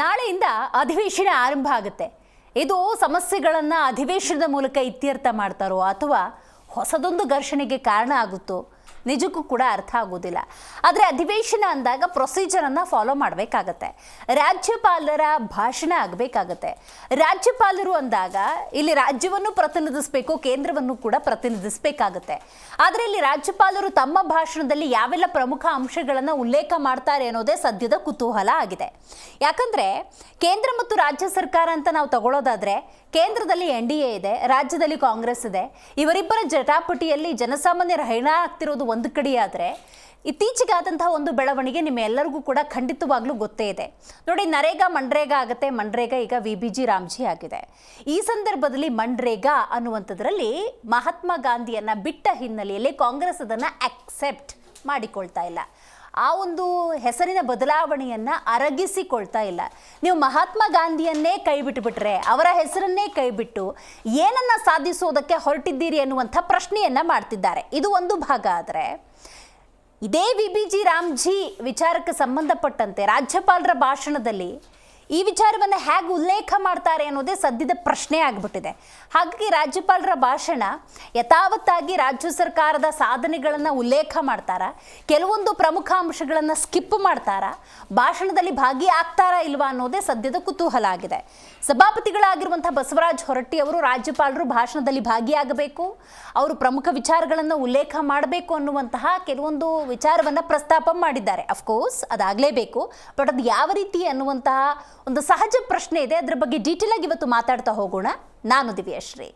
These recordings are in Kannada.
ನಾಳೆಯಿಂದ ಅಧಿವೇಶನ ಆರಂಭ ಆಗುತ್ತೆ. ಇದು ಸಮಸ್ಯೆಗಳನ್ನು ಅಧಿವೇಶನದ ಮೂಲಕ ಇತ್ಯರ್ಥ ಮಾಡ್ತಾರೋ ಅಥವಾ ಹೊಸದೊಂದು ಘರ್ಷಣೆಗೆ ಕಾರಣ ಆಗುತ್ತೋ ನಿಜಕ್ಕೂ ಕೂಡ ಅರ್ಥ ಆಗೋದಿಲ್ಲ. ಆದರೆ ಅಧಿವೇಶನ ಅಂದಾಗ ಪ್ರೊಸೀಜರನ್ನು ಫಾಲೋ ಮಾಡಬೇಕಾಗತ್ತೆ. ರಾಜ್ಯಪಾಲರ ಭಾಷಣ ಆಗಬೇಕಾಗತ್ತೆ. ರಾಜ್ಯಪಾಲರು ಅಂದಾಗ ಇಲ್ಲಿ ರಾಜ್ಯವನ್ನು ಪ್ರತಿನಿಧಿಸಬೇಕು, ಕೇಂದ್ರವನ್ನು ಕೂಡ ಪ್ರತಿನಿಧಿಸಬೇಕಾಗತ್ತೆ. ಆದರೆ ಇಲ್ಲಿ ರಾಜ್ಯಪಾಲರು ತಮ್ಮ ಭಾಷಣದಲ್ಲಿ ಯಾವೆಲ್ಲ ಪ್ರಮುಖ ಅಂಶಗಳನ್ನು ಉಲ್ಲೇಖ ಮಾಡ್ತಾರೆ ಅನ್ನೋದೇ ಸದ್ಯದ ಕುತೂಹಲ ಆಗಿದೆ. ಯಾಕಂದರೆ ಕೇಂದ್ರ ಮತ್ತು ರಾಜ್ಯ ಸರ್ಕಾರ ಅಂತ ನಾವು ತಗೊಳ್ಳೋದಾದರೆ ಕೇಂದ್ರದಲ್ಲಿ NDA ಇದೆ, ರಾಜ್ಯದಲ್ಲಿ ಕಾಂಗ್ರೆಸ್ ಇದೆ. ಇವರಿಬ್ಬರ ಜಟಾಪಟಿಯಲ್ಲಿ ಜನಸಾಮಾನ್ಯರ ಹೈರಾಣ ಆಗ್ತಿರೋದು ಒಂದು ಕಡೆಯಾದರೆ ಇತ್ತೀಚೆಗಾದಂತಹ ಒಂದು ಬೆಳವಣಿಗೆ ನಿಮ್ಮೆಲ್ಲರಿಗೂ ಕೂಡ ಖಂಡಿತವಾಗ್ಲೂ ಗೊತ್ತೇ ಇದೆ ನೋಡಿ. ನರೇಗಾ ಮನ್ರೇಗಾ ಆಗುತ್ತೆ, ಮನ್ರೇಗಾ ಈಗ VBG ರಾಮ್ಜಿ ಆಗಿದೆ. ಈ ಸಂದರ್ಭದಲ್ಲಿ ಮನ್ರೇಗಾ ಅನ್ನುವಂಥದ್ರಲ್ಲಿ ಮಹಾತ್ಮ ಗಾಂಧಿಯನ್ನ ಬಿಟ್ಟ ಹಿನ್ನೆಲೆಯಲ್ಲಿ ಕಾಂಗ್ರೆಸ್ ಅದನ್ನು ಅಕ್ಸೆಪ್ಟ್ ಮಾಡಿಕೊಳ್ತಾ ಇಲ್ಲ. ಆ ಒಂದು ಹೆಸರಿನ ಬದಲಾವಣೆಯನ್ನು ಅರಗಿಸಿಕೊಳ್ತಾ ಇಲ್ಲ. ನೀವು ಮಹಾತ್ಮ ಗಾಂಧಿಯನ್ನೇ ಕೈ ಬಿಟ್ಟುಬಿಟ್ರೆ, ಅವರ ಹೆಸರನ್ನೇ ಕೈಬಿಟ್ಟು ಏನನ್ನ ಸಾಧಿಸೋದಕ್ಕೆ ಹೊರಟಿದ್ದೀರಿ ಅನ್ನುವಂಥ ಪ್ರಶ್ನೆಯನ್ನು ಮಾಡ್ತಿದ್ದಾರೆ. ಇದು ಒಂದು ಭಾಗ. ಆದರೆ ಇದೇ VBG ರಾಮ್ಜಿ ವಿಚಾರಕ್ಕೆ ಸಂಬಂಧಪಟ್ಟಂತೆ ರಾಜ್ಯಪಾಲರ ಭಾಷಣದಲ್ಲಿ ಈ ವಿಚಾರವನ್ನು ಹೇಗೆ ಉಲ್ಲೇಖ ಮಾಡ್ತಾರೆ ಅನ್ನೋದೇ ಸದ್ಯದ ಪ್ರಶ್ನೆ ಆಗಿಬಿಟ್ಟಿದೆ. ಹಾಗಾಗಿ ರಾಜ್ಯಪಾಲರ ಭಾಷಣ ಯಥಾವತ್ತಾಗಿ ರಾಜ್ಯ ಸರ್ಕಾರದ ಸಾಧನೆಗಳನ್ನು ಉಲ್ಲೇಖ ಮಾಡ್ತಾರಾ, ಕೆಲವೊಂದು ಪ್ರಮುಖ ಅಂಶಗಳನ್ನು ಸ್ಕಿಪ್ ಮಾಡ್ತಾರಾ, ಭಾಷಣದಲ್ಲಿ ಭಾಗಿಯಾಗ್ತಾರಾ ಇಲ್ವಾ ಅನ್ನೋದೇ ಸದ್ಯದ ಕುತೂಹಲ ಆಗಿದೆ. ಸಭಾಪತಿಗಳಾಗಿರುವಂಥ ಬಸವರಾಜ ಹೊರಟ್ಟಿ ಅವರು ರಾಜ್ಯಪಾಲರು ಭಾಷಣದಲ್ಲಿ ಭಾಗಿಯಾಗಬೇಕು, ಅವರು ಪ್ರಮುಖ ವಿಚಾರಗಳನ್ನು ಉಲ್ಲೇಖ ಮಾಡಬೇಕು ಅನ್ನುವಂತಹ ಕೆಲವೊಂದು ವಿಚಾರವನ್ನು ಪ್ರಸ್ತಾಪ ಮಾಡಿದ್ದಾರೆ. ಅಫ್ಕೋರ್ಸ್ ಅದಾಗಲೇಬೇಕು, ಬಟ್ ಅದು ಯಾವ ರೀತಿ ಅನ್ನುವಂತಹ ಒಂದು ಸಹಜ ಪ್ರಶ್ನೆ ಇದೆ. ಅದರ ಬಗ್ಗೆ ಡೀಟೇಲ್ ಆಗಿ ಇವತ್ತು ಮಾತಾಡ್ತಾ ಹೋಗೋಣ. ನಾನು ದಿವ್ಯಶ್ರೀ.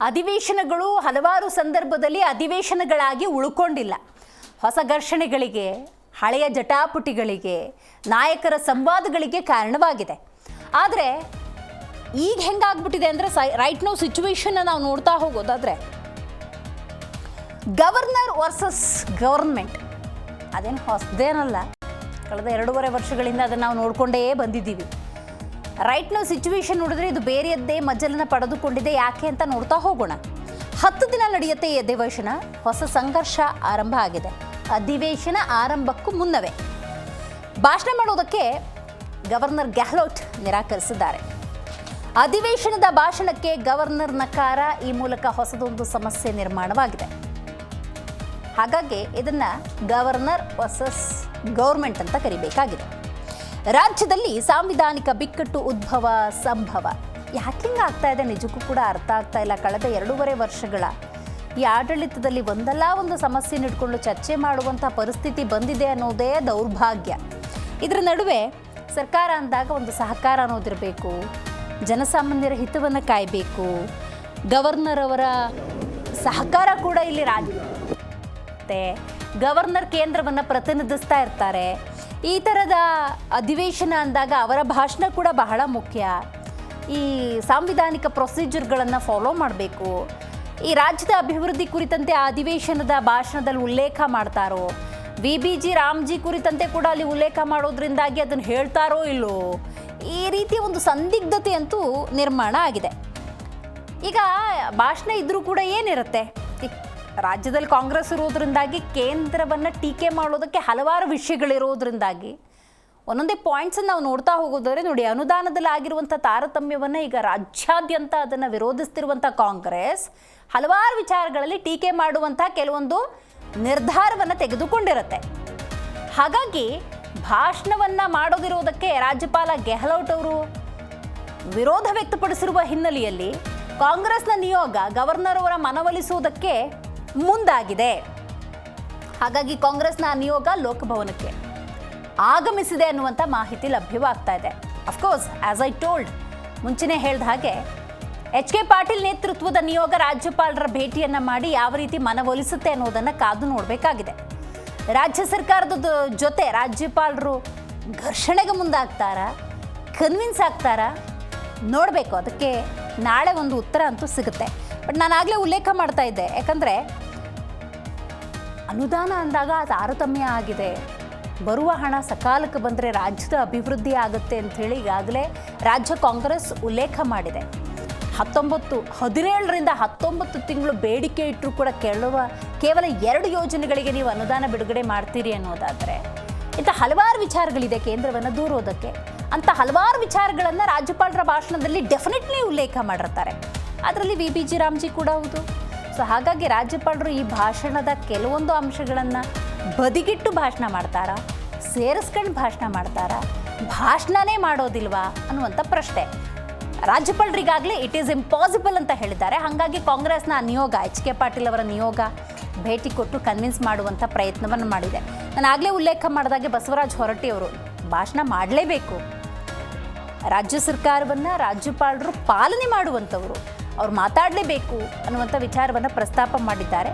ಅಧಿವೇಶನಗಳು ಹಲವಾರು ಸಂದರ್ಭದಲ್ಲಿ ಅಧಿವೇಶನಗಳಾಗಿ ಉಳ್ಕೊಂಡಿಲ್ಲ. ಹೊಸ ಘರ್ಷಣೆಗಳಿಗೆ, ಹಳೆಯ ಜಟಾಪಟಿಗಳಿಗೆ, ನಾಯಕರ ಸಂವಾದಗಳಿಗೆ ಕಾರಣವಾಗಿದೆ. ಆದರೆ ಈಗ ಹೆಂಗಾಗ್ಬಿಟ್ಟಿದೆ ಅಂದರೆ ರೈಟ್ ನೌ ಸಿಚುವೇಶನ್ನ ನಾವು ನೋಡ್ತಾ ಹೋಗೋದಾದರೆ ಗವರ್ನರ್ ವರ್ಸಸ್ ಗವರ್ಮೆಂಟ್ ಅದೇನು ಹೊಸದೇನಲ್ಲ. ಕಳೆದ 2.5 ವರ್ಷಗಳಿಂದ ಅದನ್ನು ನಾವು ನೋಡಿಕೊಂಡೇ ಬಂದಿದ್ದೀವಿ. ರೈಟ್ ನೌ ಸಿಚುವೇಶನ್ ನೋಡಿದ್ರೆ ಇದು ಬೇರೆಯದ್ದೇ ಮಜಲನ್ನು ಪಡೆದುಕೊಂಡಿದೆ. ಯಾಕೆ ಅಂತ ನೋಡ್ತಾ ಹೋಗೋಣ. 10 ದಿನ ನಡೆಯುತ್ತೆ ಈ ಅಧಿವೇಶನ. ಹೊಸ ಸಂಘರ್ಷ ಆರಂಭ ಆಗಿದೆ. ಅಧಿವೇಶನ ಆರಂಭಕ್ಕೂ ಮುನ್ನವೇ ಭಾಷಣ ಮಾಡೋದಕ್ಕೆ ಗವರ್ನರ್ ಗೆಹ್ಲೋಟ್ ನಿರಾಕರಿಸಿದ್ದಾರೆ. ಅಧಿವೇಶನದ ಭಾಷಣಕ್ಕೆ ಗವರ್ನರ್ ನಕಾರ. ಈ ಮೂಲಕ ಹೊಸದೊಂದು ಸಮಸ್ಯೆ ನಿರ್ಮಾಣವಾಗಿದೆ. ಹಾಗಾಗಿ ಇದನ್ನು ಗವರ್ನರ್ ವರ್ಸಸ್ ಗೌರ್ಮೆಂಟ್ ಅಂತ ಕರಿಬೇಕಾಗಿದೆ. ರಾಜ್ಯದಲ್ಲಿ ಸಾಂವಿಧಾನಿಕ ಬಿಕ್ಕಟ್ಟು ಉದ್ಭವ ಸಂಭವ. ಯಾಕೆ ಆಗ್ತಾ ಇದೆ ನಿಜಕ್ಕೂ ಕೂಡ ಅರ್ಥ ಆಗ್ತಾ ಇಲ್ಲ. ಕಳೆದ 2.5 ವರ್ಷಗಳ ಈ ಆಡಳಿತದಲ್ಲಿ ಒಂದಲ್ಲ ಒಂದು ಸಮಸ್ಯೆ ಇಟ್ಕೊಂಡು ಚರ್ಚೆ ಮಾಡುವಂಥ ಪರಿಸ್ಥಿತಿ ಬಂದಿದೆ ಅನ್ನೋದೇ ದೌರ್ಭಾಗ್ಯ. ಇದರ ನಡುವೆ ಸರ್ಕಾರ ಅಂದಾಗ ಒಂದು ಸಹಕಾರ ಅನ್ನೋದಿರಬೇಕು, ಜನಸಾಮಾನ್ಯರ ಹಿತವನ್ನು ಕಾಯಬೇಕು, ಗವರ್ನರ್ ಅವರ ಸಹಕಾರ ಕೂಡ ಇಲ್ಲಿ ಗವರ್ನರ್ ಕೇಂದ್ರವನ್ನು ಪ್ರತಿನಿಧಿಸ್ತಾ ಇರ್ತಾರೆ. ಈ ಥರದ ಅಧಿವೇಶನ ಅಂದಾಗ ಅವರ ಭಾಷಣ ಕೂಡ ಬಹಳ ಮುಖ್ಯ. ಈ ಸಾಂವಿಧಾನಿಕ ಪ್ರೊಸೀಜರ್ಗಳನ್ನು ಫಾಲೋ ಮಾಡಬೇಕು. ಈ ರಾಜ್ಯದ ಅಭಿವೃದ್ಧಿ ಕುರಿತಂತೆ ಆ ಅಧಿವೇಶನದ ಭಾಷಣದಲ್ಲಿ ಉಲ್ಲೇಖ ಮಾಡ್ತಾರೋ, VBG ರಾಮ್ಜಿ ಕುರಿತಂತೆ ಕೂಡ ಅಲ್ಲಿ ಉಲ್ಲೇಖ ಮಾಡೋದ್ರಿಂದಾಗಿ ಅದನ್ನು ಹೇಳ್ತಾರೋ ಇಲ್ಲೋ, ಈ ರೀತಿಯ ಒಂದು ಸಂದಿಗ್ಧತೆ ಅಂತೂ ನಿರ್ಮಾಣ ಆಗಿದೆ. ಈಗ ಭಾಷಣ ಇದ್ರೂ ಕೂಡ ಏನಿರುತ್ತೆ, ರಾಜ್ಯದಲ್ಲಿ ಕಾಂಗ್ರೆಸ್ ಇರೋದ್ರಿಂದಾಗಿ ಕೇಂದ್ರವನ್ನು ಟೀಕೆ ಮಾಡೋದಕ್ಕೆ ಹಲವಾರು ವಿಷಯಗಳಿರೋದ್ರಿಂದಾಗಿ ಒಂದೊಂದೇ ಪಾಯಿಂಟ್ಸನ್ನು ನಾವು ನೋಡ್ತಾ ಹೋಗೋದಾದ್ರೆ ನೋಡಿ, ಅನುದಾನದಲ್ಲಿ ಆಗಿರುವಂಥ ತಾರತಮ್ಯವನ್ನು ಈಗ ರಾಜ್ಯಾದ್ಯಂತ ಅದನ್ನು ವಿರೋಧಿಸ್ತಿರುವಂಥ ಕಾಂಗ್ರೆಸ್ ಹಲವಾರು ವಿಚಾರಗಳಲ್ಲಿ ಟೀಕೆ ಮಾಡುವಂಥ ಕೆಲವೊಂದು ನಿರ್ಧಾರವನ್ನು ತೆಗೆದುಕೊಂಡಿರುತ್ತೆ. ಹಾಗಾಗಿ ಭಾಷಣವನ್ನು ಮಾಡೋದಿರೋದಕ್ಕೆ ರಾಜ್ಯಪಾಲ ಗೆಹ್ಲೋಟ್ ಅವರು ವಿರೋಧ ವ್ಯಕ್ತಪಡಿಸಿರುವ ಹಿನ್ನೆಲೆಯಲ್ಲಿ ಕಾಂಗ್ರೆಸ್ನ ನಿಯೋಗ ಗವರ್ನರ್ ಅವರ ಮನವೊಲಿಸುವುದಕ್ಕೆ ಮುಂದಾಗಿದೆ. ಹಾಗಾಗಿ ಕಾಂಗ್ರೆಸ್ನ ನಿಯೋಗ ಲೋಕಭವನಕ್ಕೆ ಆಗಮಿಸಿದೆ ಅನ್ನುವಂಥ ಮಾಹಿತಿ ಲಭ್ಯವಾಗ್ತಾ ಇದೆ. ಅಫ್ಕೋರ್ಸ್ ಆಸ್ ಐ ಟೋಲ್ಡ್, ಮುಂಚೆನೇ ಹೇಳಿದ ಹಾಗೆ HK ಪಾಟೀಲ್ ನೇತೃತ್ವದ ನಿಯೋಗ ರಾಜ್ಯಪಾಲರ ಭೇಟಿಯನ್ನು ಮಾಡಿ ಯಾವ ರೀತಿ ಮನವೊಲಿಸುತ್ತೆ ಅನ್ನೋದನ್ನು ಕಾದು ನೋಡಬೇಕಾಗಿದೆ. ರಾಜ್ಯ ಸರ್ಕಾರದ ಜೊತೆ ರಾಜ್ಯಪಾಲರು ಘರ್ಷಣೆಗೆ ಮುಂದಾಗ್ತಾರಾ, ಕನ್ವಿನ್ಸ್ ಆಗ್ತಾರಾ ನೋಡಬೇಕು. ಅದಕ್ಕೆ ನಾಳೆ ಒಂದು ಉತ್ತರ ಅಂತೂ ಸಿಗುತ್ತೆ. ಬಟ್ ನಾನು ಆಗಲೇ ಉಲ್ಲೇಖ ಮಾಡ್ತಾ ಇದ್ದೆ, ಯಾಕಂದರೆ ಅನುದಾನ ಅಂದಾಗ ತಾರತಮ್ಯ ಆಗಿದೆ. ಬರುವ ಹಣ ಸಕಾಲಕ್ಕೆ ಬಂದರೆ ರಾಜ್ಯದ ಅಭಿವೃದ್ಧಿ ಆಗುತ್ತೆ ಅಂಥೇಳಿ ಈಗಾಗಲೇ ರಾಜ್ಯ ಕಾಂಗ್ರೆಸ್ ಉಲ್ಲೇಖ ಮಾಡಿದೆ. 17ರಿಂದ 19 ತಿಂಗಳು ಬೇಡಿಕೆ ಇಟ್ಟರೂ ಕೂಡ ಕೇವಲ 2 ಯೋಜನೆಗಳಿಗೆ ನೀವು ಅನುದಾನ ಬಿಡುಗಡೆ ಮಾಡ್ತೀರಿ ಅನ್ನೋದಾದರೆ ಇಂಥ ಹಲವಾರು ವಿಚಾರಗಳಿದೆ ಕೇಂದ್ರವನ್ನು ದೂರೋದಕ್ಕೆ. ಅಂಥ ಹಲವಾರು ವಿಚಾರಗಳನ್ನು ರಾಜ್ಯಪಾಲರ ಭಾಷಣದಲ್ಲಿ ಡೆಫಿನೆಟ್ಲಿ ಉಲ್ಲೇಖ ಮಾಡಿರ್ತಾರೆ. ಅದರಲ್ಲಿ VBG ರಾಮ್ಜಿ ಕೂಡ ಹೌದು. ಸೊ ಹಾಗಾಗಿ ರಾಜ್ಯಪಾಲರು ಈ ಭಾಷಣದ ಕೆಲವೊಂದು ಅಂಶಗಳನ್ನು ಬದಿಗಿಟ್ಟು ಭಾಷಣ ಮಾಡ್ತಾರಾ, ಸೇರಿಸ್ಕೊಂಡು ಭಾಷಣ ಮಾಡ್ತಾರಾ, ಭಾಷಣನೇ ಮಾಡೋದಿಲ್ವಾ ಅನ್ನುವಂಥ ಪ್ರಶ್ನೆ. ರಾಜ್ಯಪಾಲರಿಗಾಗಲೇ ಇಟ್ ಈಸ್ ಇಂಪಾಸಿಬಲ್ ಅಂತ ಹೇಳಿದ್ದಾರೆ. ಹಾಗಾಗಿ ಕಾಂಗ್ರೆಸ್ನ ನಿಯೋಗ HK ಪಾಟೀಲ್ ಅವರ ನಿಯೋಗ ಭೇಟಿ ಕೊಟ್ಟು ಕನ್ವಿನ್ಸ್ ಮಾಡುವಂಥ ಪ್ರಯತ್ನವನ್ನು ಮಾಡಿದೆ. ನಾನು ಆಗಲೇ ಉಲ್ಲೇಖ ಮಾಡಿದಾಗೆ ಬಸವರಾಜ ಹೊರಟ್ಟಿ ಅವರು ಭಾಷಣ ಮಾಡಲೇಬೇಕು. ರಾಜ್ಯ ಸರ್ಕಾರವನ್ನು ರಾಜ್ಯಪಾಲರು ಪಾಲನೆ ಮಾಡುವಂಥವರು, ಅವ್ರು ಮಾತಾಡಲೇಬೇಕು ಅನ್ನುವಂಥ ವಿಚಾರವನ್ನು ಪ್ರಸ್ತಾಪ ಮಾಡಿದ್ದಾರೆ.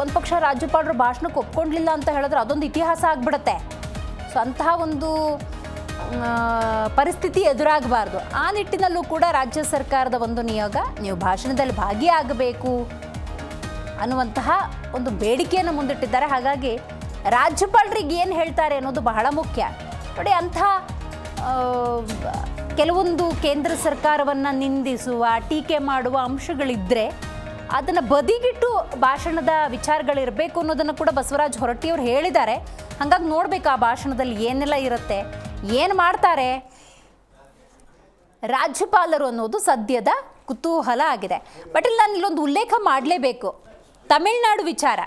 ಒಂದು ಪಕ್ಷ ರಾಜ್ಯಪಾಲರು ಭಾಷಣಕ್ಕೆ ಒಪ್ಕೊಂಡ್ಲಿಲ್ಲ ಅಂತ ಹೇಳಿದ್ರೆ ಅದೊಂದು ಇತಿಹಾಸ ಆಗಿಬಿಡುತ್ತೆ. ಸೊ ಅಂತಹ ಒಂದು ಪರಿಸ್ಥಿತಿ ಎದುರಾಗಬಾರ್ದು. ಆ ನಿಟ್ಟಿನಲ್ಲೂ ಕೂಡ ರಾಜ್ಯ ಸರ್ಕಾರದ ಒಂದು ನಿಯೋಗ ನೀವು ಭಾಷಣದಲ್ಲಿ ಭಾಗಿಯಾಗಬೇಕು ಅನ್ನುವಂತಹ ಒಂದು ಬೇಡಿಕೆಯನ್ನು ಮುಂದಿಟ್ಟಿದ್ದಾರೆ. ಹಾಗಾಗಿ ರಾಜ್ಯಪಾಲರಿಗೆ ಏನು ಹೇಳ್ತಾರೆ ಅನ್ನೋದು ಬಹಳ ಮುಖ್ಯ. ನೋಡಿ, ಅಂಥ ಕೆಲವೊಂದು ಕೇಂದ್ರ ಸರ್ಕಾರವನ್ನು ನಿಂದಿಸುವ, ಟೀಕೆ ಮಾಡುವ ಅಂಶಗಳಿದ್ದರೆ ಅದನ್ನು ಬದಿಗಿಟ್ಟು ಭಾಷಣದ ವಿಚಾರಗಳಿರಬೇಕು ಅನ್ನೋದನ್ನು ಕೂಡ ಬಸವರಾಜ ಹೊರಟ್ಟಿಯವರು ಹೇಳಿದ್ದಾರೆ. ಹಾಗಾಗಿ ನೋಡಬೇಕು ಆ ಭಾಷಣದಲ್ಲಿ ಏನೆಲ್ಲ ಇರುತ್ತೆ, ಏನು ಮಾಡ್ತಾರೆ ರಾಜ್ಯಪಾಲರು ಅನ್ನೋದು ಸದ್ಯದ ಕುತೂಹಲ ಆಗಿದೆ. ಬಟ್ ಇಲ್ಲಿ ನಾನು ಇಲ್ಲೊಂದು ಉಲ್ಲೇಖ ಮಾಡಲೇಬೇಕು, ತಮಿಳುನಾಡು ವಿಚಾರ.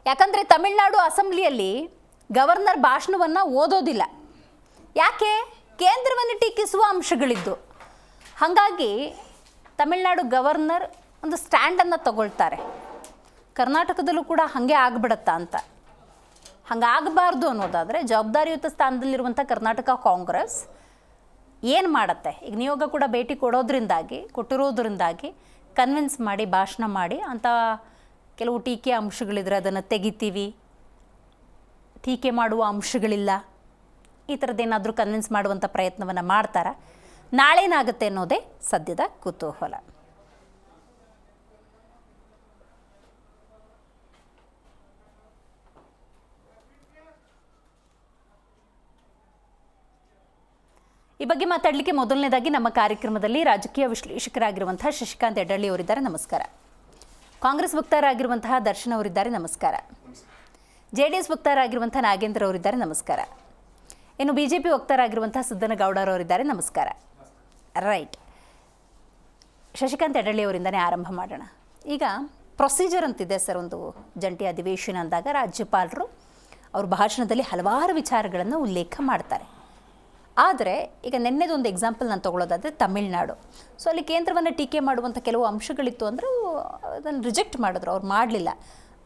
ಯಾಕಂದರೆ ತಮಿಳುನಾಡು ಅಸೆಂಬ್ಲಿಯಲ್ಲಿ ಗವರ್ನರ್ ಭಾಷಣವನ್ನು ಓದೋದಿಲ್ಲ. ಯಾಕೆ? ಕೇಂದ್ರವನ್ನು ಟೀಕಿಸುವ ಅಂಶಗಳಿದ್ದು. ಹಾಗಾಗಿ ತಮಿಳುನಾಡು ಗವರ್ನರ್ ಒಂದು ಸ್ಟ್ಯಾಂಡನ್ನು ತಗೊಳ್ತಾರೆ. ಕರ್ನಾಟಕದಲ್ಲೂ ಕೂಡ ಹಾಗೆ ಆಗ್ಬಿಡತ್ತಾ ಅಂತ. ಹಾಗಾಗಬಾರ್ದು ಅನ್ನೋದಾದರೆ ಜವಾಬ್ದಾರಿಯುತ ಸ್ಥಾನದಲ್ಲಿರುವಂಥ ಕರ್ನಾಟಕ ಕಾಂಗ್ರೆಸ್ ಏನು ಮಾಡುತ್ತೆ? ಈಗ ನಿಯೋಗ ಕೂಡ ಭೇಟಿ ಕೊಟ್ಟಿರೋದ್ರಿಂದಾಗಿ ಕನ್ವಿನ್ಸ್ ಮಾಡಿ ಭಾಷಣ ಮಾಡಿ ಅಂಥ ಕೆಲವು ಟೀಕೆ ಅಂಶಗಳಿದ್ರೆ ಅದನ್ನು ತೆಗಿತೀವಿ, ಟೀಕೆ ಮಾಡುವ ಅಂಶಗಳಿಲ್ಲ, ಈ ಥರದ್ದೇನಾದರೂ ಕನ್ವಿನ್ಸ್ ಮಾಡುವಂಥ ಪ್ರಯತ್ನವನ್ನು ಮಾಡ್ತಾರೆ. ನಾಳೇನಾಗುತ್ತೆ ಅನ್ನೋದೇ ಸದ್ಯದ ಕುತೂಹಲ. ಈ ಬಗ್ಗೆ ಮಾತಾಡಲಿಕ್ಕೆ ಮೊದಲನೇದಾಗಿ ನಮ್ಮ ಕಾರ್ಯಕ್ರಮದಲ್ಲಿ ರಾಜಕೀಯ ವಿಶ್ಲೇಷಕರಾಗಿರುವಂತಹ ಶಶಿಕಾಂತ್ ಯಡ್ಡಳ್ಳಿ ಅವರಿದ್ದಾರೆ, ನಮಸ್ಕಾರ. ಕಾಂಗ್ರೆಸ್ ವಕ್ತಾರರಾಗಿರುವಂತಹ ದರ್ಶನ್ ಅವರಿದ್ದಾರೆ, ನಮಸ್ಕಾರ. JDS ವಕ್ತಾರರಾಗಿರುವಂಥ ನಾಗೇಂದ್ರ ಅವರಿದ್ದಾರೆ, ನಮಸ್ಕಾರ. ಇನ್ನು BJP ವಕ್ತಾರರಾಗಿರುವಂಥ ಸಿದ್ದನಗೌಡರವರಿದ್ದಾರೆ, ನಮಸ್ಕಾರ. ರೈಟ್, ಶಶಿಕಾಂತ್ ಯಡ್ಡಳ್ಳಿ ಅವರಿಂದನೇ ಆರಂಭ ಮಾಡೋಣ. ಈಗ ಪ್ರೊಸೀಜರ್ ಅಂತಿದೆ ಸರ್, ಒಂದು ಜಂಟಿ ಅಧಿವೇಶನ ಅಂದಾಗ ರಾಜ್ಯಪಾಲರು ಅವ್ರ ಭಾಷಣದಲ್ಲಿ ಹಲವಾರು ವಿಚಾರಗಳನ್ನು ಉಲ್ಲೇಖ ಮಾಡ್ತಾರೆ. ಆದರೆ ಈಗ ನೆನ್ನೆದೊಂದು ಎಕ್ಸಾಂಪಲ್ ನಾನು ತೊಗೊಳ್ಳೋದಾದರೆ ತಮಿಳುನಾಡು. ಸೊ ಅಲ್ಲಿ ಕೇಂದ್ರವನ್ನು ಟೀಕೆ ಮಾಡುವಂಥ ಕೆಲವು ಅಂಶಗಳಿತ್ತು ಅಂದರೆ ಅದನ್ನು ರಿಜೆಕ್ಟ್ ಮಾಡಿದ್ರು, ಅವ್ರು ಮಾಡಲಿಲ್ಲ.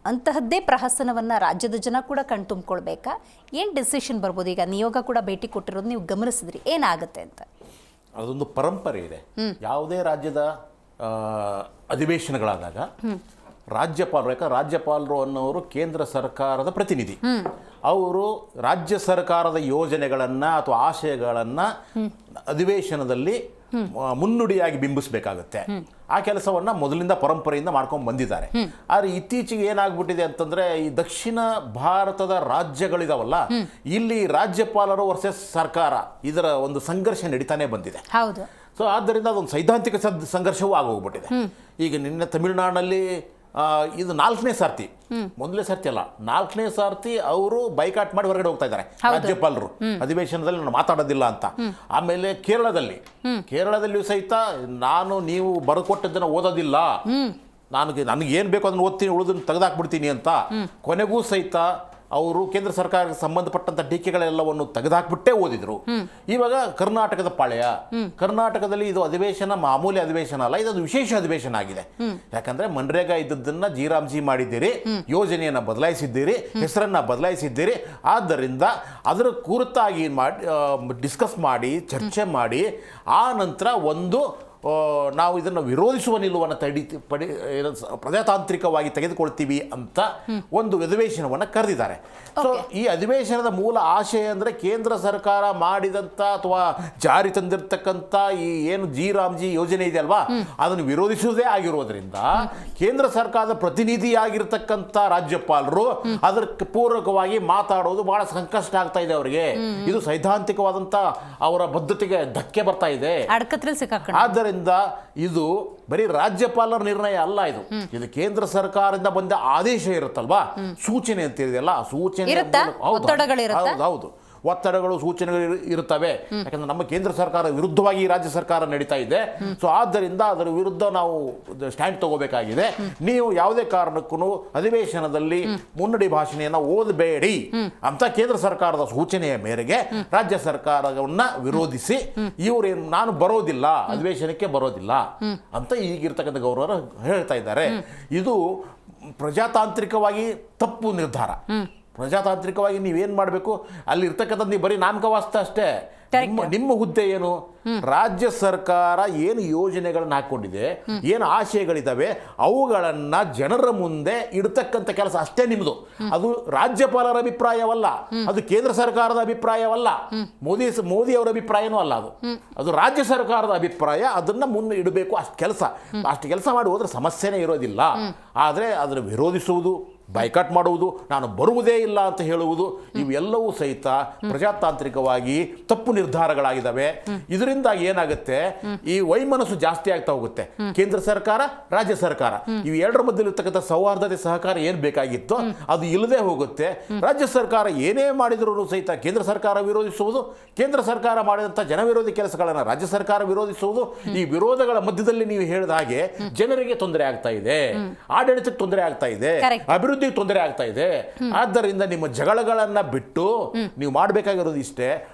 ಅಂತಹದ್ದೇ ಪ್ರಹಸನವನ್ನು ರಾಜ್ಯದ ಜನ ಕೂಡ ಕಣ್ತುಂಬ್ಕೊಳ್ಬೇಕಾ? ಏನು ಡಿಸಿಷನ್ ಬರ್ಬೋದು? ಈಗ ನಿಯೋಗ ಕೂಡ ಭೇಟಿ ಕೊಟ್ಟಿರೋದು ನೀವು ಗಮನಿಸಿದ್ರಿ, ಏನಾಗುತ್ತೆ ಅಂತ? ಅದೊಂದು ಪರಂಪರೆ ಇದೆ. ಯಾವುದೇ ರಾಜ್ಯದ ಅಧಿವೇಶನಗಳಾದಾಗ ರಾಜ್ಯಪಾಲರು, ಯಾಕಂದ್ರೆ ರಾಜ್ಯಪಾಲರು ಅನ್ನೋರು ಕೇಂದ್ರ ಸರ್ಕಾರದ ಪ್ರತಿನಿಧಿ, ಅವರು ರಾಜ್ಯ ಸರ್ಕಾರದ ಯೋಜನೆಗಳನ್ನು ಅಥವಾ ಆಶಯಗಳನ್ನು ಅಧಿವೇಶನದಲ್ಲಿ ಮುನ್ನುಡಿಯಾಗಿ ಬಿಂಬಿಸಬೇಕಾಗುತ್ತೆ. ಆ ಕೆಲಸವನ್ನು ಮೊದಲಿಂದ ಪರಂಪರೆಯಿಂದ ಮಾಡ್ಕೊಂಡು ಬಂದಿದ್ದಾರೆ. ಆದರೆ ಇತ್ತೀಚೆಗೆ ಏನಾಗ್ಬಿಟ್ಟಿದೆ ಅಂತಂದ್ರೆ, ಈ ದಕ್ಷಿಣ ಭಾರತದ ರಾಜ್ಯಗಳಿದಾವಲ್ಲ, ಇಲ್ಲಿ ರಾಜ್ಯಪಾಲರು ವರ್ಸಸ್ ಸರ್ಕಾರ ಇದರ ಒಂದು ಸಂಘರ್ಷ ನಡೀತಾನೆ ಬಂದಿದೆ. ಹೌದು. ಸೊ ಆದ್ದರಿಂದ ಅದೊಂದು ಸೈದ್ಧಾಂತಿಕ ಸಂಘರ್ಷವೂ ಆಗೋಗ್ಬಿಟ್ಟಿದೆ. ಈಗ ನಿನ್ನೆ ತಮಿಳುನಾಡಿನಲ್ಲಿ ಇದು 4ನೇ ಸರ್ತಿ, ಮೊದಲನೇ ಸರ್ತಿ ಅಲ್ಲ, 4ನೇ ಸರ್ತಿ ಅವರು ಬೈಕಾಟ್ ಮಾಡಿ ಹೊರಗಡೆ ಹೋಗ್ತಾ ಇದ್ದಾರೆ ರಾಜ್ಯಪಾಲರು, ಅಧಿವೇಶನದಲ್ಲಿ ನಾನು ಮಾತಾಡೋದಿಲ್ಲ ಅಂತ. ಆಮೇಲೆ ಕೇರಳದಲ್ಲಿಯೂ ಸಹಿತ ನೀವು ಬರೆದುಕೊಟ್ಟದ್ದನ್ನು ಓದೋದಿಲ್ಲ, ನನಗೆ ಏನು ಬೇಕು ಅದನ್ನು ಓದ್ತೀನಿ, ಉಳಿದನ್ನು ತೆಗೆದಾಕ್ಬಿಡ್ತೀನಿ ಅಂತ ಕೊನೆಗೂ ಸಹಿತ ಅವರು ಕೇಂದ್ರ ಸರ್ಕಾರಕ್ಕೆ ಸಂಬಂಧಪಟ್ಟಂತ ಟೀಕೆಗಳೆಲ್ಲವನ್ನು ತೆಗೆದುಹಾಕ್ಬಿಟ್ಟೇ ಓದಿದ್ರು. ಇವಾಗ ಕರ್ನಾಟಕದ ಪಾಳ್ಯ, ಕರ್ನಾಟಕದಲ್ಲಿ ಇದು ಅಧಿವೇಶನ ಮಾಮೂಲಿ ಅಧಿವೇಶನ ಅಲ್ಲ, ಇದೊಂದು ವಿಶೇಷ ಅಧಿವೇಶನ ಆಗಿದೆ. ಯಾಕಂದ್ರೆ ಮನ್ರೇಗಾ ಇದ್ದದ್ದನ್ನ ಜೀರಾಮ್ಜಿ ಮಾಡಿದ್ದೀರಿ, ಯೋಜನೆಯನ್ನ ಬದಲಾಯಿಸಿದ್ದೀರಿ, ಹೆಸರನ್ನ ಬದಲಾಯಿಸಿದ್ದೀರಿ. ಆದ್ದರಿಂದ ಅದರ ಕುರಿತಾಗಿ ಡಿಸ್ಕಸ್ ಮಾಡಿ, ಚರ್ಚೆ ಮಾಡಿ, ಆ ನಂತರ ಒಂದು ನಾವು ಇದನ್ನು ವಿರೋಧಿಸುವ ನಿಲುವನ್ನು ಪ್ರಜಾತಾಂತ್ರಿಕವಾಗಿ ತೆಗೆದುಕೊಳ್ತೀವಿ ಅಂತ ಒಂದು ಅಧಿವೇಶನವನ್ನು ಕರೆದಿದ್ದಾರೆ. ಸೊ ಈ ಅಧಿವೇಶನದ ಮೂಲ ಆಶಯ ಅಂದರೆ ಕೇಂದ್ರ ಸರ್ಕಾರ ಮಾಡಿದಂಥ ಅಥವಾ ಜಾರಿ ತಂದಿರತಕ್ಕಂಥ ಈ ಏನು ರಾಮ್ಜಿ ಯೋಜನೆ ಇದೆ ಅಲ್ವಾ, ಅದನ್ನು ವಿರೋಧಿಸುವುದೇ ಆಗಿರೋದ್ರಿಂದ ಕೇಂದ್ರ ಸರ್ಕಾರದ ಪ್ರತಿನಿಧಿಯಾಗಿರ್ತಕ್ಕಂಥ ರಾಜ್ಯಪಾಲರು ಅದಕ್ಕೆ ಪೂರಕವಾಗಿ ಮಾತಾಡೋದು ಬಹಳ ಸಂಕಷ್ಟ ಆಗ್ತಾ ಇದೆ ಅವರಿಗೆ. ಇದು ಸೈದ್ಧಾಂತಿಕವಾದಂಥ ಅವರ ಬದ್ಧತೆಗೆ ಧಕ್ಕೆ ಬರ್ತಾ ಇದೆ. ಆದ್ದರಿಂದ ಇದು ಬರೀ ರಾಜ್ಯಪಾಲರ ನಿರ್ಣಯ ಅಲ್ಲ, ಇದು ಕೇಂದ್ರ ಸರ್ಕಾರದಿಂದ ಬಂದ ಆದೇಶ ಇರುತ್ತಲ್ವಾ, ಸೂಚನೆ ಅಂತ ಇದೆಯಲ್ಲ, ಸೂಚನೆ ಹೌದು ಒತ್ತಡಗಳು ಸೂಚನೆಗಳು ಇರುತ್ತವೆ. ಯಾಕಂದ್ರೆ ನಮ್ಮ ಕೇಂದ್ರ ಸರ್ಕಾರ ವಿರುದ್ಧವಾಗಿ ರಾಜ್ಯ ಸರ್ಕಾರ ನಡೀತಾ ಇದೆ. ಸೊ ಆದ್ದರಿಂದ ಅದರ ವಿರುದ್ಧ ನಾವು ಸ್ಟ್ಯಾಂಡ್ ತಗೋಬೇಕಾಗಿದೆ. ನೀವು ಯಾವುದೇ ಕಾರಣಕ್ಕೂ ಅಧಿವೇಶನದಲ್ಲಿ ಮುನ್ನುಡಿ ಭಾಷಣೆಯನ್ನು ಓದಬೇಡಿ ಅಂತ ಕೇಂದ್ರ ಸರ್ಕಾರದ ಸೂಚನೆಯ ಮೇರೆಗೆ ರಾಜ್ಯ ಸರ್ಕಾರವನ್ನ ವಿರೋಧಿಸಿ ಇವರೇನು ನಾನು ಬರೋದಿಲ್ಲ, ಅಧಿವೇಶನಕ್ಕೆ ಬರೋದಿಲ್ಲ ಅಂತ ಈಗಿರ್ತಕ್ಕಂಥ ಗೌರವರು ಹೇಳ್ತಾ ಇದ್ದಾರೆ. ಇದು ಪ್ರಜಾತಾಂತ್ರಿಕವಾಗಿ ತಪ್ಪು ನಿರ್ಧಾರ. ಪ್ರಜಾತಾಂತ್ರಿಕವಾಗಿ ನೀವೇನು ಮಾಡಬೇಕು, ಅಲ್ಲಿ ಇರ್ತಕ್ಕಂಥದ್ದು ನೀವು ಬರೀ ನಾಮಕವಾಸ್ತ ಅಷ್ಟೇ. ನಿಮ್ಮ ಹುದ್ದೆ ಏನು? ರಾಜ್ಯ ಸರ್ಕಾರ ಏನು ಯೋಜನೆಗಳನ್ನು ಹಾಕೊಂಡಿದೆ, ಏನು ಆಶಯಗಳಿದ್ದಾವೆ, ಅವುಗಳನ್ನು ಜನರ ಮುಂದೆ ಇಡ್ತಕ್ಕಂಥ ಕೆಲಸ ಅಷ್ಟೇ ನಿಮ್ಮದು. ಅದು ರಾಜ್ಯಪಾಲರ ಅಭಿಪ್ರಾಯವಲ್ಲ, ಅದು ಕೇಂದ್ರ ಸರ್ಕಾರದ ಅಭಿಪ್ರಾಯವಲ್ಲ, ಮೋದಿ ಅವರ ಅಭಿಪ್ರಾಯನೂ ಅಲ್ಲ. ಅದು ರಾಜ್ಯ ಸರ್ಕಾರದ ಅಭಿಪ್ರಾಯ. ಅದನ್ನು ಮುಂದೆ ಇಡಬೇಕು. ಅಷ್ಟು ಕೆಲಸ ಮಾಡಿ ಹೋದ್ರೆ ಸಮಸ್ಯೆನೇ ಇರೋದಿಲ್ಲ. ಆದರೆ ಅದನ್ನು ವಿರೋಧಿಸುವುದು, ಬೈಕಾಟ್ ಮಾಡುವುದು, ನಾನು ಬರುವುದೇ ಇಲ್ಲ ಅಂತ ಹೇಳುವುದು, ಇವೆಲ್ಲವೂ ಸಹಿತ ಪ್ರಜಾತಾಂತ್ರಿಕವಾಗಿ ತಪ್ಪು ನಿರ್ಧಾರಗಳಾಗಿದ್ದಾವೆ. ಇದರಿಂದಾಗಿ ಏನಾಗುತ್ತೆ, ಈ ವೈಮನಸ್ಸು ಜಾಸ್ತಿ ಆಗ್ತಾ ಹೋಗುತ್ತೆ. ಕೇಂದ್ರ ಸರ್ಕಾರ, ರಾಜ್ಯ ಸರ್ಕಾರ ಇವು ಎರಡರ ಮಧ್ಯದಲ್ಲಿರ್ತಕ್ಕಂಥ ಸೌಹಾರ್ದತೆ ಸಹಕಾರ ಏನು ಬೇಕಾಗಿತ್ತು ಅದು ಇಲ್ಲದೆ ಹೋಗುತ್ತೆ. ರಾಜ್ಯ ಸರ್ಕಾರ ಏನೇ ಮಾಡಿದರೂ ಸಹಿತ ಕೇಂದ್ರ ಸರ್ಕಾರ ವಿರೋಧಿಸುವುದು, ಕೇಂದ್ರ ಸರ್ಕಾರ ಮಾಡಿದಂಥ ಜನವಿರೋಧಿ ಕೆಲಸಗಳನ್ನು ರಾಜ್ಯ ಸರ್ಕಾರ ವಿರೋಧಿಸುವುದು. ಈ ವಿರೋಧಗಳ ಮಧ್ಯದಲ್ಲಿ ನೀವು ಹೇಳಿದ ಹಾಗೆ ಜನರಿಗೆ ತೊಂದರೆ ಆಗ್ತಾ ಇದೆ, ಆಡಳಿತಕ್ಕೆ ತೊಂದರೆ ಆಗ್ತಾ ಇದೆ, ಅಭಿವೃದ್ಧಿಗೆ ತೊಂದರೆ ಆಗ್ತಾ ಇದೆ. ಆದ್ದರಿಂದ ನಿಮ್ಮ ಜಗಳಗಳನ್ನ ಬಿಟ್ಟು ನೀವು ಮಾಡಬೇಕಾಗಿರೋದು ಇಷ್ಟೇ.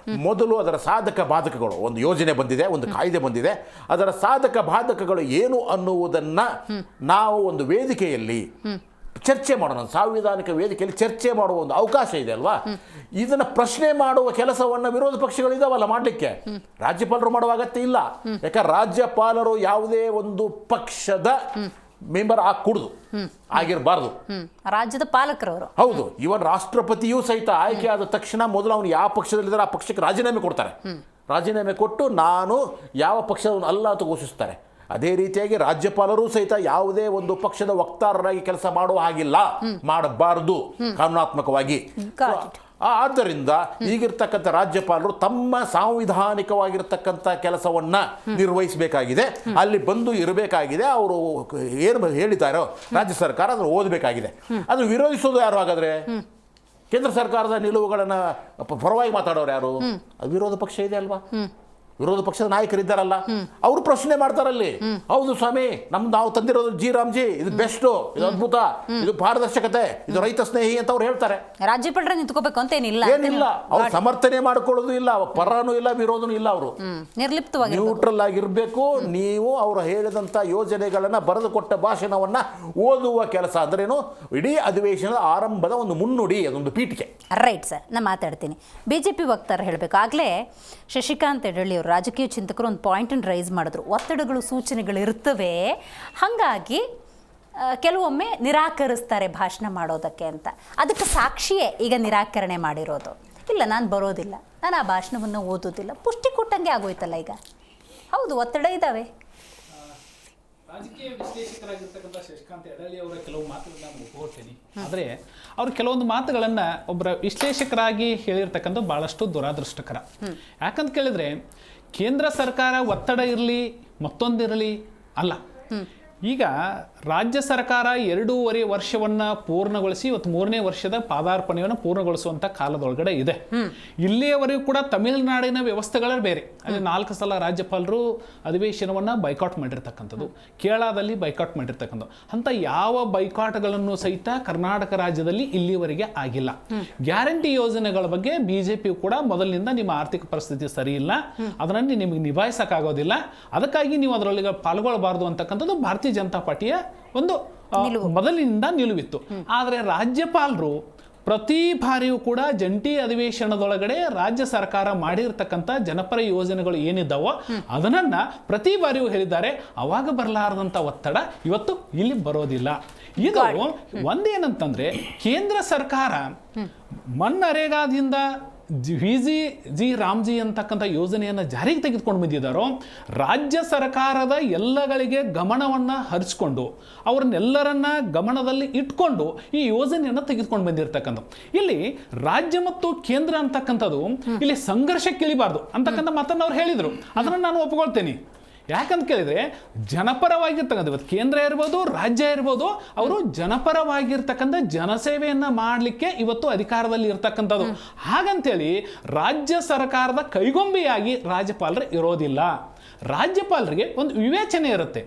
ಮೊದಲು ಅದರ ಸಾಧಕ ಬಾಧಕಗಳು, ಒಂದು ಯೋಜನೆ ಬಂದಿದೆ, ಒಂದು ಕಾಯ್ದೆ ಬಂದಿದೆ, ಅದರ ಸಾಧಕ ಬಾಧಕಗಳು ಏನು ಅನ್ನುವುದನ್ನ ನಾವು ಒಂದು ವೇದಿಕೆಯಲ್ಲಿ ಚರ್ಚೆ ಮಾಡೋಣ. ಸಾಂವಿಧಾನಿಕ ವೇದಿಕೆಯಲ್ಲಿ ಚರ್ಚೆ ಮಾಡುವ ಒಂದು ಅವಕಾಶ ಇದೆ ಅಲ್ವಾ. ಇದನ್ನ ಪ್ರಶ್ನೆ ಮಾಡುವ ಕೆಲಸವನ್ನ ವಿರೋಧ ಪಕ್ಷಗಳು ಇದಾವಲ್ಲ ಮಾಡಲಿಕ್ಕೆ, ರಾಜ್ಯಪಾಲರು ಮಾಡುವ ಅಗತ್ಯ ಇಲ್ಲ. ಯಾಕಂದ್ರೆ ರಾಜ್ಯಪಾಲರು ಯಾವುದೇ ಒಂದು ಪಕ್ಷದ ಮೆಂಬರ್ ಕುಡಿದು ಆಗಿರಬಾರ್ದು, ರಾಜ್ಯದ ಪಾಲಕರವರು. ಹೌದು, ಇವನ್ ರಾಷ್ಟ್ರಪತಿಯೂ ಸಹಿತ ಆಯ್ಕೆ ಆದ ತಕ್ಷಣ ಮೊದಲು ಅವನು ಯಾವ ಪಕ್ಷದಲ್ಲಿದ್ದಾರೆ ಆ ಪಕ್ಷಕ್ಕೆ ರಾಜೀನಾಮೆ ಕೊಡ್ತಾರೆ. ರಾಜೀನಾಮೆ ಕೊಟ್ಟು ನಾನು ಯಾವ ಪಕ್ಷದವನು ಅಲ್ಲ ಅಂತ ಘೋಷಿಸ್ತಾರೆ. ಅದೇ ರೀತಿಯಾಗಿ ರಾಜ್ಯಪಾಲರು ಸಹಿತ ಯಾವುದೇ ಒಂದು ಪಕ್ಷದ ವಕ್ತಾರರಾಗಿ ಕೆಲಸ ಮಾಡುವ ಹಾಗಿಲ್ಲ, ಮಾಡಬಾರದು ಕಾನೂನಾತ್ಮಕವಾಗಿ. ಆದ್ದರಿಂದ ಈಗಿರ್ತಕ್ಕಂಥ ರಾಜ್ಯಪಾಲರು ತಮ್ಮ ಸಾಂವಿಧಾನಿಕವಾಗಿರ್ತಕ್ಕಂಥ ಕೆಲಸವನ್ನ ನಿರ್ವಹಿಸಬೇಕಾಗಿದೆ, ಅಲ್ಲಿ ಬಂದು ಇರಬೇಕಾಗಿದೆ. ಅವರು ಏನು ಹೇಳಿದಾರೋ ರಾಜ್ಯ ಸರ್ಕಾರ ಅದನ್ನು ಓದಬೇಕಾಗಿದೆ. ಅದನ್ನು ವಿರೋಧಿಸೋದು ಯಾರು? ಹಾಗಾದ್ರೆ ಕೇಂದ್ರ ಸರ್ಕಾರದ ನಿಲುವುಗಳನ್ನ ಪರವಾಗಿ ಮಾತಾಡೋರು ಯಾರು? ಅದು ವಿರೋಧ ಪಕ್ಷ ಇದೆ ಅಲ್ವಾ. ವಿರೋಧ ಪಕ್ಷದ ನಾಯಕರಿದ್ದಾರಲ್ಲ, ಅವರು ಪ್ರಶ್ನೆ ಮಾಡ್ತಾರಲ್ಲಿ, ಹೌದು ಸ್ವಾಮಿ, ನಾವು ತಂದಿರೋದು ರಾಮ್ಜಿ ಇದು ಬೆಸ್ಟ್, ಇದು ಅದ್ಭುತ, ಇದು ಪಾರದರ್ಶಕತೆ, ಇದು ರೈತ ಸ್ನೇಹಿ ಅಂತ ಅವ್ರು ಹೇಳ್ತಾರೆ. ರಾಜ್ಯಪಾಲರ ನಿಂತ್ಕೋಬೇಕು ಅಂತ ಏನಿಲ್ಲ, ಅವ್ರು ಸಮರ್ಥನೆ ಮಾಡ್ಕೊಳ್ಳೋದು ಇಲ್ಲ, ಪರನೂ ಇಲ್ಲ, ವಿರೋಧನೂ ಇಲ್ಲ. ಅವರು ನಿರ್ಲಿಪ್ತವಾಗಿ ನ್ಯೂಟ್ರಲ್ ಆಗಿರ್ಬೇಕು. ನೀವು ಅವರು ಹೇಳಿದಂತ ಯೋಜನೆಗಳನ್ನ ಬರೆದು ಕೊಟ್ಟ ಭಾಷಣವನ್ನ ಓದುವ ಕೆಲಸ ಅಂದ್ರೇನು, ಇಡೀ ಅಧಿವೇಶನದ ಆರಂಭದ ಒಂದು ಮುನ್ನುಡಿ, ಅದೊಂದು ಪೀಠಿಕೆ. ರೈಟ್ ಸರ್, ನಾನು ಮಾತಾಡ್ತೀನಿ. ಬಿಜೆಪಿ ವಕ್ತಾರ ಹೇಳಬೇಕು. ಆಗಲೇ ಶಶಿಕಾಂತ್ ಯಡಳ್ಳಿ ಅವರು, ರಾಜಕೀಯ ಚಿಂತಕರು, ಒಂದು ಪಾಯಿಂಟನ್ನು ರೈಸ್ ಮಾಡಿದ್ರು. ಒತ್ತಡಗಳು, ಸೂಚನೆಗಳು ಇರ್ತವೆ, ಹಾಗಾಗಿ ಕೆಲವೊಮ್ಮೆ ನಿರಾಕರಿಸ್ತಾರೆ ಭಾಷಣ ಮಾಡೋದಕ್ಕೆ ಅಂತ. ಅದಕ್ಕೆ ಸಾಕ್ಷಿಯೇ ಈಗ ನಿರಾಕರಣೆ ಮಾಡಿರೋದು. ಇಲ್ಲ, ನಾನು ಬರೋದಿಲ್ಲ, ನಾನು ಆ ಭಾಷಣವನ್ನು ಓದೋದಿಲ್ಲ, ಪುಷ್ಟಿ ಕೊಟ್ಟಂಗೆ ಆಗೋಯ್ತಲ್ಲ ಈಗ. ಹೌದು, ಒತ್ತಡ ಇದ್ದಾವೆ. ರಾಜಕೀಯ ವಿಶ್ಲೇಷಕರಾಗಿರ್ತಕ್ಕಂಥ ಶಶಿಕಾಂತ್ ಯಡಳ್ಳಿ ಅವರ ಕೆಲವು ಮಾತುಗಳನ್ನ ನಾನು ಒಪ್ಪಿಕೊಳ್ತೀನಿ. ಆದರೆ ಅವರು ಕೆಲವೊಂದು ಮಾತುಗಳನ್ನು ಒಬ್ಬರ ವಿಶ್ಲೇಷಕರಾಗಿ ಹೇಳಿರ್ತಕ್ಕಂಥದ್ದು ಭಾಳಷ್ಟು ದುರಾದೃಷ್ಟಕರ. ಯಾಕಂತ ಕೇಳಿದ್ರೆ, ಕೇಂದ್ರ ಸರ್ಕಾರ ಒತ್ತಡ ಇರಲಿ ಮತ್ತೊಂದಿರಲಿ ಅಲ್ಲ. ಈಗ ರಾಜ್ಯ ಸರ್ಕಾರ 2.5 ವರ್ಷವನ್ನು ಪೂರ್ಣಗೊಳಿಸಿ ಇವತ್ತು 3ನೇ ವರ್ಷದ ಪಾದಾರ್ಪಣೆಯನ್ನು ಪೂರ್ಣಗೊಳಿಸುವಂಥ ಕಾಲದೊಳಗಡೆ ಇದೆ. ಇಲ್ಲಿಯವರೆಗೂ ಕೂಡ ತಮಿಳುನಾಡಿನ ವ್ಯವಸ್ಥೆಗಳೇ ಬೇರೆ. ಅಲ್ಲಿ 4 ಸಲ ರಾಜ್ಯಪಾಲರು ಅಧಿವೇಶನವನ್ನು ಬೈಕಾಟ್ ಮಾಡಿರ್ತಕ್ಕಂಥದ್ದು, ಕೇರಳದಲ್ಲಿ ಬೈಕಾಟ್ ಮಾಡಿರ್ತಕ್ಕಂಥದ್ದು. ಅಂತ ಯಾವ ಬೈಕಾಟ್ಗಳನ್ನು ಸಹಿತ ಕರ್ನಾಟಕ ರಾಜ್ಯದಲ್ಲಿ ಇಲ್ಲಿವರೆಗೆ ಆಗಿಲ್ಲ. ಗ್ಯಾರಂಟಿ ಯೋಜನೆಗಳ ಬಗ್ಗೆ ಬಿಜೆಪಿ ಕೂಡ ಮೊದಲಿನಿಂದ ನಿಮ್ಮ ಆರ್ಥಿಕ ಪರಿಸ್ಥಿತಿ ಸರಿ ಇಲ್ಲ, ಅದನ್ನು ನಿಮಗೆ ನಿಭಾಯಿಸಕ್ಕಾಗೋದಿಲ್ಲ, ಅದಕ್ಕಾಗಿ ನೀವು ಅದರೊಳಗೆ ಪಾಲ್ಗೊಳ್ಳಬಾರ್ದು ಅಂತಕ್ಕಂಥದ್ದು ಭಾರತೀಯ ಜನತಾ ಪಾರ್ಟಿಯ ಒಂದು ಮೊದಲಿನಿಂದ ನಿಲುವಿತ್ತು. ಆದರೆ ರಾಜ್ಯಪಾಲರು ಪ್ರತಿ ಬಾರಿಯೂ ಕೂಡ ಜಂಟಿ ಅಧಿವೇಶನದೊಳಗಡೆ ರಾಜ್ಯ ಸರ್ಕಾರ ಮಾಡಿರ್ತಕ್ಕಂಥ ಜನಪರ ಯೋಜನೆಗಳು ಏನಿದ್ದಾವೋ ಅದನ್ನ ಪ್ರತಿ ಬಾರಿಯೂ ಹೇಳಿದ್ದಾರೆ. ಅವಾಗ ಬರಲಾರದಂಥ ಒತ್ತಡ ಇವತ್ತು ಇಲ್ಲಿ ಬರೋದಿಲ್ಲ. ಇದು ಒಂದೇನಂತಂದ್ರೆ ಕೇಂದ್ರ ಸರ್ಕಾರ ಮನ್ನರೇಗಾದಿಂದ ಜಿ ರಾಮ್ಜಿ ಅಂತಕ್ಕಂಥ ಯೋಜನೆಯನ್ನು ಜಾರಿಗೆ ತೆಗೆದುಕೊಂಡು ಬಂದಿದ್ದಾರೋ, ರಾಜ್ಯ ಸರ್ಕಾರದ ಎಲ್ಲಗಳಿಗೆ ಗಮನವನ್ನು ಹರಿಸ್ಕೊಂಡು ಅವ್ರನ್ನೆಲ್ಲರನ್ನ ಗಮನದಲ್ಲಿ ಇಟ್ಕೊಂಡು ಈ ಯೋಜನೆಯನ್ನು ತೆಗೆದುಕೊಂಡು ಬಂದಿರತಕ್ಕಂಥ. ಇಲ್ಲಿ ರಾಜ್ಯ ಮತ್ತು ಕೇಂದ್ರ ಅಂತಕ್ಕಂಥದ್ದು ಇಲ್ಲಿ ಸಂಘರ್ಷಕ್ಕೆ ಇಳಿಬಾರ್ದು ಅಂತಕ್ಕಂಥ ಮಾತನ್ನು ಅವ್ರು ಹೇಳಿದರು. ಅದನ್ನು ನಾನು ಒಪ್ಕೊಳ್ತೇನೆ. ಯಾಕಂತ ಕೇಳಿದ್ರೆ ಜನಪರವಾಗಿರ್ತಕ್ಕಂಥ ಇವತ್ತು ಕೇಂದ್ರ ಇರ್ಬೋದು ರಾಜ್ಯ ಇರ್ಬೋದು, ಅವರು ಜನಪರವಾಗಿರ್ತಕ್ಕಂಥ ಜನಸೇವೆಯನ್ನ ಮಾಡಲಿಕ್ಕೆ ಇವತ್ತು ಅಧಿಕಾರದಲ್ಲಿ ಇರ್ತಕ್ಕಂಥದ್ದು. ಹಾಗಂತೇಳಿ ರಾಜ್ಯ ಸರ್ಕಾರದ ಕೈಗೊಂಬೆಯಾಗಿ ರಾಜ್ಯಪಾಲರು ಇರೋದಿಲ್ಲ. ರಾಜ್ಯಪಾಲರಿಗೆ ಒಂದು ವಿವೇಚನೆ ಇರುತ್ತೆ.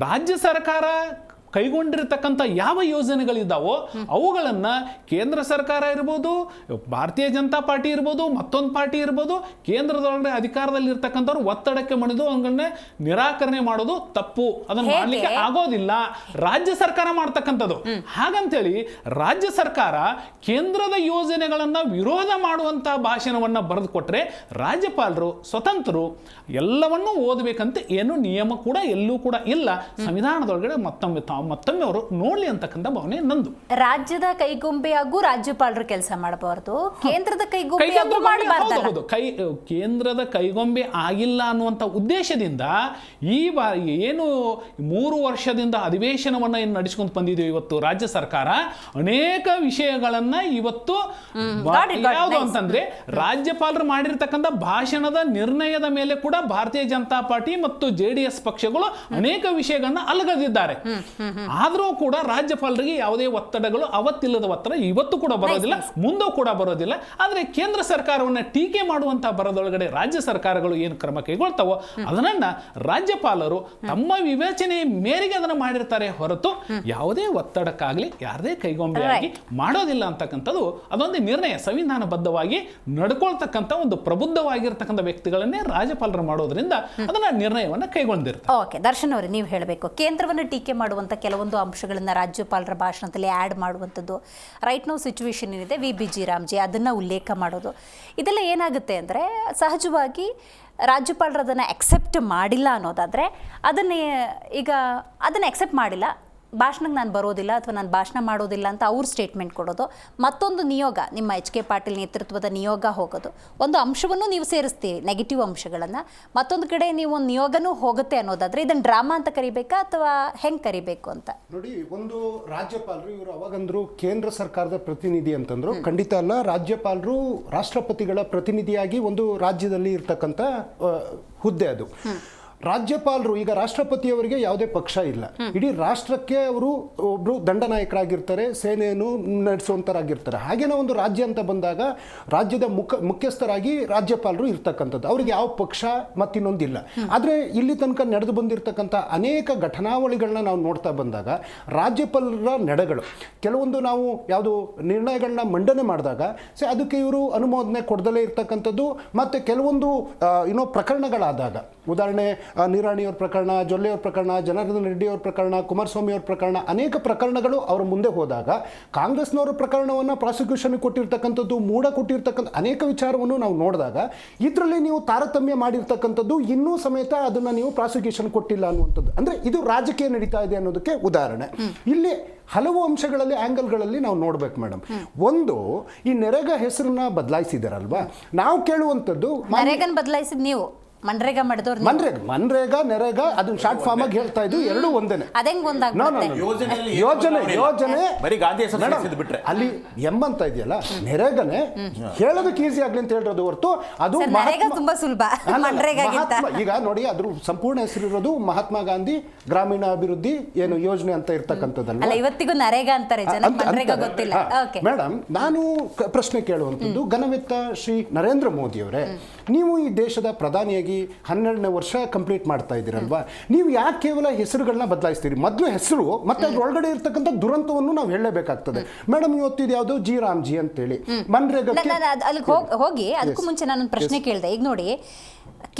ರಾಜ್ಯ ಸರ್ಕಾರ ಕೈಗೊಂಡಿರ್ತಕ್ಕಂಥ ಯಾವ ಯೋಜನೆಗಳಿದ್ದಾವೋ ಅವುಗಳನ್ನು ಕೇಂದ್ರ ಸರ್ಕಾರ ಇರ್ಬೋದು, ಭಾರತೀಯ ಜನತಾ ಪಾರ್ಟಿ ಇರ್ಬೋದು, ಮತ್ತೊಂದು ಪಾರ್ಟಿ ಇರ್ಬೋದು, ಕೇಂದ್ರದೊಳಗಡೆ ಅಧಿಕಾರದಲ್ಲಿ ಇರ್ತಕ್ಕಂಥವ್ರು ಒತ್ತಡಕ್ಕೆ ಮಣಿದು ಅವುಗಳನ್ನ ನಿರಾಕರಣೆ ಮಾಡೋದು ತಪ್ಪು. ಅದನ್ನು ಮಾಡಲಿಕ್ಕೆ ಆಗೋದಿಲ್ಲ. ರಾಜ್ಯ ಸರ್ಕಾರ ಮಾಡ್ತಕ್ಕಂಥದ್ದು. ಹಾಗಂತೇಳಿ ರಾಜ್ಯ ಸರ್ಕಾರ ಕೇಂದ್ರದ ಯೋಜನೆಗಳನ್ನು ವಿರೋಧ ಮಾಡುವಂಥ ಭಾಷಣವನ್ನು ಬರೆದು ಕೊಟ್ಟರೆ ರಾಜ್ಯಪಾಲರು ಸ್ವತಂತ್ರರು ಎಲ್ಲವನ್ನೂ ಓದಬೇಕಂತ ಏನು ನಿಯಮ ಕೂಡ ಎಲ್ಲೂ ಕೂಡ ಇಲ್ಲ. ಸಂವಿಧಾನದೊಳಗಡೆ ಮತ್ತೊಮ್ಮೆ ಅವರು ನೋಡ್ಲಿ ಅಂತಕ್ಕಂಥ ಭಾವನೆ ನಂದು. ರಾಜ್ಯದ ಕೈಗೊಂಬೆಯಾಗೂ ರಾಜ್ಯಪಾಲರು ಕೆಲಸ ಮಾಡಬಾರ್ದು, ಕೇಂದ್ರದ ಕೈಗೊಂಬೆಯಾಗೂ ಮಾಡಬಾರ್ದು. ಕೇಂದ್ರದ ಕೈಗೊಂಬೆ ಆಗಿಲ್ಲ ಅನ್ನುವಂಥ ಉದ್ದೇಶದಿಂದ ಈ ಬಾರಿ ಏನು 3 ವರ್ಷದಿಂದ ಅಧಿವೇಶನವನ್ನ ಏನು ನಡೆಸ್ಕೊಂಡು ಬಂದಿದ್ದೀವಿ ಇವತ್ತು ರಾಜ್ಯ ಸರ್ಕಾರ ಅನೇಕ ವಿಷಯಗಳನ್ನ ಇವತ್ತು ಯಾವುದು ಅಂತಂದ್ರೆ ರಾಜ್ಯಪಾಲರು ಮಾಡಿರ್ತಕ್ಕಂಥ ಭಾಷಣದ ನಿರ್ಣಯದ ಮೇಲೆ ಕೂಡ ಭಾರತೀಯ ಜನತಾ ಪಾರ್ಟಿ ಮತ್ತು JDS ಪಕ್ಷಗಳು ಅನೇಕ ವಿಷಯಗಳನ್ನ ಅಲಗದಿದ್ದಾರೆ. ಆದರೂ ಕೂಡ ರಾಜ್ಯಪಾಲರಿಗೆ ಯಾವುದೇ ಒತ್ತಡಗಳು ಅವತ್ತಿಲ್ಲದ ಒತ್ತಡ ಇವತ್ತು ಕೂಡ ಬರೋದಿಲ್ಲ, ಮುಂದೂ ಕೂಡ ಬರೋದಿಲ್ಲ. ಆದರೆ ಕೇಂದ್ರ ಸರ್ಕಾರವನ್ನು ಟೀಕೆ ಮಾಡುವಂತಹ ಬರದೊಳಗಡೆ ರಾಜ್ಯ ಸರ್ಕಾರಗಳು ಏನು ಕ್ರಮ ಕೈಗೊಳ್ತಾವೋ ಅದನ್ನ ರಾಜ್ಯಪಾಲರು ತಮ್ಮ ವಿವೇಚನೆ ಮೇರೆಗೆ ಅದನ್ನು ಮಾಡಿರ್ತಾರೆ ಹೊರತು ಯಾವುದೇ ಒತ್ತಡಕ್ಕಾಗಲಿ ಯಾರದೇ ಕೈಗೊಂಬೆಯಾಗಿ ಮಾಡೋದಿಲ್ಲ ಅಂತಕ್ಕಂಥದ್ದು ಅದೊಂದು ನಿರ್ಣಯ. ಸಂವಿಧಾನಬದ್ಧವಾಗಿ ನಡ್ಕೊಳ್ತಕ್ಕಂಥ ಒಂದು ಪ್ರಬುದ್ಧವಾಗಿರ್ತಕ್ಕಂಥ ವ್ಯಕ್ತಿಗಳನ್ನೇ ರಾಜ್ಯಪಾಲರು ಮಾಡೋದ್ರಿಂದ ಅದನ್ನ ನಿರ್ಣಯವನ್ನು ಕೈಗೊಂಡಿರ್ತಾರೆ. ಓಕೆ, ದರ್ಶನ್ ಅವರೇ ನೀವು ಹೇಳಬೇಕು. ಕೇಂದ್ರವನ್ನು ಟೀಕೆ ಮಾಡುವಂಥ ಕೆಲವೊಂದು ಅಂಶಗಳನ್ನು ರಾಜ್ಯಪಾಲರ ಭಾಷಣದಲ್ಲಿ ಆ್ಯಡ್ ಮಾಡುವಂಥದ್ದು, ರೈಟ್ ನೌ ಸಿಚುವೇಶನ್ ಏನಿದೆ ಜಿ ರಾಮ್ಜಿ ಅದನ್ನು ಉಲ್ಲೇಖ ಮಾಡೋದು, ಇದೆಲ್ಲ ಏನಾಗುತ್ತೆ ಅಂದರೆ ಸಹಜವಾಗಿ ರಾಜ್ಯಪಾಲರು ಅದನ್ನು ಅಕ್ಸೆಪ್ಟ್ ಮಾಡಿಲ್ಲ ಅನ್ನೋದಾದರೆ ಅದನ್ನು ಅಕ್ಸೆಪ್ಟ್ ಮಾಡಿಲ್ಲ, ಭಾಷಣಕ್ಕೆ ನಾನು ಬರೋದಿಲ್ಲ ಅಥವಾ ನಾನು ಭಾಷಣ ಮಾಡೋದಿಲ್ಲ ಅಂತ ಅವ್ರು ಸ್ಟೇಟ್ಮೆಂಟ್ ಕೊಡೋದು, ಮತ್ತೊಂದು ನಿಯೋಗ ನಿಮ್ಮ HK ಪಾಟೀಲ್ ನೇತೃತ್ವದ ನಿಯೋಗ ಹೋಗೋದು, ಒಂದು ಅಂಶವನ್ನು ನೀವು ಸೇರಿಸ್ತೀರಿ ನೆಗೆಟಿವ್ ಅಂಶಗಳನ್ನು, ಮತ್ತೊಂದು ಕಡೆ ನೀವು ಒಂದು ನಿಯೋಗನೂ ಹೋಗುತ್ತೆ ಅನ್ನೋದಾದರೆ ಇದನ್ನು ಡ್ರಾಮಾ ಅಂತ ಕರಿಬೇಕಾ ಅಥವಾ ಹೆಂಗೆ ಕರಿಬೇಕು ಅಂತ ನೋಡಿ. ಒಂದು ರಾಜ್ಯಪಾಲರು ಇವರು ಅವಾಗಂದ್ರು ಕೇಂದ್ರ ಸರ್ಕಾರದ ಪ್ರತಿನಿಧಿ ಅಂತಂದ್ರು, ಖಂಡಿತ ಅಲ್ಲ. ರಾಜ್ಯಪಾಲರು ರಾಷ್ಟ್ರಪತಿಗಳ ಪ್ರತಿನಿಧಿಯಾಗಿ ಒಂದು ರಾಜ್ಯದಲ್ಲಿ ಇರ್ತಕ್ಕಂಥ ಹುದ್ದೆ ಅದು. ರಾಜ್ಯಪಾಲರು ಈಗ ರಾಷ್ಟ್ರಪತಿಯವರಿಗೆ ಯಾವುದೇ ಪಕ್ಷ ಇಲ್ಲ, ಇಡೀ ರಾಷ್ಟ್ರಕ್ಕೆ ಅವರು ಒಬ್ರು ದಂಡನಾಯಕರಾಗಿರ್ತಾರೆ, ಸೇನೆಯನ್ನು ನಡೆಸುವಂತರಾಗಿರ್ತಾರೆ. ಹಾಗೇನೋ ಒಂದು ರಾಜ್ಯ ಅಂತ ಬಂದಾಗ ರಾಜ್ಯದ ಮುಖ್ಯಸ್ಥರಾಗಿ ರಾಜ್ಯಪಾಲರು ಇರ್ತಕ್ಕಂಥದ್ದು, ಅವ್ರಿಗೆ ಯಾವ ಪಕ್ಷ ಮತ್ತಿನ್ನೊಂದಿಲ್ಲ. ಆದರೆ ಇಲ್ಲಿ ತನಕ ನಡೆದು ಬಂದಿರತಕ್ಕಂಥ ಅನೇಕ ಘಟನಾವಳಿಗಳನ್ನ ನಾವು ನೋಡ್ತಾ ಬಂದಾಗ ರಾಜ್ಯಪಾಲರ ನಡೆಗಳು ಕೆಲವೊಂದು ನಾವು ಯಾವುದು ನಿರ್ಣಯಗಳನ್ನ ಮಂಡನೆ ಮಾಡಿದಾಗ ಅದಕ್ಕೆ ಇವರು ಅನುಮೋದನೆ ಕೊಡದಲೇ ಇರ್ತಕ್ಕಂಥದ್ದು, ಮತ್ತು ಕೆಲವೊಂದು ಪ್ರಕರಣಗಳಾದಾಗ, ಉದಾಹರಣೆ ನಿರಾಣಿಯವ್ರ ಪ್ರಕರಣ, ಜೊಲ್ಲೆಯವ್ರ ಪ್ರಕರಣ, ಜನಾರ್ದನ್ ರೆಡ್ಡಿಯವ್ರ ಪ್ರಕರಣ, ಕುಮಾರಸ್ವಾಮಿ ಅವ್ರ ಪ್ರಕರಣ, ಅನೇಕ ಪ್ರಕರಣಗಳು ಅವರ ಮುಂದೆ ಹೋದಾಗ ಕಾಂಗ್ರೆಸ್ನವರ ಪ್ರಕರಣವನ್ನು ಪ್ರಾಸಿಕ್ಯೂಷನ್ ಕೊಟ್ಟಿರ್ತಕ್ಕಂಥದ್ದು, ಮೂಡ ಕೊಟ್ಟಿರ್ತಕ್ಕಂಥ ಅನೇಕ ವಿಚಾರವನ್ನು ನಾವು ನೋಡಿದಾಗ ಇದರಲ್ಲಿ ನೀವು ತಾರತಮ್ಯ ಮಾಡಿರ್ತಕ್ಕಂಥದ್ದು ಇನ್ನೂ ಸಮೇತ ಅದನ್ನು ನೀವು ಪ್ರಾಸಿಕ್ಯೂಷನ್ ಕೊಟ್ಟಿಲ್ಲ ಅನ್ನುವಂಥದ್ದು, ಅಂದರೆ ಇದು ರಾಜಕೀಯ ನಡೀತಾ ಇದೆ ಅನ್ನೋದಕ್ಕೆ ಉದಾಹರಣೆ. ಇಲ್ಲಿ ಹಲವು ಅಂಶಗಳಲ್ಲಿ ಆಂಗಲ್ಗಳಲ್ಲಿ ನಾವು ನೋಡ್ಬೇಕು ಮೇಡಮ್. ಒಂದು, ಈ ನರೇಗಾ ಹೆಸರನ್ನ ಬದಲಾಯಿಸಿದಾರಲ್ವಾ, ನಾವು ಕೇಳುವಂಥದ್ದು ಬದಲಾಯಿಸಿದ್ ನೀವು ಮನ್ರೇಗಾ ಮಾಡಿದವ್ರು, ಮನ್ರೇಗಾ ನರೇಗಾ ಅದನ್ನ ಶಾರ್ಟ್ ಫಾರ್ಮ್ ಆಗಿ ಹೇಳ್ತಾ ಇದ್ದು, ಎರಡು ಒಂದೇನೆ. ಯೋಜನೆ ಅಲ್ಲಿ ಎಂಬಂತ ಇದೆಯಲ್ಲ, ನೆರೆಗನೆ ಹೇಳೋದಕ್ಕೆ ಈಸಿ ಆಗ್ಲಿ ಅಂತ ಹೇಳಿರೋದು ಹೊರತು ಅದು ತುಂಬಾ ಸುಲಭ. ಈಗ ನೋಡಿ, ಅದ್ರ ಸಂಪೂರ್ಣ ಹೆಸರಿರೋದು ಮಹಾತ್ಮ ಗಾಂಧಿ ಗ್ರಾಮೀಣ ಅಭಿವೃದ್ಧಿ ಏನು ಯೋಜನೆ ಅಂತ ಇರ್ತಕ್ಕಂಥದ್ದಲ್ಲ, ಇವತ್ತಿಗೂ ನರೇಗಾ ಅಂತಾರೆ ಜನ, ಮನ್ರೇಗಾ ಗೊತ್ತಿಲ್ಲ. ಮೇಡಮ್, ನಾನು ಪ್ರಶ್ನೆ ಕೇಳುವಂಥದ್ದು, ಘನವೆತ್ತ ಶ್ರೀ ನರೇಂದ್ರ ಮೋದಿ ಅವರೇ, ನೀವು ಈ ದೇಶದ ಪ್ರಧಾನಿಯಾಗಿ 12ನೇ ವರ್ಷ ಕಂಪ್ಲೀಟ್ ಮಾಡ್ತಾ ಇದ್ದೀರಲ್ವಾ, ನೀವು ಯಾಕೆ ಕೇವಲ ಹೆಸರುಗಳನ್ನ ಬದಲಾಯಿಸ್ತೀರಿ? ಮೊದಲು ಹೆಸರು ಮತ್ತೆ ಅದ್ರ ಒಳಗಡೆ ಇರ್ತಕ್ಕಂಥ ದುರಂತವನ್ನು ನಾವು ಹೇಳಬೇಕಾಗ್ತದೆ ಮೇಡಮ್. ಇವತ್ತಿದು ಯಾವುದು ಜಿ ರಾಮ್ಜಿ ಅಂತೇಳಿ ಮನ್ರೇಗಾ ಹೋಗಿ ಅದಕ್ಕೂ ಮುಂಚೆ ನಾನೊಂದು ಪ್ರಶ್ನೆ ಕೇಳಿದೆ. ಈಗ ನೋಡಿ,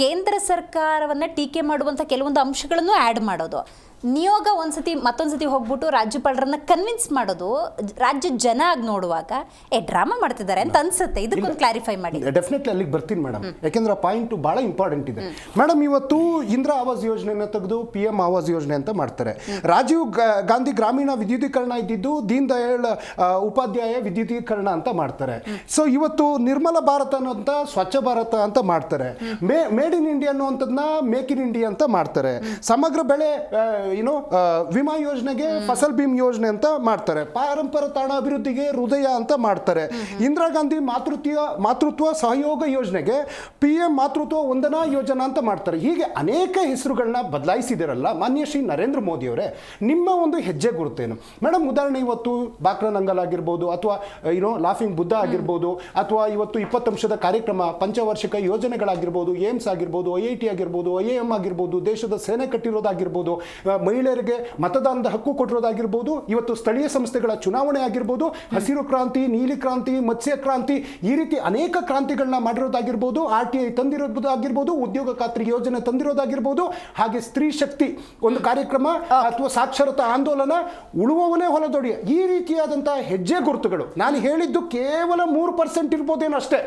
ಕೇಂದ್ರ ಸರ್ಕಾರವನ್ನ ಟೀಕೆ ಮಾಡುವಂಥ ಕೆಲವೊಂದು ಅಂಶಗಳನ್ನು ಆ್ಯಡ್ ಮಾಡೋದು, ನಿಯೋಗ ಒಂದ್ಸತಿ ಮತ್ತೊಂದ್ಸತಿ ಹೋಗ್ಬಿಟ್ಟು ರಾಜ್ಯಪಾಲರನ್ನ ಕನ್ವಿನ್ಸ್ ಮಾಡೋದು ರಾಜ್ಯ ಜನ ಆಗಿ ನೋಡುವಾಗ ಡ್ರಾಮಾ ಮಾಡ್ತಿದ್ದಾರೆ ಅಂತ ಅನ್ಸುತ್ತೆ. ಇದಕ್ಕೊಂದು ಕ್ಲಾರಿಫೈ ಮಾಡಿ. ಡೆಫಿನೆಟ್ಲಿ ಅಲ್ಲಿಗೆ ಬರ್ತೀನಿ ಮೇಡಮ್, ಯಾಕೆಂದ್ರೆ ಆ ಪಾಯಿಂಟ್ ಬಹಳ ಇಂಪಾರ್ಟೆಂಟ್ ಇದೆ ಮೇಡಮ್. ಇವತ್ತು ಇಂದಿರಾ ಆವಾಸ್ ಯೋಜನೆನ ತೆಗೆದು PM ಆವಾಸ್ ಯೋಜನೆ ಅಂತ ಮಾಡ್ತಾರೆ. ರಾಜೀವ್ ಗಾಂಧಿ ಗ್ರಾಮೀಣ ವಿದ್ಯುದೀಕರಣ ಇದ್ದಿದ್ದು ದೀನ್ ದಯಾಳ್ ಉಪಾಧ್ಯಾಯ ವಿದ್ಯುದೀಕರಣ ಅಂತ ಮಾಡ್ತಾರೆ. ಸೊ ಇವತ್ತು ನಿರ್ಮಲ ಭಾರತ ಅನ್ನೋಂಥ ಸ್ವಚ್ಛ ಭಾರತ ಅಂತ ಮಾಡ್ತಾರೆ. ಮೇಡ್ ಇನ್ ಇಂಡಿಯಾ ಅನ್ನುವಂಥದ್ದನ್ನ ಮೇಕ್ ಇನ್ ಇಂಡಿಯಾ ಅಂತ ಮಾಡ್ತಾರೆ. ಸಮಗ್ರ ಬೆಳೆ ವಿಮಾ ಯೋಜನೆಗೆ ಫಸಲ್ ಭೀಮ್ ಯೋಜನೆ ಅಂತ ಮಾಡ್ತಾರೆ. ಪಾರಂಪರ ತಾಣ ಅಭಿವೃದ್ಧಿಗೆ ಹೃದಯ ಅಂತ ಮಾಡ್ತಾರೆ. ಇಂದಿರಾ ಗಾಂಧಿ ಮಾತೃತ್ವ ಸಹಯೋಗ ಯೋಜನೆಗೆ PM ಮಾತೃತ್ವ ವಂದನಾ ಯೋಜನಾ ಅಂತ ಮಾಡ್ತಾರೆ. ಹೀಗೆ ಅನೇಕ ಹೆಸರುಗಳನ್ನ ಬದಲಾಯಿಸಿದಿರಲ್ಲ ಮಾನ್ಯ ಶ್ರೀ ನರೇಂದ್ರ ಮೋದಿ ಅವರೇ, ನಿಮ್ಮ ಒಂದು ಹೆಜ್ಜೆ ಗುರುತೇನು ಮೇಡಮ್? ಉದಾಹರಣೆ ಇವತ್ತು ಬಾಕ್ರನಂಗಲ್ ಆಗಿರ್ಬೋದು, ಅಥವಾ ಲಾಫಿಂಗ್ ಬುದ್ಧ ಆಗಿರ್ಬೋದು, ಅಥವಾ ಇವತ್ತು 20 ಅಂಶದ ಕಾರ್ಯಕ್ರಮ ಪಂಚವಾರ್ಷಿಕ ಯೋಜನೆಗಳಾಗಿರ್ಬೋದು, ಏಮ್ಸ್ ಆಗಿರ್ಬೋದು, IIT ಆಗಿರ್ಬೋದು, IIM ಆಗಿರ್ಬೋದು, ದೇಶದ ಸೇನೆ ಕಟ್ಟಿರೋದಾಗಿರ್ಬೋದು, ಮಹಿಳೆಯರಿಗೆ ಮತದಾನದ ಹಕ್ಕು ಕೊಟ್ಟಿರೋದಾಗಿರ್ಬೋದು, ಇವತ್ತು ಸ್ಥಳೀಯ ಸಂಸ್ಥೆಗಳ ಚುನಾವಣೆ ಆಗಿರ್ಬೋದು, ಹಸಿರು ಕ್ರಾಂತಿ, ನೀಲಿ ಕ್ರಾಂತಿ, ಮತ್ಸ್ಯ ಕ್ರಾಂತಿ, ಈ ರೀತಿ ಅನೇಕ ಕ್ರಾಂತಿಗಳನ್ನ ಮಾಡಿರೋದಾಗಿರ್ಬೋದು, RTI ತಂದಿರೋದಾಗಿರ್ಬೋದು, ಉದ್ಯೋಗ ಖಾತ್ರಿ ಯೋಜನೆ ತಂದಿರೋದಾಗಿರ್ಬೋದು, ಹಾಗೆ ಸ್ತ್ರೀ ಶಕ್ತಿ ಒಂದು ಕಾರ್ಯಕ್ರಮ ಅಥವಾ ಸಾಕ್ಷರತಾ ಆಂದೋಲನ, ಉಳುವವನೇ ಹೊಲದೊಡೆಯ, ಈ ರೀತಿಯಾದಂತಹ ಹೆಜ್ಜೆ ಗುರುತುಗಳು. ನಾನು ಹೇಳಿದ್ದು ಕೇವಲ 3% ಇರ್ಬೋದೇನೋ ಅಷ್ಟೇ.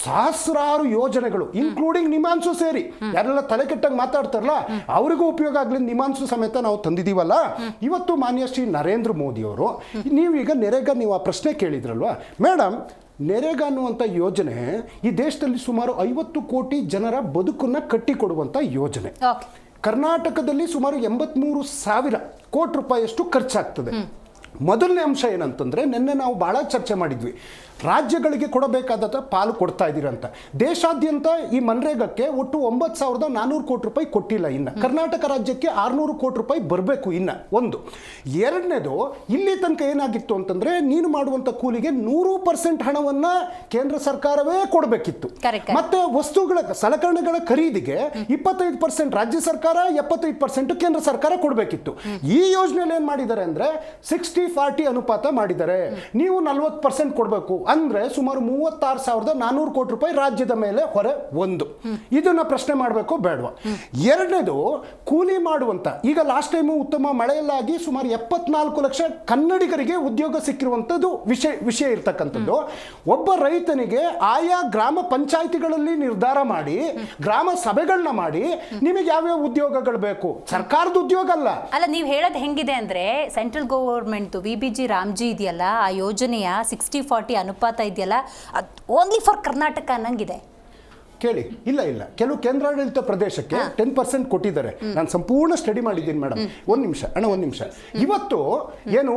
ಸಹಸ್ರಾರು ಯೋಜನೆಗಳು ಇನ್ಕ್ಲೂಡಿಂಗ್ ನಿಮಾನ್ಸು ಸೇರಿ, ಯಾರೆಲ್ಲ ತಲೆ ಕೆಟ್ಟಾಗಿ ಮಾತಾಡ್ತಾರಲ್ಲ ಅವರಿಗೂ ಉಪಯೋಗ ಆಗ್ಲಿ ನಿಮಾನ್ಸು ಸಮೇತ ನಾವು ತಂದಿದ್ದೀವಲ್ಲ. ಇವತ್ತು ಮಾನ್ಯ ಶ್ರೀ ನರೇಂದ್ರ ಮೋದಿ ಅವರು, ನೀವೀಗ ನೆರೆಗ ನೀವು ಆ ಪ್ರಶ್ನೆ ಕೇಳಿದ್ರಲ್ವಾ ಮೇಡಮ್, ನೆರೆಗಾ ಅನ್ನುವಂಥ ಯೋಜನೆ ಈ ದೇಶದಲ್ಲಿ ಸುಮಾರು 50 ಕೋಟಿ ಜನರ ಬದುಕನ್ನು ಕಟ್ಟಿಕೊಡುವಂಥ ಯೋಜನೆ. ಕರ್ನಾಟಕದಲ್ಲಿ ಸುಮಾರು 83,000 ಕೋಟಿ ರೂಪಾಯಿಯಷ್ಟು ಖರ್ಚಾಗ್ತದೆ. ಮೊದಲನೇ ಅಂಶ ಏನಂತಂದ್ರೆ, ನಿನ್ನೆ ನಾವು ಬಹಳ ಚರ್ಚೆ ಮಾಡಿದ್ವಿ, ರಾಜ್ಯಗಳಿಗೆ ಕೊಡಬೇಕಾದ ಪಾಲು ಕೊಡ್ತಾ ಇದ್ದೀರಂತ. ದೇಶಾದ್ಯಂತ ಈ ಮನ್ರೇಗಕ್ಕೆ ಒಟ್ಟು 9,400 ಕೋಟಿ ರೂಪಾಯಿ ಕೊಟ್ಟಿಲ್ಲ. ಇನ್ನು ಕರ್ನಾಟಕ ರಾಜ್ಯಕ್ಕೆ 600 ಕೋಟಿ ರೂಪಾಯಿ ಬರಬೇಕು ಇನ್ನ ಒಂದು. ಎರಡನೇದು, ಇಲ್ಲಿ ತನಕ ಏನಾಗಿತ್ತು ಅಂತಂದ್ರೆ, ನೀನು ಮಾಡುವಂತ ಕೂಲಿಗೆ 100% ಹಣವನ್ನ ಕೇಂದ್ರ ಸರ್ಕಾರವೇ ಕೊಡಬೇಕಿತ್ತು. ಮತ್ತೆ ವಸ್ತುಗಳ ಸಲಕರಣೆಗಳ ಖರೀದಿಗೆ 25% ರಾಜ್ಯ ಸರ್ಕಾರ, 75% ಕೇಂದ್ರ ಸರ್ಕಾರ ಕೊಡಬೇಕಿತ್ತು. ಈ ಯೋಜನೆಯಲ್ಲಿ ಏನ್ ಮಾಡಿದ್ದಾರೆ ಅಂದ್ರೆ 60-40 ಅನುಪಾತ ಮಾಡಿದ್ದಾರೆ. ನೀವು 40% ಕೊಡಬೇಕು ಅಂದ್ರೆ ಸುಮಾರು 36,400 ಕೋಟಿ ರೂಪಾಯಿ ರಾಜ್ಯದ ಮೇಲೆ ಹೊರೆ ಒಂದು. ಇದನ್ನ ಪ್ರಶ್ನೆ ಮಾಡಬೇಕು ಬೇಡವಾ? ಎರಡನೇದು, ಕೂಲಿ ಮಾಡುವಂತ, ಈಗ ಲಾಸ್ಟ್ ಟೈಮ್ ಉತ್ತಮ ಮಳೆಯಲ್ಲಾಗಿ ಸುಮಾರು 74 ಲಕ್ಷ ಕನ್ನಡಿಗರಿಗೆ ಉದ್ಯೋಗ ಸಿಕ್ಕಿರುವಂತದ್ದು ವಿಷಯ ಇರ್ತಕ್ಕಂಥದ್ದು. ಒಬ್ಬ ರೈತನಿಗೆ ಆಯಾ ಗ್ರಾಮ ಪಂಚಾಯಿತಿಗಳಲ್ಲಿ ನಿರ್ಧಾರ ಮಾಡಿ, ಗ್ರಾಮ ಸಭೆಗಳನ್ನ ಮಾಡಿ, ನಿಮಗೆ ಯಾವ್ಯಾವ ಉದ್ಯೋಗಗಳು ಬೇಕು, ಸರ್ಕಾರದ ಉದ್ಯೋಗ ಅಲ್ಲ. ನೀವು ಹೇಳೋದು ಹೆಂಗಿದೆ ಅಂದ್ರೆ, ಸೆಂಟ್ರಲ್ ಗವರ್ಮೆಂಟ್ VBG ರಾಮ್ಜಿ ಇದೆಯಲ್ಲ, ಆ ಯೋಜನೆಯ 60-40 ಅನುಪಾತ ಇದೆಯಲ್ಲ, ಅದು ಓನ್ಲಿ ಫಾರ್ ಕರ್ನಾಟಕ ಅನ್ನಂಗಿದೆ. ಕೇಳಿ, ಇಲ್ಲ ಕೆಲವು ಕೇಂದ್ರಾಡಳಿತ ಪ್ರದೇಶಕ್ಕೆ 10% ಕೊಟ್ಟಿದ್ದಾರೆ. ನಾನು ಸಂಪೂರ್ಣ ಸ್ಟಡಿ ಮಾಡಿದ್ದೀನಿ ಮೇಡಮ್. ಒಂದು ನಿಮಿಷ. ಇವತ್ತು ಏನು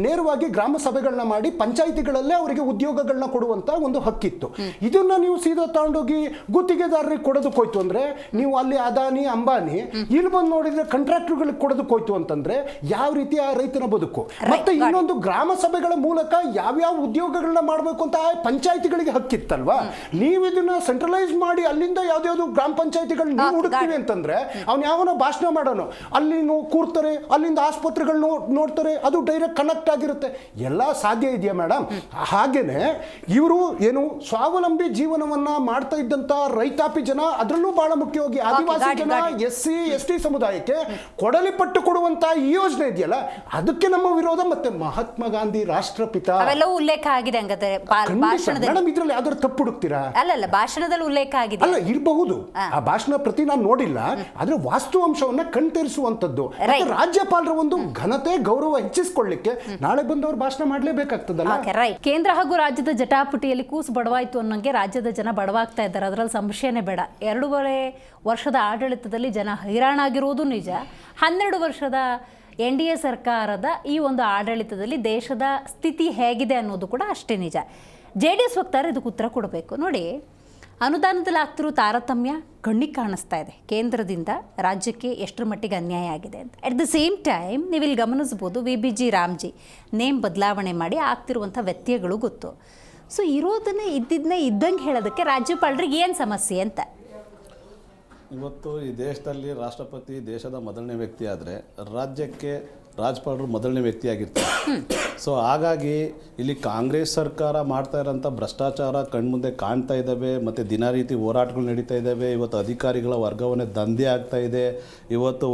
ನೇರವಾಗಿ ಗ್ರಾಮ ಸಭೆಗಳನ್ನ ಮಾಡಿ ಪಂಚಾಯಿತಿಗಳಲ್ಲೇ ಅವರಿಗೆ ಉದ್ಯೋಗಗಳನ್ನ ಕೊಡುವಂತ ಒಂದು ಹಕ್ಕಿತ್ತು. ಇದನ್ನ ನೀವು ಸೀದಾ ತಗೊಂಡೋಗಿ ಗುತ್ತಿಗೆದಾರರಿಗೆ ಕೊಡೋದಕ್ಕೋಯ್ತು ಅಂದ್ರೆ, ನೀವು ಅಲ್ಲಿ ಅದಾನಿ ಅಂಬಾನಿ, ಇಲ್ಲಿ ಬಂದು ನೋಡಿದ್ರೆ ಕಾಂಟ್ರಾಕ್ಟರ್ಗಳಿಗೆ ಕೊಡೋದಕ್ಕೋಯ್ತು ಅಂತಂದ್ರೆ ಯಾವ ರೀತಿ ಆ ರೈತನ ಬದುಕು? ಮತ್ತೆ ಇನ್ನೊಂದು, ಗ್ರಾಮ ಸಭೆಗಳ ಮೂಲಕ ಯಾವ್ಯಾವ ಉದ್ಯೋಗಗಳನ್ನ ಮಾಡಬೇಕು ಅಂತ ಪಂಚಾಯಿತಿಗಳಿಗೆ ಹಕ್ಕಿತ್ತಲ್ವಾ? ನೀವು ಇದನ್ನ ಸೆಂಟ್ರಲೈಸ್ ಮಾಡಿ ಅಲ್ಲಿಂದ ಯಾವ್ದಾವ್ದು ಗ್ರಾಮ ಪಂಚಾಯಿತಿಗಳು ನೀವು ಹುಡುಕ್ತೀವಿ ಅಂತಂದ್ರೆ, ಅವ್ನು ಯಾವನೋ ಭಾಷಣ ಮಾಡೋನು, ಅಲ್ಲಿ ಕೂರ್ತಾರೆ, ಅಲ್ಲಿಂದ ಆಸ್ಪತ್ರೆಗಳು ನೋಡ್ತಾರೆ, ಅದು ಡೈರೆಕ್ಟ್ ಕನೆಕ್ಟ್ ಆಗಿರುತ್ತೆ. ಎಲ್ಲ ಸಾಧ್ಯ ಇದೆಯಾ ಮೇಡಮ್? ಹಾಗೇನೆ ಇವರು ಸ್ವಾವಲಂಬಿ ಜೀವನವನ್ನ ಮಾಡ್ತಾ ಇದ್ದಂತ ರೈತಾಪಿ ಜನ, ಅದರಲ್ಲೂ ಬಹಳ ಮುಖ್ಯವಾಗಿ ಆದಿವಾಸಿ ಜನ, SC/ST ಸಮುದಾಯಕ್ಕೆ ಕೊಡಲಿಪಟ್ಟು ಕೊಡುವಂತ ಈ ಯೋಜನೆ ಇದೆಯಲ್ಲ, ಅದಕ್ಕೆ ನಮ್ಮ ವಿರೋಧ. ಮತ್ತೆ ಮಹಾತ್ಮ ಗಾಂಧಿ ರಾಷ್ಟ್ರಪಿತ ಅವೆಲ್ಲವೂ ಉಲ್ಲೇಖ ಆಗಿದೆ ಹಂಗದ್ರೆ ಮೇಡಮ್. ಇದ್ರಲ್ಲಿ ಯಾವ್ದಾದ್ರು ತಪ್ಪು ಹುಡುಕ್ತೀರಾ? ಅಲ್ಲ, ಭಾಷಣದಲ್ಲಿ ಉಲ್ಲೇಖ ಆಗಿದೆ. ಅಲ್ಲ, ಇರಬಹುದು. ಆ ಭಾಷಣ ಪ್ರತಿ ನಾನು ನೋಡಿಲ್ಲ, ಆದ್ರೆ ವಾಸ್ತವಾಂಶವನ್ನ ಕಣ್ತರಿಸುವಂತದ್ದು. ರಾಜ್ಯಪಾಲರ ಒಂದು ಘನತೆ, ಗೌರವ ಹೆಚ್ಚಿಸಿಕೊಳ್ಳಿಕ್ಕೆ ನಾಳೆ ಬಂದವರು ಭಾಷಣ ಮಾಡಲೇಬೇಕಾಗ್ತದಲ್ಲ. ಕೇಂದ್ರ ಹಾಗೂ ರಾಜ್ಯದ ಜಟಾಪಟಿಯಲ್ಲಿ ಕೂಸು ಬಡವಾಯ್ತು ಅನ್ನೋಂಗೆ ರಾಜ್ಯದ ಜನ ಬಡವಾಗ್ತಾ ಇದ್ದಾರೆ, ಅದರಲ್ಲಿ ಸಂಶಯನೇ ಬೇಡ. 2.5 ವರ್ಷದ ಆಡಳಿತದಲ್ಲಿ ಜನ ಹೈರಾಣಾಗಿರುವುದು ನಿಜ. 12 ವರ್ಷದ NDA ಸರ್ಕಾರದ ಈ ಒಂದು ಆಡಳಿತದಲ್ಲಿ ದೇಶದ ಸ್ಥಿತಿ ಹೇಗಿದೆ ಅನ್ನೋದು ಕೂಡ ಅಷ್ಟೇ ನಿಜ. JDS ವಕ್ತಾರ ಇದಕ್ಕೆ ಉತ್ತರ ಕೊಡಬೇಕು. ನೋಡಿ, ಅನುದಾನದಲ್ಲಿ ಆಗ್ತಿರೋ ತಾರತಮ್ಯ ಕಣ್ಣಿಗೆ ಕಾಣಿಸ್ತಾ ಇದೆ. ಕೇಂದ್ರದಿಂದ ರಾಜ್ಯಕ್ಕೆ ಎಷ್ಟರ ಮಟ್ಟಿಗೆ ಅನ್ಯಾಯ ಆಗಿದೆ ಅಂತ. ಅಟ್ ದ ಸೇಮ್ ಟೈಮ್ ನೀವಿಲ್ಲಿ ಗಮನಿಸ್ಬೋದು, VBG ರಾಮ್ಜಿ ನೇಮ್ ಬದಲಾವಣೆ ಮಾಡಿ ಆಗ್ತಿರುವಂಥ ವ್ಯತ್ಯಯಗಳು ಗೊತ್ತು. ಸೊ ಇರೋದನ್ನೇ ಇದ್ದಂಗೆ ಹೇಳೋದಕ್ಕೆ ರಾಜ್ಯಪಾಲರಿಗೆ ಏನು ಸಮಸ್ಯೆ ಅಂತ. ಇವತ್ತು ಈ ದೇಶದಲ್ಲಿ ರಾಷ್ಟ್ರಪತಿ ದೇಶದ ಮೊದಲನೇ ವ್ಯಕ್ತಿ ಆದರೆ, ರಾಜ್ಯಕ್ಕೆ ರಾಜ್ಯಪಾಲರು ಮೊದಲನೇ ವ್ಯಕ್ತಿಯಾಗಿರ್ತಾರೆ. ಸೊ ಹಾಗಾಗಿ ಇಲ್ಲಿ ಕಾಂಗ್ರೆಸ್ ಸರ್ಕಾರ ಮಾಡ್ತಾ ಇರೋಂಥ ಭ್ರಷ್ಟಾಚಾರ ಕಣ್ಮುಂದೆ ಕಾಣ್ತಾ ಇದ್ದಾವೆ, ಮತ್ತು ದಿನ ರೀತಿ ಹೋರಾಟಗಳು ನಡೀತಾ ಇದ್ದಾವೆ. ಇವತ್ತು ಅಧಿಕಾರಿಗಳ ವರ್ಗಾವಣೆ ದಂಧೆ ಆಗ್ತಾ ಇದೆ. ಇವತ್ತು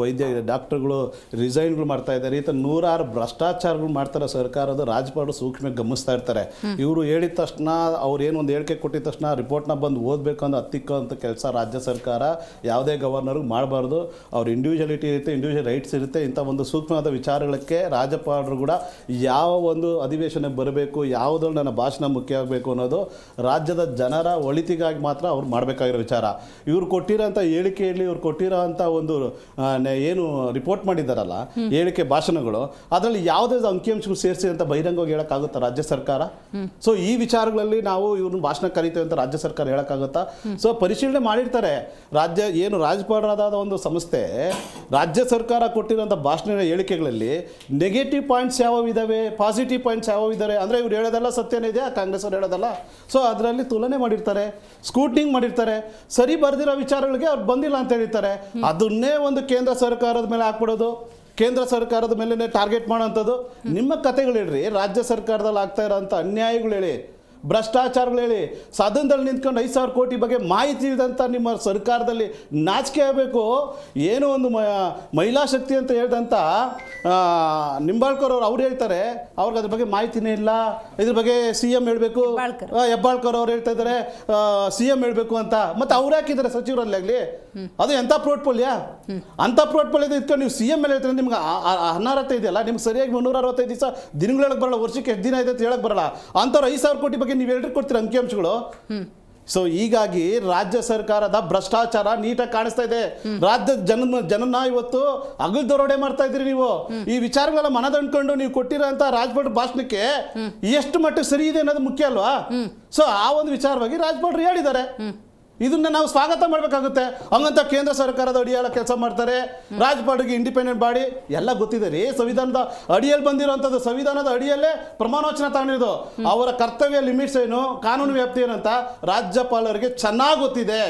ಡಾಕ್ಟರ್ಗಳು ರಿಸೈನ್ಗಳು ಮಾಡ್ತಾ ಇದ್ದಾರೆ. ಈ ಥರ ನೂರಾರು ಭ್ರಷ್ಟಾಚಾರಗಳು ಮಾಡ್ತಾರೆ ಸರ್ಕಾರದ. ರಾಜ್ಯಪಾಲರು ಸೂಕ್ಷ್ಮ ಗಮನಿಸ್ತಾ ಇರ್ತಾರೆ. ಇವರು ಹೇಳಿದ ತಕ್ಷಣ ಅವ್ರು ಏನು ಒಂದು ಹೇಳಿಕೆ ಕೊಟ್ಟಿದ ತಕ್ಷಣ ರಿಪೋರ್ಟ್ನ ಬಂದು ಓದಬೇಕು ಅಂತ ಹತ್ತಿಕ್ಕಂಥ ಕೆಲಸ ರಾಜ್ಯ ಸರ್ಕಾರ ಯಾವುದೇ ಗವರ್ನರ್ಗೆ ಮಾಡಬಾರ್ದು. ಅವ್ರ ಇಂಡಿವಿಜುವಲಿಟಿ ಇರುತ್ತೆ, ಇಂಡಿವಿಜುವಲ್ ರೈಟ್ಸ್ ಇರುತ್ತೆ. ಇಂಥ ಒಂದು ಸೂಕ್ಷ್ಮವಾದ ವಿಚಾರಗಳಿಗೆ ರಾಜ್ಯಪಾಲರು ಕೂಡ ಯಾವ ಒಂದು ಅಧಿವೇಶನ ಬರಬೇಕು, ಯಾವುದ್ರಲ್ಲಿ ನನ್ನ ಭಾಷಣ ಮುಖ್ಯ ಆಗಬೇಕು ಅನ್ನೋದು ರಾಜ್ಯದ ಜನರ ಒಳಿತಿಗಾಗಿ ಮಾತ್ರ ಅವ್ರು ಮಾಡಬೇಕಾಗಿರೋ ವಿಚಾರ. ಇವ್ರು ಕೊಟ್ಟಿರೋಂಥ ಹೇಳಿಕೆಯಲ್ಲಿ ಇವ್ರು ಕೊಟ್ಟಿರೋಂಥ ಒಂದು ಏನು ರಿಪೋರ್ಟ್ ಮಾಡಿದ್ದಾರಲ್ಲ ಹೇಳಿಕೆ ಭಾಷಣಗಳು, ಅದರಲ್ಲಿ ಯಾವುದೇ ಅಂಕಿಅಂಶಗಳು ಸೇರಿಸಿ ಅಂತ ಬಹಿರಂಗವಾಗಿ ಹೇಳೋಕ್ಕಾಗುತ್ತಾ ರಾಜ್ಯ ಸರ್ಕಾರ? ಸೊ ಈ ವಿಚಾರಗಳಲ್ಲಿ ನಾವು ಇವ್ರನ್ನ ಭಾಷಣ ಕರೀತೇವೆ ಅಂತ ರಾಜ್ಯ ಸರ್ಕಾರ ಹೇಳೋಕ್ಕಾಗುತ್ತಾ? ಸೊ ಪರಿಶೀಲನೆ ಮಾಡಿರ್ತಾರೆ. ರಾಜ್ಯಪಾಲರಾದ ಒಂದು ಸಂಸ್ಥೆ ರಾಜ್ಯ ಸರ್ಕಾರ ಕೊಟ್ಟಿರೋಂಥ ಭಾಷಣ ಹೇಳಿಕೆಗಳಲ್ಲಿ ನೆಗೆಟಿವ್ ಪಾಯಿಂಟ್ಸ್ ಯಾವಿದ್ದಾವೆ, ಪಾಸಿಟಿವ್ ಪಾಯಿಂಟ್ಸ್ ಯಾವಿದ್ದಾರೆ ಅಂದರೆ ಇವ್ರು ಹೇಳೋದೆಲ್ಲ ಸತ್ಯನೇ ಇದೆಯಾ, ಕಾಂಗ್ರೆಸ್ ಅವ್ರು ಹೇಳೋದಲ್ಲ. ಸೊ ಅದರಲ್ಲಿ ತುಲನೆ ಮಾಡಿರ್ತಾರೆ, ಸ್ಕ್ರೂಟ್ನಿಂಗ್ ಮಾಡಿರ್ತಾರೆ. ಸರಿ ಬರೆದಿರೋ ವಿಚಾರಗಳಿಗೆ ಅವ್ರು ಬಂದಿಲ್ಲ ಅಂತ ಹೇಳ್ತಾರೆ. ಅದನ್ನೇ ಒಂದು ಕೇಂದ್ರ ಸರ್ಕಾರದ ಮೇಲೆ ಹಾಕ್ಬಿಡೋದು, ಕೇಂದ್ರ ಸರ್ಕಾರದ ಮೇಲೆ ಟಾರ್ಗೆಟ್ ಮಾಡೋವಂಥದ್ದು. ನಿಮ್ಮ ಕತೆಗಳು ಹೇಳ್ರಿ, ರಾಜ್ಯ ಸರ್ಕಾರದಲ್ಲಿ ಆಗ್ತಾ ಇರೋಂಥ ಅನ್ಯಾಯಗಳು ಹೇಳಿ, ಭ್ರಷ್ಟಾಚಾರಗಳು ಹೇಳಿ. ಸದನದಲ್ಲಿ ನಿಂತ್ಕೊಂಡು 5,000 ಕೋಟಿ ಬಗ್ಗೆ ಮಾಹಿತಿ ಇಲ್ಲದಂಥ ನಿಮ್ಮ ಸರ್ಕಾರದಲ್ಲಿ ನಾಚಿಕೆ ಆಗಬೇಕು. ಏನೋ ಒಂದು ಮಹಿಳಾ ಶಕ್ತಿ ಅಂತ ಹೇಳ್ದಂಥ ನಿಂಬಾಳ್ಕರ್ ಅವ್ರು ಹೇಳ್ತಾರೆ, ಅವ್ರಿಗೆ ಅದ್ರ ಬಗ್ಗೆ ಮಾಹಿತಿನೇ ಇಲ್ಲ. ಇದ್ರ ಬಗ್ಗೆ CM ಹೇಳಬೇಕು, ಹೆಬ್ಬಾಳ್ಕರ್ ಅವ್ರು ಹೇಳ್ತಾ ಇದ್ದಾರೆ CM ಹೇಳಬೇಕು ಅಂತ. ಮತ್ತು ಅವ್ರು ಹಾಕಿದ್ದಾರೆ ಸಚಿವರಲ್ಲಿ ಆಗಲಿ. ಅದು ಎಂಥ ಪೋರ್ಟ್ಫೋಲಿಯೋ, ಅಂಥ ಪೋರ್ಟ್ಫೋಲಿಯೋ ಇಟ್ಕೊಂಡು ನೀವು CM ಮೇಲೆ ಹೇಳ್ತಾರೆ. ನಿಮ್ಗೆ ಅನರ್ಹತೆ ಇದೆಯಲ್ಲ, ನಿಮ್ಗೆ ಸರಿಯಾಗಿ 365 ದಿವಸ ದಿನಗಳು ಹೇಳಕ್ಕೆ ಬರಲ್ಲ, ವರ್ಷಕ್ಕೆ ಎಷ್ಟು ದಿನ ಇದೆ ಅಂತ ಹೇಳಕ್ಕೆ ಬರಲ್ಲ. ಅಂಥವ್ರು 5,000 ಕೋಟಿ ಬಗ್ಗೆ ನೀವು ಎಲ್ರಿಗೆ ಕೊಡ್ತೀರ ಅಂಕಿಅಂಶಗಳು? ಸೊ ಹೀಗಾಗಿ ರಾಜ್ಯ ಸರ್ಕಾರದ ಭ್ರಷ್ಟಾಚಾರ ನೀಟಾಗಿ ಕಾಣಿಸ್ತಾ ಇದೆ. ರಾಜ್ಯದ ಜನನ ಇವತ್ತು ಅಗಲ್ ದರೋಡೆ ಮಾಡ್ತಾ ಇದ್ರಿ ನೀವು. ಈ ವಿಚಾರಗಳೆಲ್ಲ ಮನದಂಡ್ಕೊಂಡು ನೀವು ಕೊಟ್ಟಿರೋಂಥ ರಾಜ್ಯಪಾಲರ ಭಾಷಣಕ್ಕೆ ಎಷ್ಟು ಮಟ್ಟಿಗೆ ಸರಿ ಇದೆ ಅನ್ನೋದು ಮುಖ್ಯ ಅಲ್ವಾ? ಸೊ ಆ ಒಂದು ವಿಚಾರವಾಗಿ ರಾಜ್ಯಪಾಲರು ಹೇಳಿದ್ದಾರೆ. ಇದನ್ನ ನಾವು ಸ್ವಾಗತ ಮಾಡಬೇಕಾಗುತ್ತೆ. ಹಂಗಂತ ಕೇಂದ್ರ ಸರ್ಕಾರದ ಅಡಿಯೆಲ್ಲ ಕೆಲಸ ಮಾಡ್ತಾರೆ. ರಾಜ್ಯಪಾಲರಿಗೆ ಇಂಡಿಪೆಂಡೆಂಟ್ ಬಾಡಿ ಎಲ್ಲ ಗೊತ್ತಿದೆ ರೀ. ಸಂವಿಧಾನದ ಅಡಿಯಲ್ಲಿ ಬಂದಿರೋಂಥದ್ದು, ಸಂವಿಧಾನದ ಅಡಿಯಲ್ಲೇ ಪ್ರಮಾಣವಚನ ತಗೊಂಡಿರೋದು. ಅವರ ಕರ್ತವ್ಯ ಲಿಮಿಟ್ಸ್ ಏನು, ಕಾನೂನು ವ್ಯಾಪ್ತಿ ಏನಂತ ರಾಜ್ಯಪಾಲರಿಗೆ ಚೆನ್ನಾಗಿ ಗೊತ್ತಿದೆ.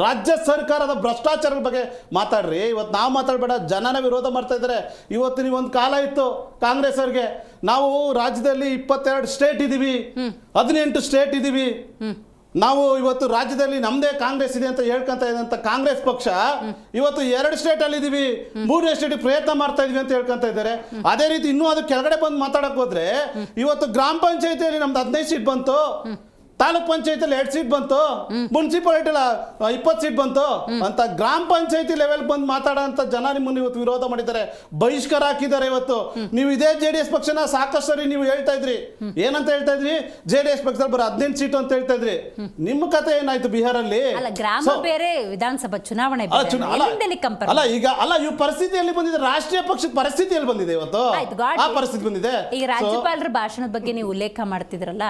ರಾಜ್ಯ ಸರ್ಕಾರದ ಭ್ರಷ್ಟಾಚಾರದ ಬಗ್ಗೆ ಮಾತಾಡ್ರಿ. ಇವತ್ತು ನಾವು ಮಾತಾಡಬೇಡ, ಜನನ ವಿರೋಧ ಮಾಡ್ತಾ ಇದ್ದಾರೆ. ಇವತ್ತು ನೀವೊಂದು ಕಾಲ ಇತ್ತು ಕಾಂಗ್ರೆಸ್ ಅವ್ರಿಗೆ, ನಾವು ರಾಜ್ಯದಲ್ಲಿ 22 ಸ್ಟೇಟ್ ಇದ್ದೀವಿ, 18 ಸ್ಟೇಟ್ ಇದ್ದೀವಿ, ನಾವು ಇವತ್ತು ರಾಜ್ಯದಲ್ಲಿ ನಮ್ಮದೇ ಕಾಂಗ್ರೆಸ್ ಇದೆ ಅಂತ ಹೇಳ್ಕೊಂತ ಇದ್ದಂಥ ಕಾಂಗ್ರೆಸ್ ಪಕ್ಷ ಇವತ್ತು 2 ಸ್ಟೇಟಲ್ಲಿ ಇದ್ದೀವಿ, 3ನೇ ಸ್ಟೇಟಿಗೆ ಪ್ರಯತ್ನ ಮಾಡ್ತಾ ಇದೀವಿ ಅಂತ ಹೇಳ್ಕೊಂತ ಇದ್ದಾರೆ. ಅದೇ ರೀತಿ ಇನ್ನೂ ಅದು ಕೆಳಗಡೆ ಬಂದು ಮಾತಾಡಕ್ಕೆ ಹೋದ್ರೆ ಇವತ್ತು ಗ್ರಾಮ ಪಂಚಾಯತಿಯಲ್ಲಿ ನಮ್ದು 15 ಸೀಟ್ ಬಂತು, ತಾಲೂಕ್ ಪಂಚಾಯತಿಯಲ್ಲಿ 2 ಸೀಟ್ ಬಂತು, ಮುನ್ಸಿಪಾಲಿಟಿ 20 ಸೀಟ್ ಬಂತು ಅಂತ ಗ್ರಾಮ ಪಂಚಾಯತಿ ಲೆವೆಲ್ ಬಂದು ಮಾತಾಡೋಂಥ ಜನ ನಿಮ್ಮನ್ನು ಇವತ್ತು ವಿರೋಧ ಮಾಡಿದ್ದಾರೆ, ಬಹಿಷ್ಕಾರ ಹಾಕಿದ್ದಾರೆ. ಇವತ್ತು ನೀವು ಇದೇ JDS ಪಕ್ಷನ ಸಾಕಷ್ಟು ಸರಿ ನೀವು ಹೇಳ್ತಾ ಇದ್ರಿ. ಏನಂತ ಹೇಳ್ತಾ ಇದ್ರಿ? JDS ಪಕ್ಷದಲ್ಲಿ ಬರೋ 15 ಸೀಟು ಅಂತ ಹೇಳ್ತಾ ಇದ್ರಿ. ನಿಮ್ಮ ಕತೆ ಏನಾಯ್ತು ಬಿಹಾರಲ್ಲಿ? ಗ್ರಾಮ ಬೇರೆ, ವಿಧಾನಸಭಾ ಚುನಾವಣೆ ಅಲ್ಲ. ಈಗ ಇವ್ ಪರಿಸ್ಥಿತಿಯಲ್ಲಿ ಬಂದಿದೆ, ರಾಷ್ಟ್ರೀಯ ಪಕ್ಷದ ಪರಿಸ್ಥಿತಿಯಲ್ಲಿ ಬಂದಿದೆ ಇವತ್ತು, ಆ ಪರಿಸ್ಥಿತಿ ಬಂದಿದೆ. ಈಗ ರಾಜ್ಯಪಾಲರ ಭಾಷಣದ ಬಗ್ಗೆ ನೀವು ಉಲ್ಲೇಖ ಮಾಡ್ತಿದ್ರಲ್ಲ,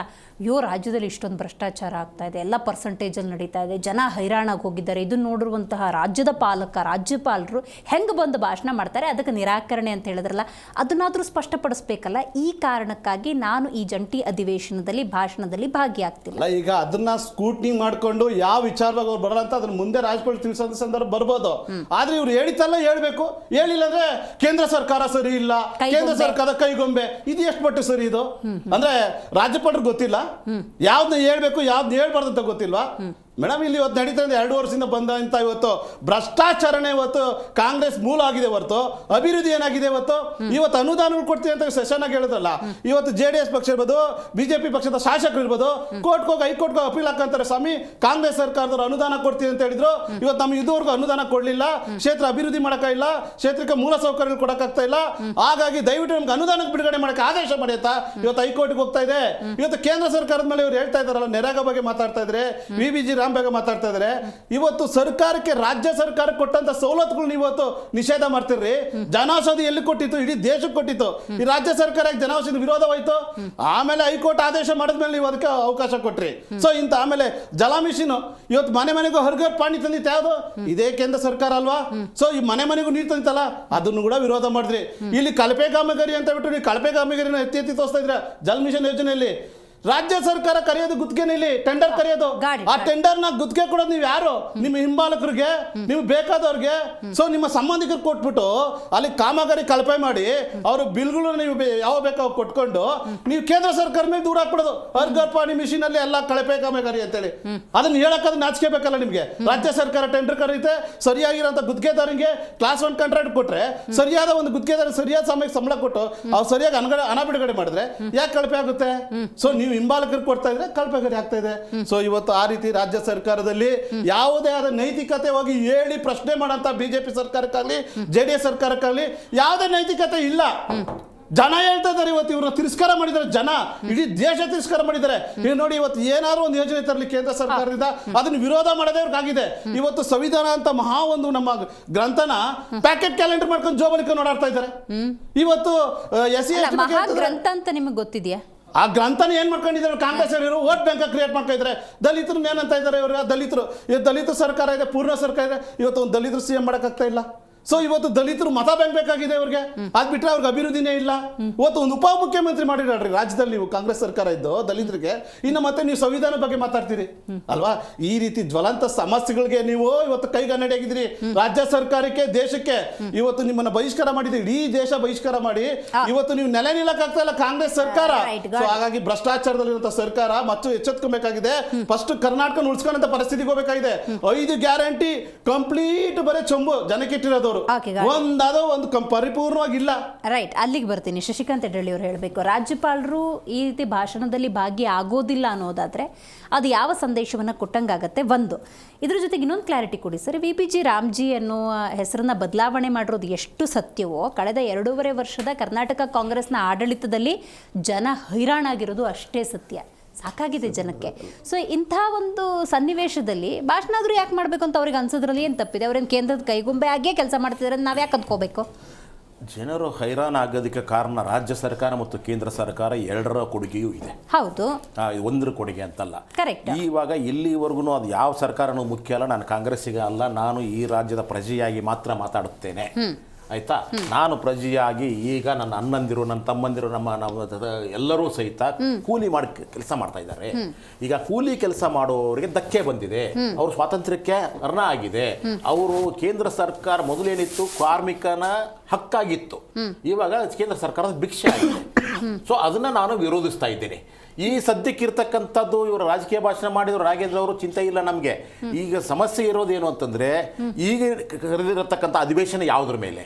ರಾಜ್ಯದಲ್ಲಿ ಇಷ್ಟೊಂದು ಭ್ರಷ್ಟಾಚಾರ ಆಗ್ತಾ ಇದೆ, ಎಲ್ಲ ಪರ್ಸೆಂಟೇಜಲ್ಲಿ ನಡೀತಾ ಇದೆ, ಜನ ಹೈರಾಣಾಗಿ ಹೋಗಿದ್ದಾರೆ. ಇದನ್ನು ನೋಡಿರುವಂತಹ ರಾಜ್ಯದ ರಾಜ್ಯಪಾಲರು ಹೆಂಗೆ ಬಂದು ಭಾಷಣ ಮಾಡ್ತಾರೆ, ಅದಕ್ಕೆ ನಿರಾಕರಣೆ ಅಂತ ಹೇಳಿದ್ರಲ್ಲ, ಅದನ್ನಾದರೂ ಸ್ಪಷ್ಟಪಡಿಸ್ಬೇಕಲ್ಲ. ಈ ಕಾರಣಕ್ಕಾಗಿ ನಾನು ಈ ಜಂಟಿ ಅಧಿವೇಶನದಲ್ಲಿ ಭಾಷಣದಲ್ಲಿ ಭಾಗಿಯಾಗ್ತಿಲ್ಲ. ಈಗ ಅದನ್ನ ಸ್ಕ್ರೂಟ್ನಿಂಗ್ ಮಾಡ್ಕೊಂಡು ಯಾವ ವಿಚಾರವಾಗಿ ಅವ್ರು ಬರಲ್ಲ ಅಂತ ಅದನ್ನ ಮುಂದೆ ರಾಜ್ಯಪಾಲ ತಿಳಿಸೋ ಸಂದರ್ಭ ಬರ್ಬೋದು. ಆದ್ರೆ ಇವ್ರು ಹೇಳಿತಲ್ಲ ಹೇಳ್ಬೇಕು, ಹೇಳಿಲ್ಲ ಅಂದ್ರೆ ಕೇಂದ್ರ ಸರ್ಕಾರ ಸರಿ ಇಲ್ಲ, ಕೇಂದ್ರ ಸರ್ಕಾರದ ಕೈಗೊಂಬೆ, ಇದು ಎಷ್ಟು ಮಟ್ಟಿಗೆ ಸರಿ ಇದು? ಅಂದ್ರೆ ರಾಜ್ಯಪಾಲರಿಗೆ ಗೊತ್ತಿಲ್ಲ ಯಾವ್ದನ್ನ ಹೇಳ್ಬೇಕು ಯಾವ್ದು ಹೇಳ್ಬಾರ್ದು ಅಂತ ಗೊತ್ತಿಲ್ವಾ? ಮೇಡಮ್ ಇಲ್ಲಿ ಇವತ್ತು ನಡೀತಾ ಇದೆ 2 ವರ್ಷದಿಂದ ಬಂದಂತ ಇವತ್ತು ಭ್ರಷ್ಟಾಚಾರನೇ ಇವತ್ತು ಕಾಂಗ್ರೆಸ್ ಮೂಲ ಆಗಿದೆ ಹೊರತು ಅಭಿವೃದ್ಧಿ ಏನಾಗಿದೆ? ಇವತ್ತು ಅನುದಾನಗಳು ಕೊಡ್ತೀವಿ ಅಂತ ಸೆಷನ್ ಆಗಿ ಹೇಳಿದ್ರಲ್ಲ, ಇವತ್ತು JDS ಪಕ್ಷ ಇರ್ಬೋದು, BJP ಪಕ್ಷದ ಶಾಸಕರು ಇರ್ಬೋದು, ಕೋರ್ಟ್ಗೆ ಹೋಗಿ ಹೈಕೋರ್ಟ್ಗೆ ಅಪೀಲ್ ಹಾಕಂತಾರೆ, ಸ್ವಾಮಿ ಕಾಂಗ್ರೆಸ್ ಸರ್ಕಾರದವರು ಅನುದಾನ ಕೊಡ್ತೀವಿ ಅಂತ ಹೇಳಿದ್ರು, ಇವತ್ತು ನಮ್ಗೆ ಇದುವರೆಗೂ ಅನುದಾನ ಕೊಡ್ಲಿಲ್ಲ, ಕ್ಷೇತ್ರ ಅಭಿವೃದ್ಧಿ ಮಾಡೋಕ್ಕಾಗಿಲ್ಲ, ಕ್ಷೇತ್ರಕ್ಕೆ ಮೂಲ ಸೌಕರ್ಯಗಳು ಕೊಡಕ್ಕಾಗ್ತಾ ಇಲ್ಲ, ಹಾಗಾಗಿ ದಯವಿಟ್ಟು ನಮ್ಗೆ ಅನುದಾನಕ್ಕೆ ಬಿಡುಗಡೆ ಮಾಡಕ್ಕೆ ಆದೇಶ ಮಾಡಿಯತ್ತಾ ಇವತ್ತು ಹೈಕೋರ್ಟ್ಗೆ ಹೋಗ್ತಾ ಇದೆ. ಇವತ್ತು ಕೇಂದ್ರ ಸರ್ಕಾರದ ಮೇಲೆ ಇವ್ರು ಹೇಳ್ತಾ ಇದಾರಲ್ಲ, ನೆರೆಗ ಬಗ್ಗೆ ಮಾತಾಡ್ತಾ ಇದ್ರೆ, VBG ರಾಮಬೇಗ ಮಾತಾಡ್ತಾ ಇದ್ದಾರೆ. ಇವತ್ತು ಸರ್ಕಾರಕ್ಕೆ ರಾಜ್ಯ ಸರ್ಕಾರ ಕೊಟ್ಟಂತ ಸವಲತ್ತುಗಳನ್ನ ಇವತ್ತು ನಿಷೇಧ ಮಾಡ್ತಿರ್ರಿ. ಜನೌಷಧಿ ಎಲ್ಲಿ ಕೊಟ್ಟಿತ್ತು? ಇಡೀ ದೇಶಕ್ಕೆ ಕೊಟ್ಟಿತ್ತು. ಈ ರಾಜ್ಯ ಸರ್ಕಾರ ಜನೌಷಧಿ ವಿರೋಧವಾಯ್ತು. ಆಮೇಲೆ ಹೈಕೋರ್ಟ್ ಆದೇಶ ಮಾಡಿದ್ಮೇಲೆ ನೀವು ಅದಕ್ಕೆ ಅವಕಾಶ ಕೊಟ್ರಿ. ಸೊ ಇಂತ ಆಮೇಲೆ ಜಲ ಮಿಷನ್ ಇವತ್ತು ಮನೆಗೂ ಹರ್ಗರ್ ಪಾಣಿ ತಂದಿತ್ತು ಯಾವುದು? ಇದೇ ಕೇಂದ್ರ ಸರ್ಕಾರ ಅಲ್ವಾ? ಸೊ ಈ ಮನೆಗೂ ನೀರು ತಂದಿತ್ತಲ್ಲ, ಅದನ್ನು ಕೂಡ ವಿರೋಧ ಮಾಡಿದ್ರಿ. ಇಲ್ಲಿ ಕಳಪೆ ಕಾಮಗಾರಿ ಅಂತ ಬಿಟ್ಟು ನೀವು ಕಳಪೆ ಕಾಮಗಾರಿನ ಎತ್ತಿ ತೋರಿಸ್ತಾ ಇದ್ರ ಜಲ ಮಿಷನ್ ಯೋಜನೆಯಲ್ಲಿ. ರಾಜ್ಯ ಸರ್ಕಾರ ಕರೆಯೋದು ಗುತ್ತಿಗೆನಲ್ಲಿ ಟೆಂಡರ್ ಕರೆಯೋದು. ಆ ಟೆಂಡರ್ನ ಗುತ್ತಿಗೆ ಕೊಡೋದು ನೀವು ಯಾರು? ನಿಮ್ಮ ಹಿಂಬಾಲಕರಿಗೆ, ನಿಮ್ಗೆ ಬೇಕಾದವ್ರಿಗೆ, ಸೊ ನಿಮ್ಮ ಸಂಬಂಧಿಕರು ಕೊಟ್ಬಿಟ್ಟು ಅಲ್ಲಿ ಕಾಮಗಾರಿ ಕಳಪೆ ಮಾಡಿ ಅವ್ರ ಬಿಲ್ಗಳು ನೀವು ಯಾವ ಬೇಕಾವ್ ಕೊಟ್ಕೊಂಡು ನೀವು ಕೇಂದ್ರ ಸರ್ಕಾರ ಮೇಲೆ ದೂರ ಹಾಕ್ಬಿಡೋದು. ಅರ್ಗರ್ಪಾಣಿ ಮಿಷಿನ್ ಅಲ್ಲಿ ಎಲ್ಲ ಕಳಪೆ ಕಾಮಗಾರಿ ಅಂತೇಳಿ ಅದನ್ನ ಹೇಳಕ್ಕಾದ್ರೆ ನಾಚಿಕೆ ಬೇಕಲ್ಲ ನಿಮ್ಗೆ? ರಾಜ್ಯ ಸರ್ಕಾರ ಟೆಂಡರ್ ಕರೀತೆ, ಸರಿಯಾಗಿರೋಂಥ ಗುತ್ತಿಗೆದಾರರಿಗೆ ಕ್ಲಾಸ್ 1 ಕಾಂಟ್ರಾಕ್ಟ್ ಕೊಟ್ರೆ, ಸರಿಯಾದ ಒಂದು ಗುತ್ತಿಗೆದಾರ ಸರಿಯಾದ ಸಮಯಕ್ಕೆ ಸಂಬಳ ಕೊಟ್ಟು ಅವ್ರು ಸರಿಯಾಗಿ ಹಣ ಬಿಡುಗಡೆ ಮಾಡಿದ್ರೆ ಯಾಕೆ ಕಳಪೆ ಆಗುತ್ತೆ? ಸೊ ನೀವು ಹಿಂಬಾಲಕರು ಕೊಡ್ತಾ ಇದ್ರೆ ಕಳಪೆಗಾರಿ ಆಗ್ತಾ ಇದೆ. ಸೊ ಇವತ್ತು ಆ ರೀತಿ ರಾಜ್ಯ ಸರ್ಕಾರದಲ್ಲಿ ಯಾವುದೇ ಆದ ನೈತಿಕತೆ ಹೋಗಿ ಹೇಳಿ ಪ್ರಶ್ನೆ ಮಾಡೋಂಥ ಬಿಜೆಪಿ ಸರ್ಕಾರಕ್ಕಾಗಲಿ ಜೆಡಿಎಸ್ ಸರ್ಕಾರಕ್ಕಾಗಲಿ ಯಾವುದೇ ನೈತಿಕತೆ ಇಲ್ಲ. ಜನ ಹೇಳ್ತಾ ಇದ್ದಾರೆ, ಇವತ್ತು ಇವ್ರನ್ನ ತಿರಸ್ಕಾರ ಮಾಡಿದ್ದಾರೆ, ಜನ ಇಡೀ ದೇಶ ತಿರಸ್ಕಾರ ಮಾಡಿದ್ದಾರೆ. ನೀವು ನೋಡಿ, ಇವತ್ತು ಏನಾದ್ರು ಒಂದು ಯೋಜನೆ ತರಲಿ ಕೇಂದ್ರ ಸರ್ಕಾರದಿಂದ ಅದನ್ನು ವಿರೋಧ ಮಾಡೋದೇ ಅವ್ರಿಗಾಗಿದೆ. ಇವತ್ತು ಸಂವಿಧಾನ ಅಂತ ಮಹಾ ಒಂದು ನಮ್ಮ ಗ್ರಂಥನ ಪ್ಯಾಕೆಟ್ ಕ್ಯಾಲೆಂಡರ್ ಮಾಡ್ಕೊಂಡು ಜೋಬಳಿಕ ನೋಡಾಡ್ತಾ ಇದ್ದಾರೆ. ಇವತ್ತು ಗ್ರಂಥ ಅಂತ ನಿಮಗೆ ಗೊತ್ತಿದೆಯಾ? ಆ ಗ್ರಂಥನ ಏನ್ ಮಾಡ್ಕೊಂಡಿದ್ದಾರೆ ಕಾಂಗ್ರೆಸ್ ಅವರು? ವೋಟ್ ಬ್ಯಾಂಕ್ ಕ್ರಿಯೇಟ್ ಮಾಡ್ಕೊಂಡಿದ್ದಾರೆ. ದಲಿತರನ್ನ ಏನಂತ ಇದ್ದಾರೆ ಇವರು? ದಲಿತ ಸರ್ಕಾರ ಇದೆ, ಪೂರ್ಣ ಸರ್ಕಾರ ಇದೆ. ಇವತ್ತು ಒಂದು ದಲಿತರು CM ಮಾಡಕ್ಕಾಗ್ತಾ ಇಲ್ಲ. ಸೊ ಇವತ್ತು ದಲಿತರು ಮತ ಬ್ಯಾಂಕ್ ಬೇಕಾಗಿದೆ ಅವ್ರಿಗೆ, ಅದ್ ಬಿಟ್ರೆ ಅವ್ರಿಗೆ ಅಭಿವೃದ್ಧಿನೇ ಇಲ್ಲ. ಇವತ್ತು ಒಂದು ಉಪಮುಖ್ಯಮಂತ್ರಿ ಮಾಡಿಡ್ರಿ ರಾಜ್ಯದಲ್ಲಿ ನೀವು ಕಾಂಗ್ರೆಸ್ ಸರ್ಕಾರ ಇದ್ದು ದಲಿತರಿಗೆ, ಇನ್ನು ಮತ್ತೆ ನೀವು ಸಂವಿಧಾನ ಬಗ್ಗೆ ಮಾತಾಡ್ತೀರಿ ಅಲ್ವಾ? ಈ ರೀತಿ ಜ್ವಲಂತ ಸಮಸ್ಯೆಗಳಿಗೆ ನೀವು ಇವತ್ತು ಕೈಗನ್ನಡಿಯಾಗಿದ್ದೀರಿ. ರಾಜ್ಯ ಸರ್ಕಾರಕ್ಕೆ, ದೇಶಕ್ಕೆ ಇವತ್ತು ನಿಮ್ಮನ್ನ ಬಹಿಷ್ಕಾರ ಮಾಡಿದ್ರಿ, ಇಡೀ ದೇಶ ಬಹಿಷ್ಕಾರ ಮಾಡಿ ಇವತ್ತು ನೀವು ನೆಲೆ ನಿಲ್ಲಕ್ಕಾಗ್ತಾ ಇಲ್ಲ ಕಾಂಗ್ರೆಸ್ ಸರ್ಕಾರ. ಸೊ ಹಾಗಾಗಿ ಭ್ರಷ್ಟಾಚಾರದಲ್ಲಿರುವಂತಹ ಸರ್ಕಾರ ಮತ್ತು ಎಚ್ಚೆತ್ಕೊಬೇಕಾಗಿದೆ. ಫಸ್ಟ್ ಕರ್ನಾಟಕ ಉಳಿಸ್ಕೊಂಡಂತ ಪರಿಸ್ಥಿತಿಗೆ ಹೋಗಬೇಕಾಗಿದೆ. 5 ಗ್ಯಾರಂಟಿ ಕಂಪ್ಲೀಟ್ ಬರೀ ಚೊಂಬು ಜನಕ್ಕೆ ಇಟ್ಟಿರೋದು, ಒಂದು ಪರಿಪೂರ್ಣವಾಗಿಲ್ಲ. ರೈಟ್, ಅಲ್ಲಿಗೆ ಬರ್ತೀನಿ. ಶಶಿಕಾಂತ್ ಯಡ್ರಾಳಿ ಅವರು ಹೇಳಬೇಕು, ರಾಜ್ಯಪಾಲರು ಈ ರೀತಿ ಭಾಷಣದಲ್ಲಿ ಭಾಗಿಯಾಗೋದಿಲ್ಲ ಅನ್ನೋದಾದ್ರೆ ಅದು ಯಾವ ಸಂದೇಶವನ್ನು ಕೊಟ್ಟಂಗಾಗತ್ತೆ? ಒಂದು, ಇದ್ರ ಜೊತೆಗೆ ಇನ್ನೊಂದು ಕ್ಲಾರಿಟಿ ಕೊಡಿ ಸರ್. VPG ರಾಮ್ಜಿ ಅನ್ನೋ ಹೆಸರನ್ನ ಬದಲಾವಣೆ ಮಾಡಿರೋದು ಎಷ್ಟು ಸತ್ಯವೋ, ಕಳೆದ 2.5 ವರ್ಷದ ಕರ್ನಾಟಕ ಕಾಂಗ್ರೆಸ್ನ ಆಡಳಿತದಲ್ಲಿ ಜನ ಹೈರಾಣಾಗಿರೋದು ಅಷ್ಟೇ ಸತ್ಯ. ಸಾಕಾಗಿದೆ ಜನಕ್ಕೆ. ಸೊ ಇಂಥ ಒಂದು ಸನ್ನಿವೇಶದಲ್ಲಿ ಭಾಷಣ ಆದರೂ ಯಾಕೆ ಮಾಡಬೇಕು ಅಂತ ಅವ್ರಿಗೆ ಅನ್ಸೋದ್ರಲ್ಲಿ ಏನು ತಪ್ಪಿದೆ? ಅವ್ರೇನು ಕೇಂದ್ರದ ಕೈಗೊಂಬೆ ಆಗೇ ಕೆಲಸ ಮಾಡ್ತಿದ್ದಾರೆ, ನಾವು ಯಾಕೆ ಅಂದ್ಕೋಬೇಕು? ಜನರು ಹೈರಾಣ ಆಗೋದಕ್ಕೆ ಕಾರಣ ರಾಜ್ಯ ಸರ್ಕಾರ ಮತ್ತು ಕೇಂದ್ರ ಸರ್ಕಾರ ಎರಡರ ಕೊಡುಗೆಯೂ ಇದೆ. ಹೌದು, ಒಂದರ ಕೊಡುಗೆ ಅಂತಲ್ಲ. ಕರೆಕ್ಟ್. ಇವಾಗ ಇಲ್ಲಿವರೆಗೂ ಅದು ಯಾವ ಸರ್ಕಾರನೂ ಮುಖ್ಯ ಅಲ್ಲ. ನಾನು ಕಾಂಗ್ರೆಸ್ಸಿಗೆ ಅಲ್ಲ, ನಾನು ಈ ರಾಜ್ಯದ ಪ್ರಜೆಯಾಗಿ ಮಾತ್ರ ಮಾತಾಡುತ್ತೇನೆ. ಆಯ್ತಾ? ನಾನು ಪ್ರಜೆಯಾಗಿ ಈಗ ನನ್ನ ಅಣ್ಣಂದಿರು, ನನ್ನ ತಮ್ಮಂದಿರು, ನಮ್ಮ ಎಲ್ಲರೂ ಸಹಿತ ಕೂಲಿ ಮಾಡಿ ಕೆಲಸ ಮಾಡ್ತಾ ಇದ್ದಾರೆ. ಈಗ ಕೂಲಿ ಕೆಲಸ ಮಾಡೋರಿಗೆ ಧಕ್ಕೆ ಬಂದಿದೆ, ಅವ್ರ ಸ್ವಾತಂತ್ರ್ಯಕ್ಕೆ ಅರ್ಣ ಆಗಿದೆ. ಅವರು ಕೇಂದ್ರ ಸರ್ಕಾರ ಮೊದಲೇನಿತ್ತು ಕಾರ್ಮಿಕನ ಹಕ್ಕಾಗಿತ್ತು, ಇವಾಗ ಕೇಂದ್ರ ಸರ್ಕಾರದ ಭಿಕ್ಷೆ ಆಗಿದೆ. ಸೊ ಅದನ್ನ ನಾನು ವಿರೋಧಿಸ್ತಾ ಇದ್ದೇನೆ. ಈ ಸದ್ಯಕ್ಕಿರ್ತಕ್ಕಂಥದ್ದು ಇವರು ರಾಜಕೀಯ ಭಾಷಣ ಮಾಡಿದ್ರು ರಾಘೇಂದ್ರ ಅವರು, ಚಿಂತೆ ಇಲ್ಲ ನಮಗೆ. ಈಗ ಸಮಸ್ಯೆ ಇರೋದೇನು ಅಂತಂದ್ರೆ, ಈಗ ಕರೆದಿರತಕ್ಕಂಥ ಅಧಿವೇಶನ ಯಾವುದ್ರ ಮೇಲೆ?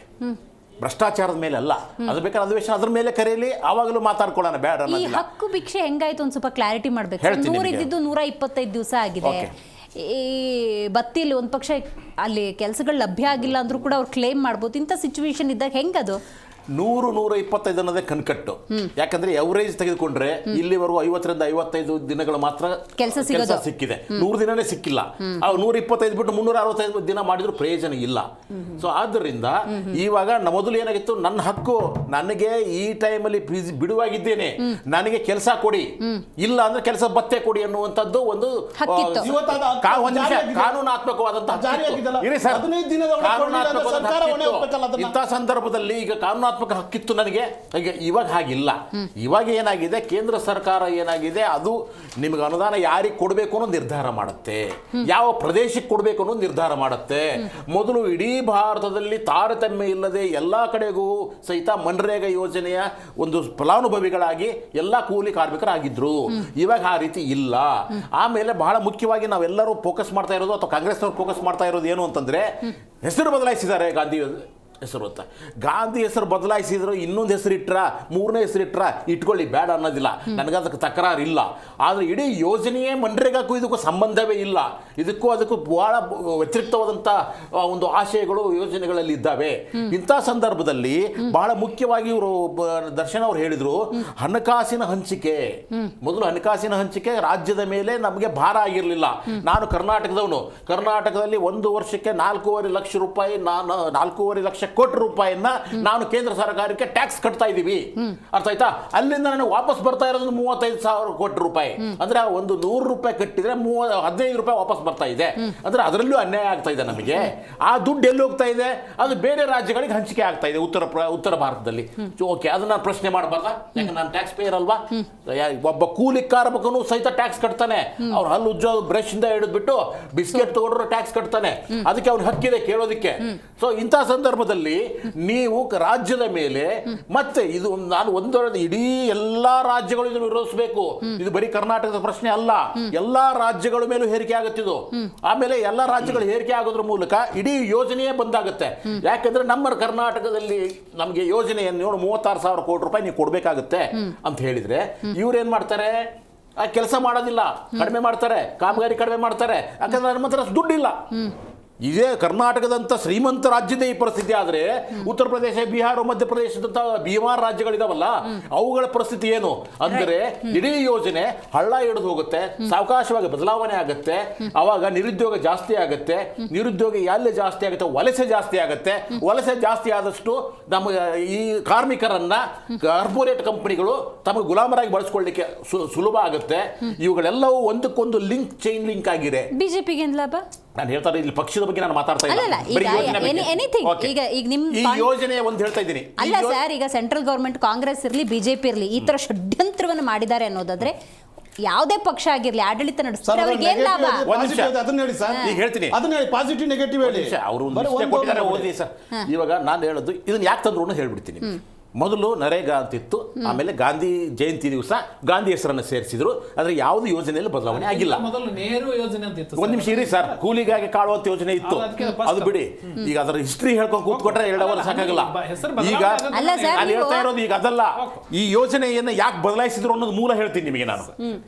ಭ್ರಷ್ಟಾಚಾರದ ಮೇಲೆ ಅಲ್ಲ. ಅದು ಬೇಕಾದ್ರೆ ಅಧಿವೇಶನ ಅದ್ರ ಮೇಲೆ ಕರೆಯಲಿ, ಆವಾಗಲೂ ಮಾತಾಡ್ಕೊಳ್ಳೋಣ, ಬೇಡ ಈ ಹಕ್ಕು ಭಿಕ್ಷೆ ಹೆಂಗಾಯ್ತು ಒಂದು ಸ್ವಲ್ಪ ಕ್ಲಾರಿಟಿ ಮಾಡ್ಬೇಕು. 100 ಇದ್ದಿದ್ದು 125 ದಿವಸ ಆಗಿದೆ. ಈ ಬತ್ತಿಲಿ ಒಂದು ಪಕ್ಷ ಅಲ್ಲಿ ಕೆಲಸಗಳು ಲಭ್ಯ ಆಗಿಲ್ಲ ಅಂದ್ರೂ ಕೂಡ ಅವ್ರು ಕ್ಲೇಮ್ ಮಾಡ್ಬೋದು. ಇಂಥ ಸಿಚುವೇಶನ್ ಇದ್ದಾಗ ಹೆಂಗದು? 100-125 ಅನ್ನೋದೇ ಕನ್ಕಟ್ಟು. ಯಾಕಂದ್ರೆ ಎವರೇಜ್ ತೆಗೆದುಕೊಂಡ್ರೆ ಇಲ್ಲಿವರೆಗೂ 50ರಿಂದ 55 ದಿನಗಳು ಮಾತ್ರ ಕೆಲಸ ಸಿಕ್ಕಿದೆ. 100 ದಿನನೇ ಸಿಕ್ಕಿಲ್ಲ. 125 ಬಿಟ್ಟು 365 ದಿನ ಮಾಡಿದ್ರು ಪ್ರಯೋಜನ ಇಲ್ಲ. ಸೊ ಆದ್ದರಿಂದ ಇವಾಗ ಮೊದಲು ಏನಾಗಿತ್ತು, ನನ್ನ ಹಕ್ಕು, ನನಗೆ ಈ ಟೈಮಲ್ಲಿ ಬಿಡುವಾಗಿದ್ದೇನೆ, ನನಗೆ ಕೆಲಸ ಕೊಡಿ, ಇಲ್ಲ ಅಂದ್ರೆ ಕೆಲಸ ಭತ್ಯೆ ಕೊಡಿ ಅನ್ನುವಂಥದ್ದು ಒಂದು ಕಾನೂನಾತ್ಮಕವಾದಂತಹ. ಇಂಥ ಸಂದರ್ಭದಲ್ಲಿ ಈಗ ಕಾನೂನಾತ್ಮಕ ಹಕ್ಕಿತ್ತು ನನಗೆ. ಇವಾಗ ಹಾಗಿಲ್ಲ. ಇವಾಗ ಏನಾಗಿದೆ, ಕೇಂದ್ರ ಸರ್ಕಾರ ಏನಾಗಿದೆ, ಅದು ನಿಮಗೆ ಅನುದಾನ ಯಾರಿಗೆ ಕೊಡಬೇಕು ಅನ್ನೋ ನಿರ್ಧಾರ ಮಾಡುತ್ತೆ, ಯಾವ ಪ್ರದೇಶಕ್ಕೆ ಕೊಡಬೇಕು ಅನ್ನೋ ನಿರ್ಧಾರ ಮಾಡುತ್ತೆ. ಮೊದಲು ಇಡೀ ಭಾರತದಲ್ಲಿ ತಾರತಮ್ಯ ಇಲ್ಲದೆ ಎಲ್ಲಾ ಕಡೆಗೂ ಸಹಿತ ಮನ್ರೇಗಾ ಯೋಜನೆಯ ಒಂದು ಫಲಾನುಭವಿಗಳಾಗಿ ಎಲ್ಲಾ ಕೂಲಿ ಕಾರ್ಮಿಕರಾಗಿದ್ರು. ಇವಾಗ ಆ ರೀತಿ ಇಲ್ಲ. ಆಮೇಲೆ ಬಹಳ ಮುಖ್ಯವಾಗಿ ನಾವೆಲ್ಲರೂ ಫೋಕಸ್ ಮಾಡ್ತಾ ಇರೋದು, ಅಥವಾ ಕಾಂಗ್ರೆಸ್ನವ್ರು ಫೋಕಸ್ ಮಾಡ್ತಾ ಇರೋದು ಏನು ಅಂತಂದ್ರೆ, ಹೆಸರು ಬದಲಾಯಿಸಿದ್ದಾರೆ ಗಾಂಧಿ ಹೆಸರು ಅಂತ. ಗಾಂಧಿ ಹೆಸರು ಬದಲಾಯಿಸಿದ್ರು, ಇನ್ನೊಂದು ಹೆಸರು ಇಟ್ರ, ಮೂರನೇ ಹೆಸರು ಇಟ್ರ, ಇಟ್ಕೊಳ್ಳಿ, ಬೇಡ ಅನ್ನೋದಿಲ್ಲ, ನನಗದಕ್ಕೆ ತಕರಾರು ಇಲ್ಲ. ಆದರೆ ಇಡೀ ಯೋಜನೆಯೇ ಮನ್ರೇಗಾಕ್ಕೂ ಇದಕ್ಕೂ ಸಂಬಂಧವೇ ಇಲ್ಲ. ಅದಕ್ಕೂ ಬಹಳ ವ್ಯತಿರಿಕ್ತವಾದಂಥ ಒಂದು ಆಶಯಗಳು ಯೋಜನೆಗಳಲ್ಲಿ ಇದ್ದಾವೆ. ಇಂಥ ಸಂದರ್ಭದಲ್ಲಿ ಬಹಳ ಮುಖ್ಯವಾಗಿ ಇವರು ದರ್ಶನ್ ಅವರು ಹೇಳಿದ್ರು, ಹಣಕಾಸಿನ ಹಂಚಿಕೆ. ಮೊದಲು ಹಣಕಾಸಿನ ಹಂಚಿಕೆ ರಾಜ್ಯದ ಮೇಲೆ ನಮಗೆ ಭಾರ ಆಗಿರಲಿಲ್ಲ. ನಾನು ಕರ್ನಾಟಕದವನು, ಕರ್ನಾಟಕದಲ್ಲಿ 1 ವರ್ಷಕ್ಕೆ 4.5 ಲಕ್ಷ ರೂಪಾಯಿ, 4.5 ಲಕ್ಷ ಕೋಟಿ ರೂಪಾಯಿಯನ್ನ ನಾನು ಕೇಂದ್ರ ಸರ್ಕಾರಕ್ಕೆ ಟ್ಯಾಕ್ಸ್ ಕಟ್ತಾ ಇದ್ದೀವಿ. ಅರ್ಥ ಆಯ್ತಾ? ಅಲ್ಲಿಂದ ನನಗೆ ವಾಪಸ್ ಬರ್ತಾ ಇರೋದು 35,000 ಕೋಟಿ ರೂಪಾಯಿ. ಅಂದ್ರೆ ಒಂದು 100 ರೂಪಾಯಿ ಕಟ್ಟಿದ್ರೆ 15 ರೂಪಾಯಿ ವಾಪಸ್ ಬರ್ತಾ ಇದೆ. ಅಂದ್ರೆ ಅದರಲ್ಲೂ ಅನ್ಯಾಯ ಆಗ್ತಾ ಇದೆ ನಮಗೆ. ಆ ದುಡ್ಡು ಎಲ್ಲಿ ಹೋಗ್ತಾ ಇದೆ? ಅದು ಬೇರೆ ರಾಜ್ಯಗಳಿಗೆ ಹಂಚಿಕೆ ಆಗ್ತಾ ಇದೆ ಉತ್ತರ ಭಾರತದಲ್ಲಿ. ಓಕೆ, ಅದನ್ನ ನಾನು ಪ್ರಶ್ನೆ ಮಾಡಬಾರ್ದಾ? ಯಾಕಂದ್ರೆ ನಾನು ಟ್ಯಾಕ್ಸ್ ಪೇಯರ್ ಅಲ್ವಾ? ಒಬ್ಬ ಕೂಲಿ ಕಾರ್ಮಿಕನು ಸಹಿತ ಟ್ಯಾಕ್ಸ್ ಕಟ್ತಾನೆ. ಅವ್ರ ಹಲ್ಲು ಉಜ್ಜೋ ಬ್ರಷ್ ಇಂದ ಹಿಡಿದ್ಬಿಟ್ಟು ಬಿಸ್ಕೆಟ್ ತಗೊಂಡ್ರು ಟ್ಯಾಕ್ಸ್ ಕಟ್ತಾನೆ. ಅದಕ್ಕೆ ಅವ್ನ ಹಕ್ಕಿದೆ ಕೇಳೋದಕ್ಕೆ. ಸೊ ಇಂಥ ಸಂದರ್ಭದಲ್ಲಿ ನೀವು ರಾಜ್ಯದ ಮೇಲೆ ಮತ್ತೆ ಇದು ನಾನು ಇಡೀ ಎಲ್ಲಾ ರಾಜ್ಯಗಳು ಇದನ್ನು ವಿರೋಧಿಸಬೇಕು. ಇದು ಬರೀ ಕರ್ನಾಟಕದ ಪ್ರಶ್ನೆ ಅಲ್ಲ, ಎಲ್ಲಾ ರಾಜ್ಯಗಳ ಮೇಲೂ ಹೇರಿಕೆ ಆಗುತ್ತಿದ್ದು. ಆಮೇಲೆ ಎಲ್ಲಾ ರಾಜ್ಯಗಳು ಹೇರಿಕೆ ಆಗೋದ್ರ ಮೂಲಕ ಇಡೀ ಯೋಜನೆಯೇ ಬಂದಾಗುತ್ತೆ. ಯಾಕಂದ್ರೆ ನಮ್ಮ ಕರ್ನಾಟಕದಲ್ಲಿ ನಮಗೆ ಯೋಜನೆಯನ್ನು 36,000 ಕೋಟಿ ರೂಪಾಯಿ ನೀವು ಕೊಡ್ಬೇಕಾಗುತ್ತೆ ಅಂತ ಹೇಳಿದ್ರೆ ಇವ್ರೇನ್ ಮಾಡ್ತಾರೆ? ಆ ಕೆಲಸ ಮಾಡೋದಿಲ್ಲ, ಕಡಿಮೆ ಮಾಡ್ತಾರೆ, ಕಾಮಗಾರಿ ಕಡಿಮೆ ಮಾಡ್ತಾರೆ. ಯಾಕಂದ್ರೆ ನಮ್ಮ ಹತ್ರ ದುಡ್ಡಿಲ್ಲ. ಇದೇ ಕರ್ನಾಟಕದಂತ ಶ್ರೀಮಂತ ರಾಜ್ಯದ ಈ ಪರಿಸ್ಥಿತಿ ಆದ್ರೆ ಉತ್ತರ ಪ್ರದೇಶ, ಬಿಹಾರ, ಮಧ್ಯಪ್ರದೇಶದಂತ ಭೀಮಾರ್ ರಾಜ್ಯಗಳಿದಾವಲ್ಲ ಅವುಗಳ ಪರಿಸ್ಥಿತಿ ಏನು ಅಂದ್ರೆ ಇಡೀ ಯೋಜನೆ ಹಳ್ಳ ಹಿಡಿದು ಹೋಗುತ್ತೆ, ಸಾವಕಾಶವಾಗಿ ಬದಲಾವಣೆ ಆಗುತ್ತೆ. ಅವಾಗ ನಿರುದ್ಯೋಗ ಜಾಸ್ತಿ ಆಗುತ್ತೆ. ನಿರುದ್ಯೋಗ ಎಲ್ಲಿ ಜಾಸ್ತಿ ಆಗುತ್ತೆ? ವಲಸೆ ಜಾಸ್ತಿ ಆಗುತ್ತೆ. ವಲಸೆ ಜಾಸ್ತಿ ಆದಷ್ಟು ನಮ್ಮ ಈ ಕಾರ್ಮಿಕರನ್ನ ಕಾರ್ಪೊರೇಟ್ ಕಂಪನಿಗಳು ತಮಗೆ ಗುಲಾಮರಾಗಿ ಬಳಸ್ಕೊಳ್ಳಿಕ್ಕೆ ಸುಲಭ ಆಗುತ್ತೆ. ಇವುಗಳೆಲ್ಲವೂ ಒಂದಕ್ಕೊಂದು ಚೈನ್ ಲಿಂಕ್ ಆಗಿದೆ. ಬಿಜೆಪಿಗೆ ಏನ್ ಲಾಭ? ನಾನು ಹೇಳ್ತಾ ಇದ್ದೀನಿ ಪಕ್ಷದ ಬಗ್ಗೆ ನಾನು ಮಾತಾಡ್ತಾ ಇಲ್ಲ. ಈ ಯೋಜನೆ ಒಂದು ಹೇಳ್ತಾ ಇದ್ದೀನಿ. ಅಲ್ಲ ಸರ್, ಈಗ ಸೆಂಟ್ರಲ್ ಗವರ್ಮೆಂಟ್ ಕಾಂಗ್ರೆಸ್ ಇರಲಿ ಬಿಜೆಪಿ ಇರಲಿ ಈ ತರ ಷಡ್ಯಂತ್ರವನ್ನು ಮಾಡಿದ್ದಾರೆ ಅನ್ನೋದಾದ್ರೆ ಯಾವುದೇ ಪಕ್ಷ ಆಗಿರ್ಲಿ ಆಡಳಿತ ನಡೆಸ್ತಾರೆ ಅವ್ರಿಗೆ ಏನ್ ಲಾಭ? ಅದನ್ನ ಹೇಳಿ ಸರ್, ಈಗ ಹೇಳ್ತೀನಿ. ಅದನ್ನ ಹೇಳಿ, ಪಾಸಿಟಿವ್ ನೆಗೆಟಿವ್ ಹೇಳಿ. ಅವರು ಕೊಟ್ಟಿದ್ದಾರೆ, ಓದಿ ಸರ್. ಇವಾಗ ನಾನು ಹೇಳೋದು ಇದನ್ನ ಯಾಕೆ ತಂದ್ರು ಹೇಳ್ಬಿಡ್ತೀನಿ. ಮೊದಲು ನರೇಗಾ ಅಂತಿತ್ತು, ಆಮೇಲೆ ಗಾಂಧಿ ಜಯಂತಿ ದಿವಸ ಗಾಂಧಿ ಹೆಸರನ್ನು ಸೇರಿಸಿದ್ರು. ಆದ್ರೆ ಯಾವ್ದು ಯೋಜನೆಯಲ್ಲಿ ಬದಲಾವಣೆ ಆಗಿಲ್ಲ. ಮೊದಲು ನೆಹರು ಯೋಜನೆ ಅಂತ ಇತ್ತು. ಒಂದ್ ನಿಮಿಷ ಇರಿ ಸರ್, ಕೂಲಿಗಾಗಿ ಕಾಳುವಂತ ಯೋಜನೆ ಇತ್ತು, ಅದು ಬಿಡಿ. ಈಗ ಅದರ ಹಿಸ್ಟ್ರಿ ಹೇಳ್ಕೊಂಡು ಕೂತ್ಕೊಂಡ್ರೆ 2 ಅವರ್ ಸಾಕಾಗಲ್ಲ. ಈಗ ನಾನು ಹೇಳ್ತಾ ಇರೋದು ಈಗ ಅದಲ್ಲ, ಈ ಯೋಜನೆಯನ್ನ ಯಾಕೆ ಬದಲಾಯಿಸಿದ್ರು ಅನ್ನೋದು ಮೂಲ ಹೇಳ್ತೀನಿ ನಿಮಗೆ ನಾನು.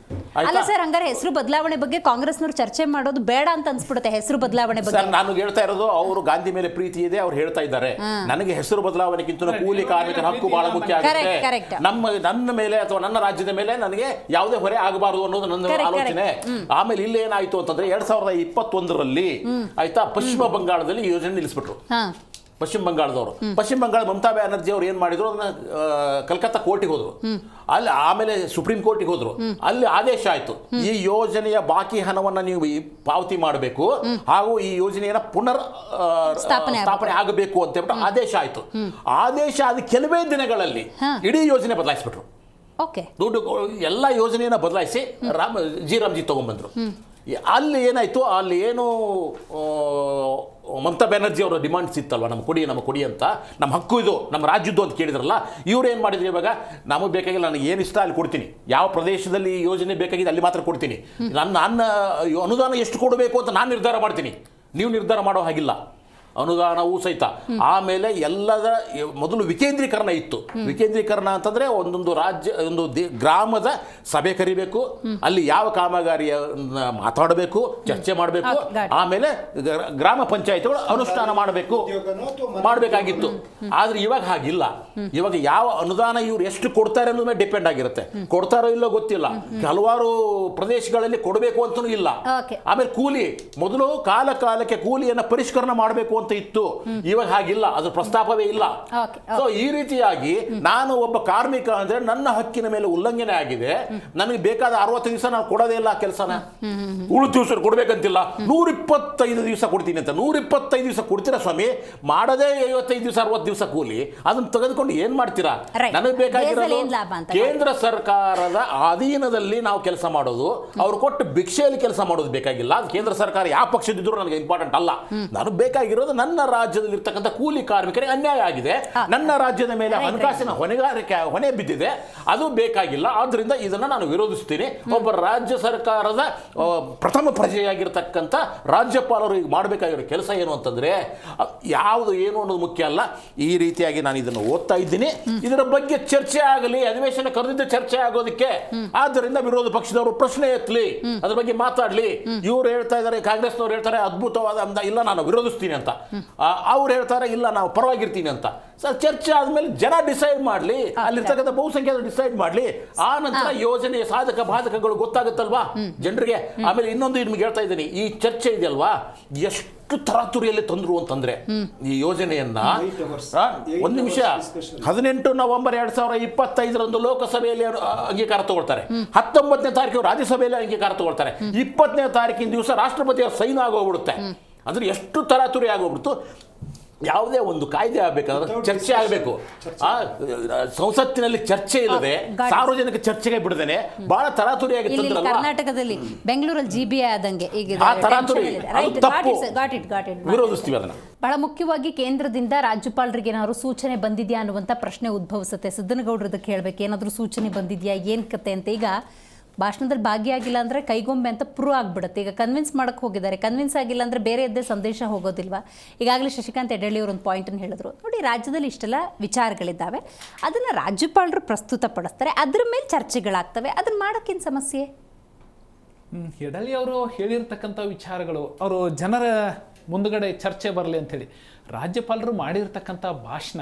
ಅಲ್ಲ ಸರ್, ಹಂಗಾರೆ ಹೆಸರು ಬದಲಾವಣೆ ಬಗ್ಗೆ ಕಾಂಗ್ರೆಸ್ನವ್ರು ಚರ್ಚೆ ಮಾಡೋದು ಬೇಡ ಅಂತ ಅನ್ಸ್ಬಿಡುತ್ತೆ. ಹೆಸರು ಬದಲಾವಣೆ ಬಗ್ಗೆ ನಾನು ಹೇಳ್ತಾ ಇರೋದು, ಅವರು ಗಾಂಧಿ ಮೇಲೆ ಪ್ರೀತಿ ಇದೆ, ಅವ್ರು ಹೇಳ್ತಾ ಇದ್ದಾರೆ. ನನಗೆ ಹೆಸರು ಬದಲಾವಣೆಗಿಂತ ಕೂಲಿ ಕಾರ್ಮಿಕರ ಹಕ್ಕು ಬಹಳ ಮುಖ್ಯ ಆಗುತ್ತೆ. ನನ್ನ ಮೇಲೆ ಅಥವಾ ನನ್ನ ರಾಜ್ಯದ ಮೇಲೆ ನನಗೆ ಯಾವುದೇ ಹೊರೆ ಆಗಬಾರದು ಅನ್ನೋದು ನನ್ನ ಆಲೋಚನೆ. ಆಮೇಲೆ ಇಲ್ಲಿ ಏನಾಯ್ತು ಅಂತಂದ್ರೆ 2021ರಲ್ಲಿ ಆಯ್ತಾ, ಪಶ್ಚಿಮ ಬಂಗಾಳದಲ್ಲಿ ಈ ಯೋಜನೆ ನಿಲ್ಲಿಸ್ಬಿಟ್ರು. ಪಶ್ಚಿಮ ಬಂಗಾಳದವರು, ಪಶ್ಚಿಮ ಬಂಗಾಳ ಮಮತಾ ಬ್ಯಾನರ್ಜಿ ಅವರು ಏನ್ ಮಾಡಿದ್ರು, ಅದನ್ನ ಕಲ್ಕತ್ತಾ ಕೋರ್ಟಿಗೆ ಹೋದ್ರು. ಅಲ್ಲಿ ಆಮೇಲೆ ಸುಪ್ರೀಂ ಕೋರ್ಟಿಗೆ ಹೋದ್ರು. ಅಲ್ಲಿ ಆದೇಶ ಆಯ್ತು, ಈ ಯೋಜನೆಯ ಬಾಕಿ ಹಣವನ್ನ ನೀವು ಪಾವತಿ ಮಾಡಬೇಕು, ಹಾಗೂ ಈ ಯೋಜನೆಯನ್ನ ಪುನರ್ ಸ್ಥಾಪನೆ ಆಗಬೇಕು ಅಂತ ಹೇಳ್ಬಿಟ್ಟು ಆದೇಶ ಆಯ್ತು. ಆದೇಶ ಆದ ಕೆಲವೇ ದಿನಗಳಲ್ಲಿ ಇಡೀ ಯೋಜನೆ ಬದಲಾಯಿಸ್ಬಿಟ್ರು. ದುಡ್ಡು ಎಲ್ಲ ಯೋಜನೆಯನ್ನ ಬದಲಾಯಿಸಿ ರಾಮ್ಜಿ ತಗೊಂಡ್ಬಂದ್ರು. ಅಲ್ಲಿ ಏನಾಯ್ತು, ಅಲ್ಲಿ ಏನು ಮಮತಾ ಬ್ಯಾನರ್ಜಿ ಅವರ ಡಿಮಾಂಡ್ಸ್ ಇತ್ತಲ್ವ, ನಮ್ಮ ಕೊಡಿ ಅಂತ, ನಮ್ಮ ಹಕ್ಕು ಇದು, ನಮ್ಮ ರಾಜ್ಯದ್ದು ಅಂತ ಕೇಳಿದ್ರಲ್ಲ, ಇವ್ರು ಏನು ಮಾಡಿದ್ರು, ಇವಾಗ ನಮಗೆ ಬೇಕಾಗಿಲ್ಲ, ನನಗೆ ಏನು ಇಷ್ಟ ಅಲ್ಲಿ ಕೊಡ್ತೀನಿ, ಯಾವ ಪ್ರದೇಶದಲ್ಲಿ ಯೋಜನೆ ಬೇಕಾಗಿದೆ ಅಲ್ಲಿ ಮಾತ್ರ ಕೊಡ್ತೀನಿ, ನನ್ನ ಅನುದಾನ ಎಷ್ಟು ಕೊಡಬೇಕು ಅಂತ ನಾನು ನಿರ್ಧಾರ ಮಾಡ್ತೀನಿ, ನೀವು ನಿರ್ಧಾರ ಮಾಡೋ ಹಾಗಿಲ್ಲ. ಅನುದಾನವೂ ಸಹಿತ. ಆಮೇಲೆ ಎಲ್ಲದ ಮೊದಲು ವಿಕೇಂದ್ರೀಕರಣ ಇತ್ತು. ವಿಕೇಂದ್ರೀಕರಣ ಅಂತಂದ್ರೆ ಒಂದೊಂದು ರಾಜ್ಯ, ಒಂದು ಗ್ರಾಮದ ಸಭೆ ಕರಿಬೇಕು, ಅಲ್ಲಿ ಯಾವ ಕಾಮಗಾರಿಯ ಮಾತಾಡಬೇಕು, ಚರ್ಚೆ ಮಾಡಬೇಕು, ಆಮೇಲೆ ಗ್ರಾಮ ಪಂಚಾಯತ್ಗಳು ಅನುಷ್ಠಾನ ಮಾಡಬೇಕಾಗಿತ್ತು. ಆದ್ರೆ ಇವಾಗ ಹಾಗಿಲ್ಲ. ಇವಾಗ ಯಾವ ಅನುದಾನ ಇವ್ರು ಎಷ್ಟು ಕೊಡ್ತಾರೆ ಅನ್ನೋದ್ರ ಮೇಲೆ ಡಿಪೆಂಡ್ ಆಗಿರುತ್ತೆ. ಕೊಡ್ತಾರೋ ಇಲ್ಲೋ ಗೊತ್ತಿಲ್ಲ, ಹಲವಾರು ಪ್ರದೇಶಗಳಲ್ಲಿ ಕೊಡಬೇಕು ಅಂತನೂ ಇಲ್ಲ. ಆಮೇಲೆ ಕೂಲಿ, ಮೊದಲು ಕಾಲಕ್ಕೆ ಕೂಲಿಯನ್ನ ಪರಿಷ್ಕರಣೆ ಮಾಡಬೇಕು ಅಂತ ಇತ್ತು, ಇವಾಗ ಹಾಗಿಲ್ಲ, ಅದು ಪ್ರಸ್ತಾಪವೇ ಇಲ್ಲ. ಸೊ ಈ ರೀತಿಯಾಗಿ ನಾನು ಒಬ್ಬ ಕಾರ್ಮಿಕ ಅಂದ್ರೆ ನನ್ನ ಹಕ್ಕಿನ ಮೇಲೆ ಉಲ್ಲಂಘನೆ ಆಗಿದೆ, ನನಗೆ ಬೇಕಾದ 60 ದಿವಸ ನಾನು ಕೊಡೋದೇ ಇಲ್ಲ ಕೆಲಸನ, ಉಳಿದ ದಿವಸ ಕೊಡ್ಬೇಕಂತಿಲ್ಲ, 125 ದಿವಸ ಕೊಡ್ತೀನಿ ಅಂತ. 125 ದಿವಸ ಕೊಡ್ತೀರಾ ಸ್ವಾಮಿ, ಮಾಡದೇ 55 ದಿವಸ 60 ದಿವಸ ಕೂಲಿ, ಅದನ್ನ ತೆಗೆದುಕೊಂಡು ಏನ್ ಮಾಡ್ತೀರಾ? ನನಗೆ ಬೇಕಾಗಿರೋದು ಕೇಂದ್ರ ಸರ್ಕಾರದ ಅಧೀನದಲ್ಲಿ ನಾವು ಕೆಲಸ ಮಾಡೋದು, ಅವ್ರು ಕೊಟ್ಟು ಭಿಕ್ಷೆಯಲ್ಲಿ ಕೆಲಸ ಮಾಡೋದು ಬೇಕಾಗಿಲ್ಲ. ಕೇಂದ್ರ ಸರ್ಕಾರ ಯಾವ ಪಕ್ಷದಿದ್ರು ನನಗೆ ಇಂಪಾರ್ಟೆಂಟ್ ಅಲ್ಲ. ನನಗೆ ಬೇಕಾಗಿರೋದು ನನ್ನ ರಾಜ್ಯದಲ್ಲಿ ಇರ್ತಕ್ಕಂಥ ಕೂಲಿ ಕಾರ್ಮಿಕರಿಗೆ ಅನ್ಯಾಯ ಆಗಿದೆ, ನನ್ನ ರಾಜ್ಯದ ಮೇಲೆ ಹಣಕಾಸಿನ ಹೊಣೆ ಬಿದ್ದಿದೆ, ಅದು ಬೇಕಾಗಿಲ್ಲ. ಆದ್ರಿಂದ ಇದನ್ನ ನಾನು ವಿರೋಧಿಸ್ತೀನಿ. ಒಬ್ಬ ರಾಜ್ಯ ಸರ್ಕಾರದ ಪ್ರಥಮ ಪ್ರಜೆಯಾಗಿರ್ತಕ್ಕಂಥ ರಾಜ್ಯಪಾಲರು ಈಗ ಮಾಡಬೇಕಾಗಿರೋ ಕೆಲಸ ಏನು ಅಂತಂದ್ರೆ, ಯಾವುದು ಏನು ಅನ್ನೋದು ಮುಖ್ಯ ಅಲ್ಲ. ಈ ರೀತಿಯಾಗಿ ನಾನು ಇದನ್ನು ಓದ್ತಾ ಇದ್ದೀನಿ, ಇದರ ಬಗ್ಗೆ ಚರ್ಚೆ ಆಗಲಿ, ಅಧಿವೇಶನ ಕರೆದಿದ್ದ ಚರ್ಚೆ ಆಗೋದಕ್ಕೆ. ಆದ್ದರಿಂದ ವಿರೋಧ ಪಕ್ಷದವರು ಪ್ರಶ್ನೆ ಎತ್ತಲಿ, ಅದ್ರ ಬಗ್ಗೆ ಮಾತಾಡ್ಲಿ. ಇವ್ರು ಹೇಳ್ತಾ ಇದ್ದಾರೆ, ಕಾಂಗ್ರೆಸ್ನವ್ರು ಹೇಳ್ತಾರೆ ಅದ್ಭುತವಾದ ಇಲ್ಲ ನಾನು ವಿರೋಧಿಸ್ತೀನಿ ಅಂತ, ಅವ್ರು ಹೇಳ್ತಾರೆ ಇಲ್ಲ ನಾವು ಪರವಾಗಿರ್ತೀನಿ ಅಂತ. ಸರ್, ಚರ್ಚೆ ಆದ್ಮೇಲೆ ಜನ ಡಿಸೈಡ್ ಮಾಡ್ಲಿ, ಅಲ್ಲಿರ್ತಕ್ಕಂಥ ಬಹುಸಂಖ್ಯಾತರು ಡಿಸೈಡ್ ಮಾಡ್ಲಿ. ಆ ನಂತರ ಯೋಜನೆಯ ಸಾಧಕ ಬಾಧಕಗಳು ಗೊತ್ತಾಗುತ್ತಲ್ವಾ ಜನರಿಗೆ. ಆಮೇಲೆ ಇನ್ನೊಂದು ನಿಮ್ಗೆ ಹೇಳ್ತಾ ಇದ್ದೀನಿ, ಈ ಚರ್ಚೆ ಇದೆಯಲ್ವಾ, ಎಷ್ಟು ಎಷ್ಟು ತರಾತುರಿಯಲ್ಲಿ ತಂದ್ರು ಅಂತಂದ್ರೆ ಈ ಯೋಜನೆಯನ್ನ ಒಂದು ನಿಮಿಷ 18 ನವೆಂಬರ್ 2025 ಲೋಕಸಭೆಯಲ್ಲಿ ಅಂಗೀಕಾರ ತಗೊಳ್ತಾರೆ, 19ನೇ ತಾರೀಕು ರಾಜ್ಯಸಭೆಯಲ್ಲಿ ಅಂಗೀಕಾರ ತಗೊಳ್ತಾರೆ, 20ನೇ ತಾರೀಕಿನ ದಿವಸ ರಾಷ್ಟ್ರಪತಿಯ ಸೈನ್ ಆಗೋಗ್ಬಿಡುತ್ತೆ. ಅಂದ್ರೆ ಎಷ್ಟು ತರಾತುರಿ ಆಗೋಗ್ಬಿಡ್ತು. ಯಾವುದೇ ಒಂದು ಕಾಯ್ದೆ ಆಗಬೇಕಾದ್ರೆ ಚರ್ಚೆ ಆಗಬೇಕು. ಸಂಸತ್ತಿನಲ್ಲಿ ಚರ್ಚೆ ಇಲ್ಲದೆ ಸಾರ್ವಜನಿಕ ಚರ್ಚೆಗೆ ಬಿಡದೇನೆ ಬಹಳ ತರಾತುರಿಯಾಗಿ ಕರ್ನಾಟಕದಲ್ಲಿ ಬೆಂಗಳೂರಲ್ಲಿ GBI ಆದಂಗೆ ಈಗ ವಿರೋಧಿಸ್ತೀವಿ ಅದನ್ನ. ಬಹಳ ಮುಖ್ಯವಾಗಿ ಕೇಂದ್ರದಿಂದ ರಾಜ್ಯಪಾಲರಿಗೆ ಏನಾದ್ರು ಸೂಚನೆ ಬಂದಿದ್ಯಾ ಅನ್ನುವಂಥ ಪ್ರಶ್ನೆ ಉದ್ಭವಿಸುತ್ತೆ. ಸಿದ್ದನಗೌಡರದಕ್ಕೆ ಹೇಳ್ಬೇಕು, ಏನಾದರೂ ಸೂಚನೆ ಬಂದಿದ್ಯಾ, ಏನ್ ಕತೆ ಅಂತ. ಈಗ ಭಾಷಣದಲ್ಲಿ ಭಾಗಿಯಾಗಿಲ್ಲ ಅಂದರೆ ಕೈಗೊಂಬೆ ಅಂತ ಪ್ರೂವ್ ಆಗಿಬಿಡುತ್ತೆ. ಈಗ ಕನ್ವಿನ್ಸ್ ಮಾಡೋಕ್ಕೆ ಹೋಗಿದ್ದಾರೆ, ಕನ್ವಿನ್ಸ್ ಆಗಿಲ್ಲ ಅಂದರೆ ಬೇರೆಯದ್ದೇ ಸಂದೇಶ ಹೋಗೋದಿಲ್ವಾ? ಈಗಾಗಲೇ ಶಶಿಕಾಂತ್ ಎಡಳ್ಳಿ ಅವರು ಒಂದು ಪಾಯಿಂಟನ್ನು ಹೇಳಿದ್ರು ನೋಡಿ, ರಾಜ್ಯದಲ್ಲಿ ಇಷ್ಟೆಲ್ಲ ವಿಚಾರಗಳಿದ್ದಾವೆ, ಅದನ್ನು ರಾಜ್ಯಪಾಲರು ಪ್ರಸ್ತುತಪಡಿಸ್ತಾರೆ, ಅದ್ರ ಮೇಲೆ ಚರ್ಚೆಗಳಾಗ್ತವೆ, ಅದನ್ನು ಮಾಡೋಕ್ಕೇನು ಸಮಸ್ಯೆ? ಎಡಳ್ಳಿ ಅವರು ಹೇಳಿರ್ತಕ್ಕಂಥ ವಿಚಾರಗಳು ಅವರು ಜನರ ಮುಂದುಗಡೆ ಚರ್ಚೆ ಬರಲಿ ಅಂಥೇಳಿ ರಾಜ್ಯಪಾಲರು ಮಾಡಿರ್ತಕ್ಕಂಥ ಭಾಷಣ,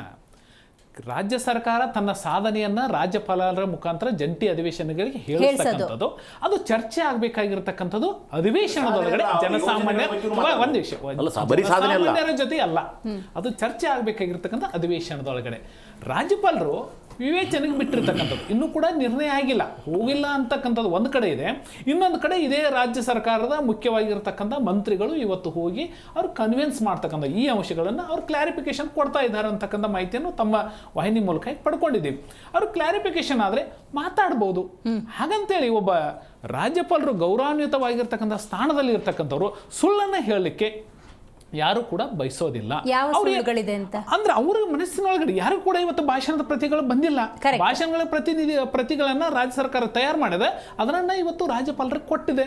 ರಾಜ್ಯ ಸರ್ಕಾರ ತನ್ನ ಸಾಧನೆಯನ್ನ ರಾಜ್ಯಪಾಲರ ಮುಖಾಂತರ ಜಂಟಿ ಅಧಿವೇಶನಗಳಿಗೆ ಹೇಳಿರ್ತಕ್ಕಂಥದ್ದು, ಅದು ಚರ್ಚೆ ಆಗ್ಬೇಕಾಗಿರ್ತಕ್ಕಂಥದ್ದು ಅಧಿವೇಶನದೊಳಗಡೆ ಜನಸಾಮಾನ್ಯ ಜನಸಾಮಾನ್ಯರ ಜೊತೆ ಅಲ್ಲ, ಅದು ಚರ್ಚೆ ಆಗ್ಬೇಕಾಗಿರ್ತಕ್ಕಂಥ ಅಧಿವೇಶನದೊಳಗಡೆ. ರಾಜ್ಯಪಾಲರು ವಿವೇಚನೆಗೆ ಬಿಟ್ಟಿರ್ತಕ್ಕಂಥದ್ದು ಇನ್ನೂ ಕೂಡ ನಿರ್ಣಯ ಆಗಿಲ್ಲ, ಹೋಗಿಲ್ಲ ಅಂತಕ್ಕಂಥದ್ದು ಒಂದು ಕಡೆ ಇದೆ. ಇನ್ನೊಂದು ಕಡೆ ಇದೇ ರಾಜ್ಯ ಸರ್ಕಾರದ ಮುಖ್ಯವಾಗಿರ್ತಕ್ಕಂಥ ಮಂತ್ರಿಗಳು ಇವತ್ತು ಹೋಗಿ ಅವ್ರು ಕನ್ವಿನ್ಸ್ ಮಾಡ್ತಕ್ಕಂಥ ಈ ಅಂಶಗಳನ್ನು ಅವ್ರು ಕ್ಲಾರಿಫಿಕೇಶನ್ ಕೊಡ್ತಾ ಇದ್ದಾರೆ ಅಂತಕ್ಕಂಥ ಮಾಹಿತಿಯನ್ನು ತಮ್ಮ ವಾಹಿನಿ ಮೂಲಕ ಪಡ್ಕೊಂಡಿದ್ದೀವಿ. ಅವ್ರು ಕ್ಲಾರಿಫಿಕೇಶನ್ ಆದರೆ ಮಾತಾಡ್ಬೋದು. ಹಾಗಂತೇಳಿ ಒಬ್ಬ ರಾಜ್ಯಪಾಲರು ಗೌರವಾನ್ವಿತವಾಗಿರ್ತಕ್ಕಂಥ ಸ್ಥಾನದಲ್ಲಿ ಇರ್ತಕ್ಕಂಥವ್ರು ಸುಳ್ಳನ್ನು ಹೇಳಲಿಕ್ಕೆ ಯಾರು ಕೂಡ ಬಯಸೋದಿಲ್ಲ. ಅಂದ್ರೆ ಅವರ ಮನಸ್ಸಿನೊಳಗಡೆ ಯಾರು ಕೂಡ ಇವತ್ತು ಭಾಷಣದ ಪ್ರತಿಗಳು ಬಂದಿಲ್ಲ. ಭಾಷಣಗಳ ಪ್ರತಿಗಳನ್ನ ರಾಜ್ಯ ಸರ್ಕಾರ ತಯಾರು ಮಾಡಿದೆ, ಅದನ್ನ ಇವತ್ತು ರಾಜ್ಯಪಾಲರಿಗೆ ಕೊಟ್ಟಿದೆ.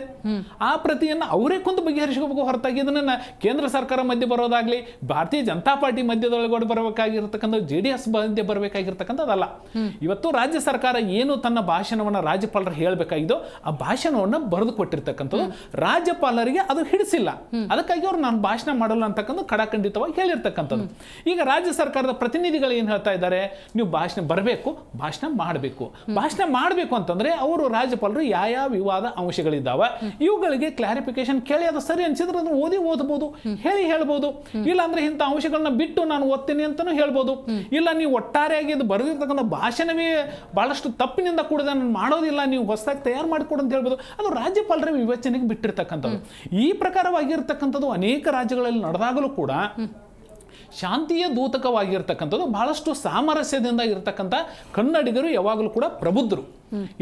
ಆ ಪ್ರತಿಯನ್ನ ಅವರೇ ಕೊಂದು ಬಗೆಹರಿಸಬೇಕು ಹೊರತಾಗಿ ಇದನ್ನ ಕೇಂದ್ರ ಸರ್ಕಾರ ಮಧ್ಯೆ ಬರೋದಾಗ್ಲಿ, ಭಾರತೀಯ ಜನತಾ ಪಾರ್ಟಿ ಮಧ್ಯದೊಳಗಡೆ ಬರಬೇಕಾಗಿರ್ತಕ್ಕಂಥ JDS ಮಧ್ಯೆ ಬರಬೇಕಾಗಿರ್ತಕ್ಕಂಥದ್ದಲ್ಲ. ಇವತ್ತು ರಾಜ್ಯ ಸರ್ಕಾರ ಏನು ತನ್ನ ಭಾಷಣವನ್ನ ರಾಜ್ಯಪಾಲರು ಹೇಳಬೇಕಾಗಿದ್ದೋ ಆ ಭಾಷಣವನ್ನ ಬರೆದು ಕೊಟ್ಟಿರ್ತಕ್ಕಂಥದ್ದು ರಾಜ್ಯಪಾಲರಿಗೆ ಅದು ಹಿಡಿಸಿಲ್ಲ. ಅದಕ್ಕಾಗಿ ಅವ್ರು ನಾನು ಭಾಷಣ ಅಂತಕ್ಕಂಥ ಖಡಾಖಂಡಿತವಾಗಿ ಹೇಳಿರ್ತಕ್ಕಂಥದ್ದು. ಈಗ ರಾಜ್ಯ ಸರ್ಕಾರದ ಪ್ರತಿನಿಧಿಗಳು ಏನು ಹೇಳ್ತಾ ಇದ್ದಾರೆ, ನೀವು ಭಾಷಣ ಬರಬೇಕು, ಭಾಷಣ ಮಾಡಬೇಕು ಅಂತಂದ್ರೆ ಅವರು ರಾಜ್ಯಪಾಲರು ಯಾವ ವಿವಾದ ಅಂಶಗಳಿದ್ದಾವೆ ಇವುಗಳಿಗೆ ಕ್ಲಾರಿಫಿಕೇಶನ್ ಕೇಳಿ ಅದು ಸರಿ ಅನ್ಸಿದ್ರೆ ಅದನ್ನು ಓದಬಹುದು, ಹೇಳ್ಬೋದು. ಇಲ್ಲ ಅಂದ್ರೆ ಇಂಥ ಅಂಶಗಳನ್ನ ಬಿಟ್ಟು ನಾನು ಓದ್ತೀನಿ ಅಂತಾನು ಹೇಳ್ಬೋದು. ಇಲ್ಲ ನೀವು ಒಟ್ಟಾರೆಯಾಗಿ ಇದು ಬರೆದಿರ್ತಕ್ಕಂಥ ಭಾಷಣವೇ ಬಹಳಷ್ಟು ತಪ್ಪಿನಿಂದ ಕೂಡಿದ ನಾನು ಮಾಡೋದಿಲ್ಲ, ನೀವು ಹೊಸದಾಗಿ ತಯಾರು ಮಾಡಿಕೊಡು ಅಂತ ಹೇಳ್ಬೋದು. ಅದು ರಾಜ್ಯಪಾಲರ ವಿವೇಚನೆಗೆ ಬಿಟ್ಟಿರ್ತಕ್ಕಂಥದ್ದು. ಈ ಪ್ರಕಾರವಾಗಿರ್ತಕ್ಕಂಥದ್ದು ಅನೇಕ ರಾಜ್ಯಗಳಲ್ಲಿ ನಡೆದಾಗಲೂ ಕೂಡ ಶಾಂತಿಯ ದೂತಕವಾಗಿರ್ತಕ್ಕಂಥದ್ದು, ಬಹಳಷ್ಟು ಸಾಮರಸ್ಯದಿಂದ ಇರತಕ್ಕಂಥ ಕನ್ನಡಿಗರು ಯಾವಾಗಲೂ ಕೂಡ ಪ್ರಬುದ್ಧರು.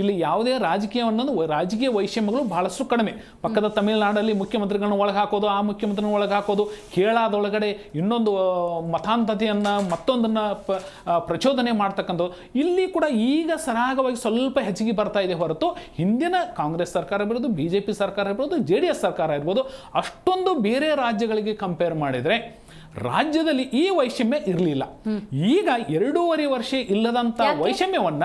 ಇಲ್ಲಿ ಯಾವುದೇ ರಾಜಕೀಯ ವೈಷಮ್ಯಗಳು ಬಹಳಷ್ಟು ಕಡಿಮೆ. ಪಕ್ಕದ ತಮಿಳುನಾಡಲ್ಲಿ ಮುಖ್ಯಮಂತ್ರಿಗಳನ್ನ ಒಳಗೆ ಹಾಕೋದು, ಆ ಮುಖ್ಯಮಂತ್ರಿಗಳನ್ನ ಒಳಗೆ ಹಾಕೋದು, ಕೇರಳದೊಳಗಡೆ ಇನ್ನೊಂದು ಮತಾಂಧತೆಯನ್ನು ಮತ್ತೊಂದನ್ನು ಪ್ರಚೋದನೆ ಮಾಡ್ತಕ್ಕಂಥದ್ದು, ಇಲ್ಲಿ ಕೂಡ ಈಗ ಸರಾಗವಾಗಿ ಸ್ವಲ್ಪ ಹೆಚ್ಚಿಗೆ ಬರ್ತಾ ಇದೆ ಹೊರತು ಹಿಂದಿನ ಕಾಂಗ್ರೆಸ್ ಸರ್ಕಾರ ಇರ್ಬೋದು, BJP ಸರ್ಕಾರ ಇರ್ಬೋದು, JDS ಸರ್ಕಾರ ಇರ್ಬೋದು, ಅಷ್ಟೊಂದು ಬೇರೆ ರಾಜ್ಯಗಳಿಗೆ ಕಂಪೇರ್ ಮಾಡಿದರೆ ರಾಜ್ಯದಲ್ಲಿ ಈ ವೈಷಮ್ಯ ಇರಲಿಲ್ಲ. ಈಗ 2.5 ವರ್ಷ ಇಲ್ಲದಂಥ ವೈಷಮ್ಯವನ್ನ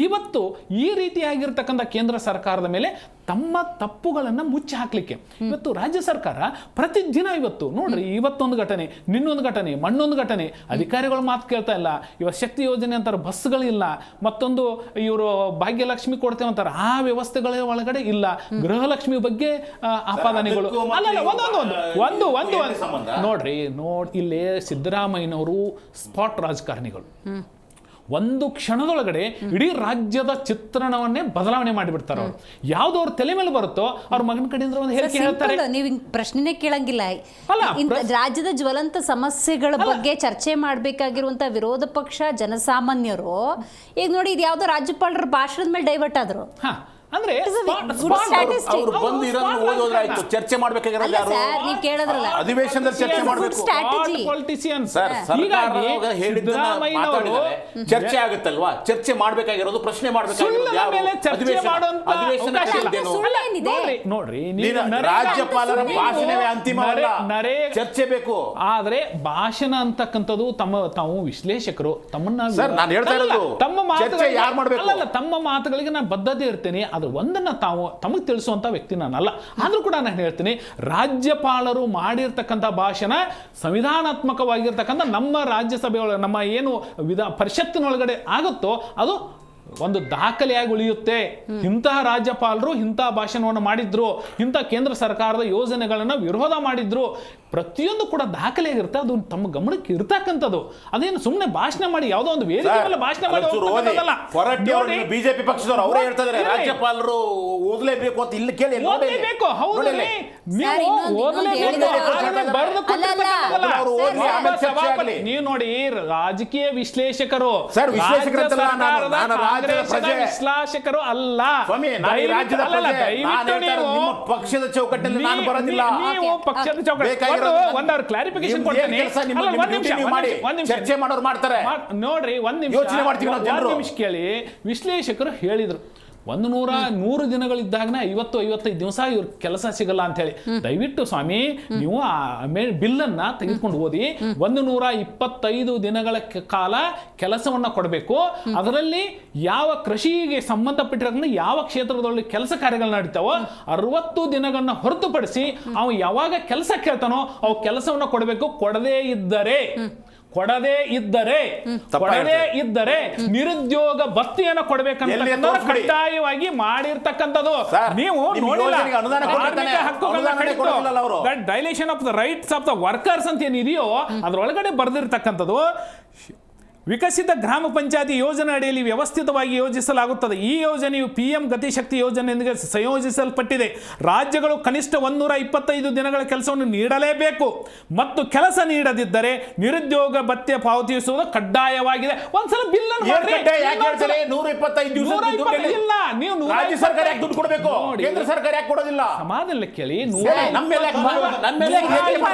ಇವತ್ತು ಈ ರೀತಿಯಾಗಿರ್ತಕ್ಕಂಥ ಕೇಂದ್ರ ಸರ್ಕಾರದ ಮೇಲೆ ತಮ್ಮ ತಪ್ಪುಗಳನ್ನು ಮುಚ್ಚಿ ಹಾಕ್ಲಿಕ್ಕೆ ಇವತ್ತು ರಾಜ್ಯ ಸರ್ಕಾರ ಪ್ರತಿದಿನ ಇವತ್ತು ನೋಡ್ರಿ, ಇವತ್ತೊಂದು ಘಟನೆ, ನಿನ್ನೊಂದು ಘಟನೆ, ಮಣ್ಣೊಂದು ಘಟನೆ, ಅಧಿಕಾರಿಗಳು ಮಾತು ಕೇಳ್ತಾ ಇಲ್ಲ. ಇವತ್ತು ಶಕ್ತಿ ಯೋಜನೆ ಅಂತಾರೆ, ಬಸ್ಗಳಿಲ್ಲ. ಮತ್ತೊಂದು ಇವರು ಭಾಗ್ಯಲಕ್ಷ್ಮಿ ಕೊಡ್ತೇವೆ ಅಂತಾರೆ, ಆ ವ್ಯವಸ್ಥೆಗಳ ಒಳಗಡೆ ಇಲ್ಲ. ಗೃಹಲಕ್ಷ್ಮಿ ಬಗ್ಗೆ ಆಪಾದನೆಗಳು ನೋಡ್ರಿ. ಇಲ್ಲಿ ಸಿದ್ದರಾಮಯ್ಯನವರು ಸ್ಪಾಟ್ ರಾಜಕಾರಣಿಗಳು ಒಂದು ಕ್ಷಣದೊಳಗಡೆ ಇಡೀ ರಾಜ್ಯದ ಚಿತ್ರಣವನ್ನೇ ಬದಲಾವಣೆ ಮಾಡಿಬಿಡ್ತಾರೆ. ಅವರು ಯಾವ್ದು ಅವ್ರ ತಲೆ ಮೇಲೆ ಬರುತ್ತೋ ಅವ್ರ ಮಗನ ಕಡೆಯಿಂದ ಒಂದು ಹೇಳಿಕೆ ಹೇಳ್ತಾರೆ. ನೀವು ಪ್ರಶ್ನೆ ಕೇಳಂಗಿಲ್ಲ. ರಾಜ್ಯದ ಜ್ವಲಂತ ಸಮಸ್ಯೆಗಳ ಬಗ್ಗೆ ಚರ್ಚೆ ಮಾಡಬೇಕಾಗಿರುವಂತ ವಿರೋಧ ಪಕ್ಷ ಜನಸಾಮಾನ್ಯರು ಈಗ ನೋಡಿ, ಇದು ಯಾವ್ದೋ ರಾಜ್ಯಪಾಲರ ಭಾಷಣದ ಮೇಲೆ ಡೈವರ್ಟ್ ಆದ್ರು. ಅಂದ್ರೆ ಚರ್ಚೆ ಮಾಡಬೇಕಾಗಿರೋದು ಅಧಿವೇಶನದಲ್ಲಿ ಚರ್ಚೆ ಮಾಡಬೇಕು. ಚರ್ಚೆ ಆಗುತ್ತಲ್ವಾ, ಚರ್ಚೆ ಮಾಡಬೇಕಾಗಿರೋದು, ಪ್ರಶ್ನೆ ನೋಡ್ರಿ, ರಾಜ್ಯಪಾಲರ ಭಾಷಣವೇ ಅಂತಿಮವಲ್ಲ, ಚರ್ಚೆ ಬೇಕು. ಆದ್ರೆ ಭಾಷಣ ಅಂತಕ್ಕಂಥದ್ದು ತಾವು ವಿಶ್ಲೇಷಕರು ತಮ್ಮ ಮಾತುಗಳಿಗೆ ನಾನು ಬದ್ಧತೆ ಇರ್ತೇನೆ. ಒಂದನ್ನ ತಮಗೆ ತಿಳಿಸುವಂತ ವ್ಯಕ್ತಿ ನಾನಲ್ಲ. ಆದ್ರೂ ಕೂಡ ನಾನು ಹೇಳ್ತೀನಿ, ರಾಜ್ಯಪಾಲರು ಮಾಡಿರ್ತಕ್ಕಂಥ ಭಾಷಣ ಸಂವಿಧಾನಾತ್ಮಕವಾಗಿರ್ತಕ್ಕಂಥ ನಮ್ಮ ರಾಜ್ಯಸಭೆಯೊಳಗೆ ನಮ್ಮ ಏನು ಪರಿಷತ್ತಿನೊಳಗಡೆ ಆಗುತ್ತೋ ಅದು ಒಂದು ದಾಖಲೆಯಾಗಿ ಉಳಿಯುತ್ತೆ. ಇಂತಹ ರಾಜ್ಯಪಾಲರು ಇಂತಹ ಭಾಷಣವನ್ನು ಮಾಡಿದ್ರು, ಇಂಥ ಕೇಂದ್ರ ಸರ್ಕಾರದ ಯೋಜನೆಗಳನ್ನ ವಿರೋಧ ಮಾಡಿದ್ರು, ಪ್ರತಿಯೊಂದು ಕೂಡ ದಾಖಲೆಯಾಗಿರುತ್ತೆ. ಅದು ತಮ್ಮ ಗಮನಕ್ಕೆ ಇರ್ತಕ್ಕಂಥದ್ದು. ಅದೇನು ಸುಮ್ಮನೆ ಭಾಷಣ ಮಾಡಿ ಯಾವುದೋ ಒಂದು ವೇದಿಕೆ ಮೇಲೆ ಭಾಷಣ ಮಾಡಿ ಬಿಜೆಪಿ ಪಕ್ಷದವರು ಅವರೇ ಹೇಳ್ತಾರೆ ರಾಜ್ಯಪಾಲರು ಓದಲೇಬೇಕು ಅಂತ. ಇಲ್ಲಿ ಕೇಳಿ ಓದಲೇಬೇಕು. ಹೌದು, ನೀವು ನೋಡಿ ರಾಜಕೀಯ ವಿಶ್ಲೇಷಕರು ವಿಶ್ಲೇಷಕರು ಅಲ್ಲ, ಪಕ್ಷದ ಚೌಕಟ್ಟಲ್ಲಿ ನಾನು ಬರೋದಿಲ್ಲ. ನೀವು ಪಕ್ಷದ ಚೌಕಟ್ಟು ಒಂದವ್ರು ಕ್ಲಾರಿಫಿಕೇಶನ್ ಕೊಡ್ತೀನಿ. ಚರ್ಚೆ ಮಾಡೋರು ಮಾಡ್ತಾರೆ ನೋಡ್ರಿ, ಒಂದ್ ನಿಮಿಷ ಕೇಳಿ. ವಿಶ್ಲೇಷಕರು ಹೇಳಿದ್ರು 100 ದಿನಗಳಿದ್ದಾಗನೇ 50-55 ದಿವಸ ಇವ್ರ ಕೆಲಸ ಸಿಗಲ್ಲ ಅಂತ ಹೇಳಿ. ದಯವಿಟ್ಟು ಸ್ವಾಮಿ ನೀವು ಬಿಲ್ಲನ್ನ ತೆಗೆದುಕೊಂಡು ಓದಿ. 125 ದಿನಗಳ ಕಾಲ ಕೆಲಸವನ್ನ ಕೊಡಬೇಕು. ಅದರಲ್ಲಿ ಯಾವ ಕೃಷಿಗೆ ಸಂಬಂಧಪಟ್ಟಿರೋದ್ರಿಂದ ಯಾವ ಕ್ಷೇತ್ರದಲ್ಲಿ ಕೆಲಸ ಕಾರ್ಯಗಳು ನಡೀತಾವೋ 60 ದಿನಗಳನ್ನ ಹೊರತುಪಡಿಸಿ ಅವ ಯಾವಾಗ ಕೆಲಸ ಕೇಳ್ತಾನೋ ಅವು ಕೆಲಸವನ್ನ ಕೊಡಬೇಕು. ಕೊಡದೇ ಇದ್ದರೆ ನಿರುದ್ಯೋಗ ಭತ್ಯೆಯನ್ನು ಕೊಡಬೇಕಂತ ಕಡ್ಡಾಯವಾಗಿ ಮಾಡಿರ್ತಕ್ಕಂಥದ್ದು. ನೀವು dilation of the rights of the workers ಅಂತ ಏನಿದೆಯೋ ಅದರೊಳಗಡೆ ಬರೆದಿರ್ತಕ್ಕಂಥದ್ದು. ವಿಕಸಿತ ಗ್ರಾಮ ಪಂಚಾಯತಿ ಯೋಜನೆ ಅಡಿಯಲ್ಲಿ ವ್ಯವಸ್ಥಿತವಾಗಿ ಯೋಜಿಸಲಾಗುತ್ತದೆ. ಈ ಯೋಜನೆಯು PM ಗತಿಶಕ್ತಿ ಯೋಜನೆಯೊಂದಿಗೆ ಸಂಯೋಜಿಸಲ್ಪಟ್ಟಿದೆ. ರಾಜ್ಯಗಳು ಕನಿಷ್ಠ 125 ದಿನಗಳ ಕೆಲಸವನ್ನು ನೀಡಲೇಬೇಕು ಮತ್ತು ಕೆಲಸ ನೀಡದಿದ್ದರೆ ನಿರುದ್ಯೋಗ ಭತ್ಯೆ ಪಾವತಿಸುವುದು ಕಡ್ಡಾಯವಾಗಿದೆ. ಒಂದ್ಸಲ ಬಿಲ್ ಸಮಾಧಾನ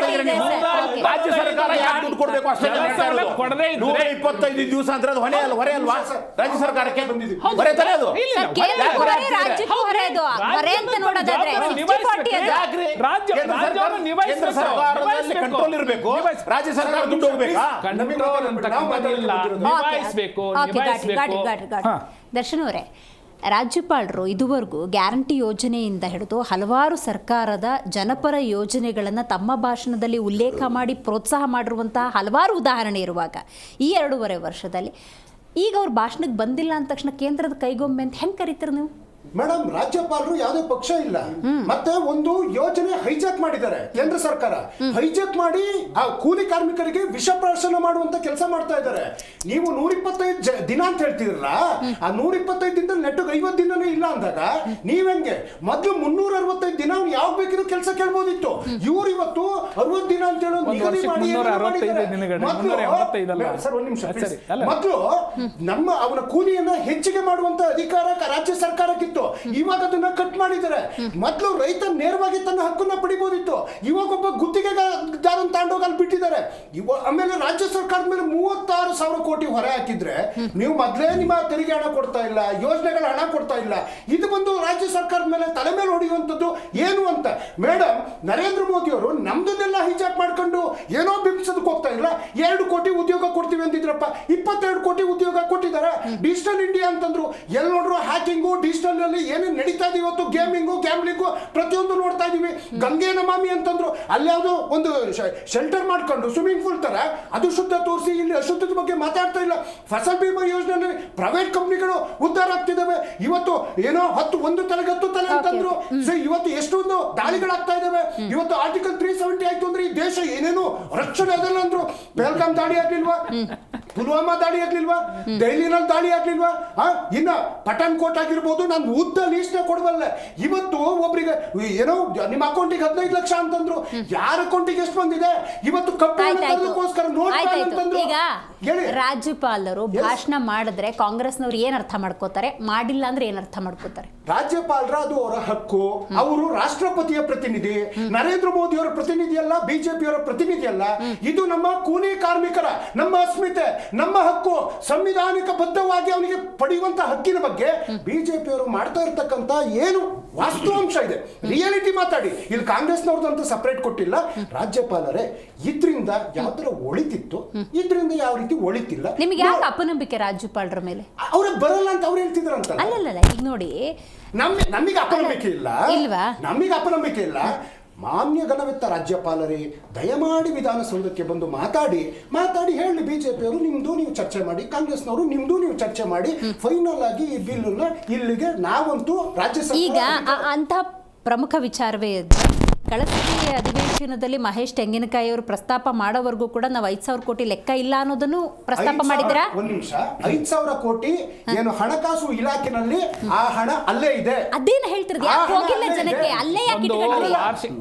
ಕೇಳಿ. ಕೊಡದೇ ಇದ್ರೆ 25 ದಿವಸ ಅಂದ್ರೆ ಅದು ಹೊರೆ ಅಲ್ವಾ ರಾಜ್ಯ ಸರ್ಕಾರಕ್ಕೆ? ಹೊರೆ ತಾನೇ ಅದು. ಕಂಟ್ರೋಲ್ ಇರಬೇಕು. ರಾಜ್ಯ ಸರ್ಕಾರ ದುಡ್ಡು ಹೋಗ್ಬೇಕಾ? ದರ್ಶನ್ ಅವರೇ, ರಾಜ್ಯಪಾಲರು ಇದುವರೆಗೂ ಗ್ಯಾರಂಟಿ ಯೋಜನೆಯಿಂದ ಹಿಡಿದು ಹಲವಾರು ಸರ್ಕಾರದ ಜನಪರ ಯೋಜನೆಗಳನ್ನು ತಮ್ಮ ಭಾಷಣದಲ್ಲಿ ಉಲ್ಲೇಖ ಮಾಡಿ ಪ್ರೋತ್ಸಾಹ ಮಾಡಿರುವಂತಹ ಹಲವಾರು ಉದಾಹರಣೆ ಇರುವಾಗ ಈ 2.5 ವರ್ಷದಲ್ಲಿ ಈಗ ಅವ್ರ ಭಾಷಣಕ್ಕೆ ಬಂದಿಲ್ಲ ಅಂದ ತಕ್ಷಣ ಕೇಂದ್ರದ ಕೈಗೊಂಬೆ ಅಂತ ಹೆಂಗೆ ಕರೀತೀರಿ ನೀವು? ಮೇಡಮ್, ರಾಜ್ಯಪಾಲರು ಯಾವುದೇ ಪಕ್ಷ ಇಲ್ಲ. ಮತ್ತೆ ಒಂದು ಯೋಜನೆ ಹೈಜಾಕ್ ಮಾಡಿದ್ದಾರೆ ಕೇಂದ್ರ ಸರ್ಕಾರ. ಹೈಜಾಕ್ ಮಾಡಿ ಆ ಕೂಲಿ ಕಾರ್ಮಿಕರಿಗೆ ವಿಷ ಪ್ರಾಶನ ಮಾಡುವಂತ ಕೆಲಸ ಮಾಡ್ತಾ ಇದ್ದಾರೆ. ನೀವು 125 ದಿನ ಅಂತ ಹೇಳ್ತಿದ್ರಲ್ಲ, ಆ 125 ದಿನದಲ್ಲಿ ನೆಟ್ಟಗೆ 50 ದಿನನೇ ಇಲ್ಲ ಅಂದಾಗ ನೀವೆಂಗೆ? ಮೊದಲು 365 ದಿನ ಅವ್ನು ಯಾವಾಗ ಬೇಕಿದ್ರು ಕೆಲಸ ಕೇಳ್ಬೋದಿತ್ತು. ಇವ್ರು ಇವತ್ತು 60 ದಿನ ಅಂತ ಹೇಳೋ ನಿಗದಿ ಮಾಡಿ ಮೊದಲು ನಮ್ಮ ಅವನ ಕೂಲಿಯನ್ನ ಹೆಚ್ಚಿಗೆ ಮಾಡುವಂತ ಅಧಿಕಾರ ರಾಜ್ಯ ಸರ್ಕಾರಕ್ಕಿತ್ತು. ಇವಾಗ ಅದನ್ನ ಕಟ್ ಮಾಡಿದ್ದಾರೆ. ಮೊದಲು ರೈತ ನೇರವಾಗಿ ತನ್ನ ಹಕ್ಕನ್ನ ಪಡಿಬೋದಿತ್ತು. ಇವಾಗ ಒಬ್ಬ ಗುತ್ತಿಗೆದಾರನ್ ತಾಂಡೋಗಿ ಅಲ್ಲಿ ಬಿಟ್ಟಿದ್ದಾರೆ. ಆಮೇಲೆ ರಾಜ್ಯ ಸರ್ಕಾರದ ಮೇಲೆ 36,000 ಕೋಟಿ ಹೊರೆ ಹಾಕಿದ್ರೆ ನೀವು ಮೊದಲೇ ನಿಮ್ಮ ತೆರಿಗೆ ಹಣ ಕೊಡ್ತಾ ಇಲ್ಲ, ಯೋಜನೆಗಳ ಹಣ ಕೊಡ್ತಾ ಇಲ್ಲ. ಇದು ಬಂದು ರಾಜ್ಯ ಸರ್ಕಾರದ ಮೇಲೆ ತಲೆ ಮೇಲೆ ಹೊಡೆಯುವಂಥದ್ದು ಏನು ಅಂತ. ಮೇಡಮ್, ನರೇಂದ್ರ ಮೋದಿ ಅವರು ನಮ್ದನ್ನೆಲ್ಲ ಹೈಜಾಕ್ ಮಾಡ್ಕೊಂಡು ಏನೋ ಬಿಂಬಿಸೋದಕ್ಕೆ ಹೋಗ್ತಾ ಇಲ್ಲ. 2 ಕೋಟಿ ಉದ್ಯೋಗ ಕೊಡ್ತೀವಿ ಅಂತಿದ್ರಪ್ಪ, 22 ಕೋಟಿ ಉದ್ಯೋಗ ಕೊಟ್ಟಿದ್ದಾರೆ. ಡಿಜಿಟಲ್ ಇಂಡಿಯಾ ಅಂತಂದ್ರು. ಎಲ್ಲಿ ನೋಡ್ರು ಹ್ಯಾಕಿಂಗು, ಡಿಜಿಟಲ್ ಏನೇನು ನಡೀತಾ ಇದೆ ಇವತ್ತು, ಗೇಮಿಂಗು, ಗ್ಯಾಮ್ಲಿಂಗು ಪ್ರತಿಯೊಂದು ನೋಡ್ತಾ ಇದೀವಿ. ಗಂಗೆ ನಮಾಮಿ ಅಂತಂದ್ರು. ಅಲ್ಲಿ ಯಾವುದೋ ಒಂದು ಶೆಲ್ಟರ್ ಮಾಡ್ಕೊಂಡು ಸ್ವಿಮ್ಮಿಂಗ್ ಪೂಲ್ ತರ ಅದು ಶುದ್ಧ ತೋರಿಸಿ ಇಲ್ಲಿ ಅಶುದ್ಧದ ಬಗ್ಗೆ ಮಾತಾಡ್ತಾ ಇಲ್ಲ. ಫಸಲ್ ಬಿಮಾ ಯೋಜನೆ ಪ್ರೈವೇಟ್ ಕಂಪ್ನಿಗಳು ಉದ್ಧಾರ ಆಗ್ತಿದ್ದಾವೆ. ಇವತ್ತು ಏನೋ 1 ತಲೆಗೆ 10 ತಲೆ ಅಂತಂದ್ರು. ಇವತ್ತು ಎಷ್ಟೊಂದು ದಾಳಿಗಳಾಗ್ತಾ ಇದಾವೆ. ಇವತ್ತು ಆರ್ಟಿಕಲ್ 370 ಆಯ್ತು ಅಂದ್ರೆ ಈ ದೇಶ ಏನೇನು ರಕ್ಷಣೆ ಅದಲ್ಲ ಅಂದ್ರು. ಬೆಲ್ಗಾಮ್ ದಾಳಿ ಆಗ್ಲಿಲ್ವಾ? ಪುಲ್ವಾಮಾ ದಾಳಿ ಆಗ್ಲಿಲ್ವಾ? ದೆಹಲಿನಲ್ಲಿ ದಾಳಿ ಆಗ್ಲಿಲ್ವಾ? ಇನ್ನ ಪಠಾನ್ ಕೋಟ್ ಆಗಿರ್ಬೋದು. ನಾನು ಉದ್ದ ಲೀಸ್ಟ್ ಕೊಡಬಲ್ಲ. ಇವತ್ತು ಒಬ್ರಿಗೆ ಏನೋ ನಿಮ್ಮ ಅಕೌಂಟಿಗೆ 15 ಲಕ್ಷ ಅಂತಂದ್ರು. ಯಾರ ಅಕೌಂಟಿಗೆ ಎಷ್ಟು ಬಂದಿದೆ ಇವತ್ತು? ರಾಜ್ಯಪಾಲರು ಭಾಷಣ ಮಾಡಿದ್ರೆ ಕಾಂಗ್ರೆಸ್ನವ್ರು ಏನ್ ಅರ್ಥ ಮಾಡ್ಕೋತಾರೆ, ಮಾಡಿಲ್ಲ ಅಂದ್ರೆ ಏನ್ ಅರ್ಥ ಮಾಡ್ಕೋತಾರೆ? ರಾಜ್ಯಪಾಲರ ಅದು ಅವರ ಹಕ್ಕು. ಅವರು ರಾಷ್ಟ್ರಪತಿಯ ಪ್ರತಿನಿಧಿ. ನರೇಂದ್ರ ಮೋದಿ ಅವರ ಪ್ರತಿನಿಧಿ ಅಲ್ಲ, ಬಿಜೆಪಿಯವರ ಪ್ರತಿನಿಧಿ ಅಲ್ಲ. ಇದು ನಮ್ಮ ಕೂಲಿ ಕಾರ್ಮಿಕರ ನಮ್ಮ ಅಸ್ಮಿತೆ, ನಮ್ಮ ಹಕ್ಕು. ಸಂವಿಧಾನಿಕ ಬದ್ಧವಾಗಿ ಅವನಿಗೆ ಪಡೆಯುವಂತ ಹಕ್ಕಿನ ಬಗ್ಗೆ ಬಿಜೆಪಿಯವರು ಮಾಡ್ತಾ ಇರ್ತಕ್ಕಂತ ಏನು ವಾಸ್ತವಾಂಶ ಇದೆ, ರಿಯಾಲಿಟಿ ಮಾತಾಡಿ. ಇಲ್ಲಿ ಕಾಂಗ್ರೆಸ್ನವ್ರದಂತೂ ಸಪರೇಟ್ ಕೊಟ್ಟಿಲ್ಲ. ರಾಜ್ಯಪಾಲರೇ ಇದ್ರಿಂದ ಯಾವ ತರ ಒಳಿತಿತ್ತು, ಇದ್ರಿಂದ ಯಾವ ರೀತಿ ಒಳಿತಿಲ್ಲ. ನಿಮ್ಗೆ ಯಾಕೆ ಅಪನಂಬಿಕೆ ರಾಜ್ಯಪಾಲರ ಮೇಲೆ? ಅವ್ರಿಗೆ ಬರಲ್ಲ ಅಂತ ಅವ್ರು ಹೇಳ್ತಿದ್ರಂತ. ಅಲ್ಲಲ್ಲ, ಈಗ ನೋಡಿ ನಮಗೆ ಅಪನಂಬಿಕೆ ಇಲ್ಲ. ನಮಗೆ ಅಪನಂಬಿಕೆ ಇಲ್ಲ. ಮಾನ್ಯ ಘನವೆತ್ತ ರಾಜ್ಯಪಾಲರೇ, ದಯಮಾಡಿ ವಿಧಾನಸೌಧಕ್ಕೆ ಬಂದು ಮಾತಾಡಿ ಹೇಳಿ, ಬಿಜೆಪಿಯವರು ನಿಮ್ದು ನೀವು ಚರ್ಚೆ ಮಾಡಿ, ಕಾಂಗ್ರೆಸ್ನವರು ನಿಮ್ದು ನೀವು ಚರ್ಚೆ ಮಾಡಿ, ಫೈನಲ್ ಆಗಿ ಈ ಬಿಲ್ಲನ್ನ ಇಲ್ಲಿಗೆ ನಾವಂತೂ ರಾಜ್ಯ ಈಗ ಸರ್ಕಾರ ಅಂಥ ಪ್ರಮುಖ ವಿಚಾರವೇ ಇದೆ. ಕಳೆದ ಅಧಿವೇಶನದಲ್ಲಿ ಮಹೇಶ್ ತೆಂಗಿನಕಾಯಿ ಅವರು ಪ್ರಸ್ತಾಪ ಮಾಡೋವರೆಗೂ ಕೂಡ ನಾವು 5,000 ಕೋಟಿ ಲೆಕ್ಕ ಇಲ್ಲ ಅನ್ನೋದನ್ನು ಪ್ರಸ್ತಾಪ ಮಾಡಿದ್ದೀರಾ? ಒಂದ್ ನಿಮಿಷ, 5,000 ಕೋಟಿ ಏನು ಹಣಕಾಸು ಇಲಾಖೆನಲ್ಲಿ ಆ ಹಣ ಅಲ್ಲೇ ಇದೆ. ಅದೇನು ಹೇಳ್ತಿರೋದು? ಯಾಕೆ ಹೋಗಿಲ್ಲ ಜನಕ್ಕೆ? ಅಲ್ಲೇ ಯಾಕೆ ಇಟ್ಕೊಂಡ್ರಿ?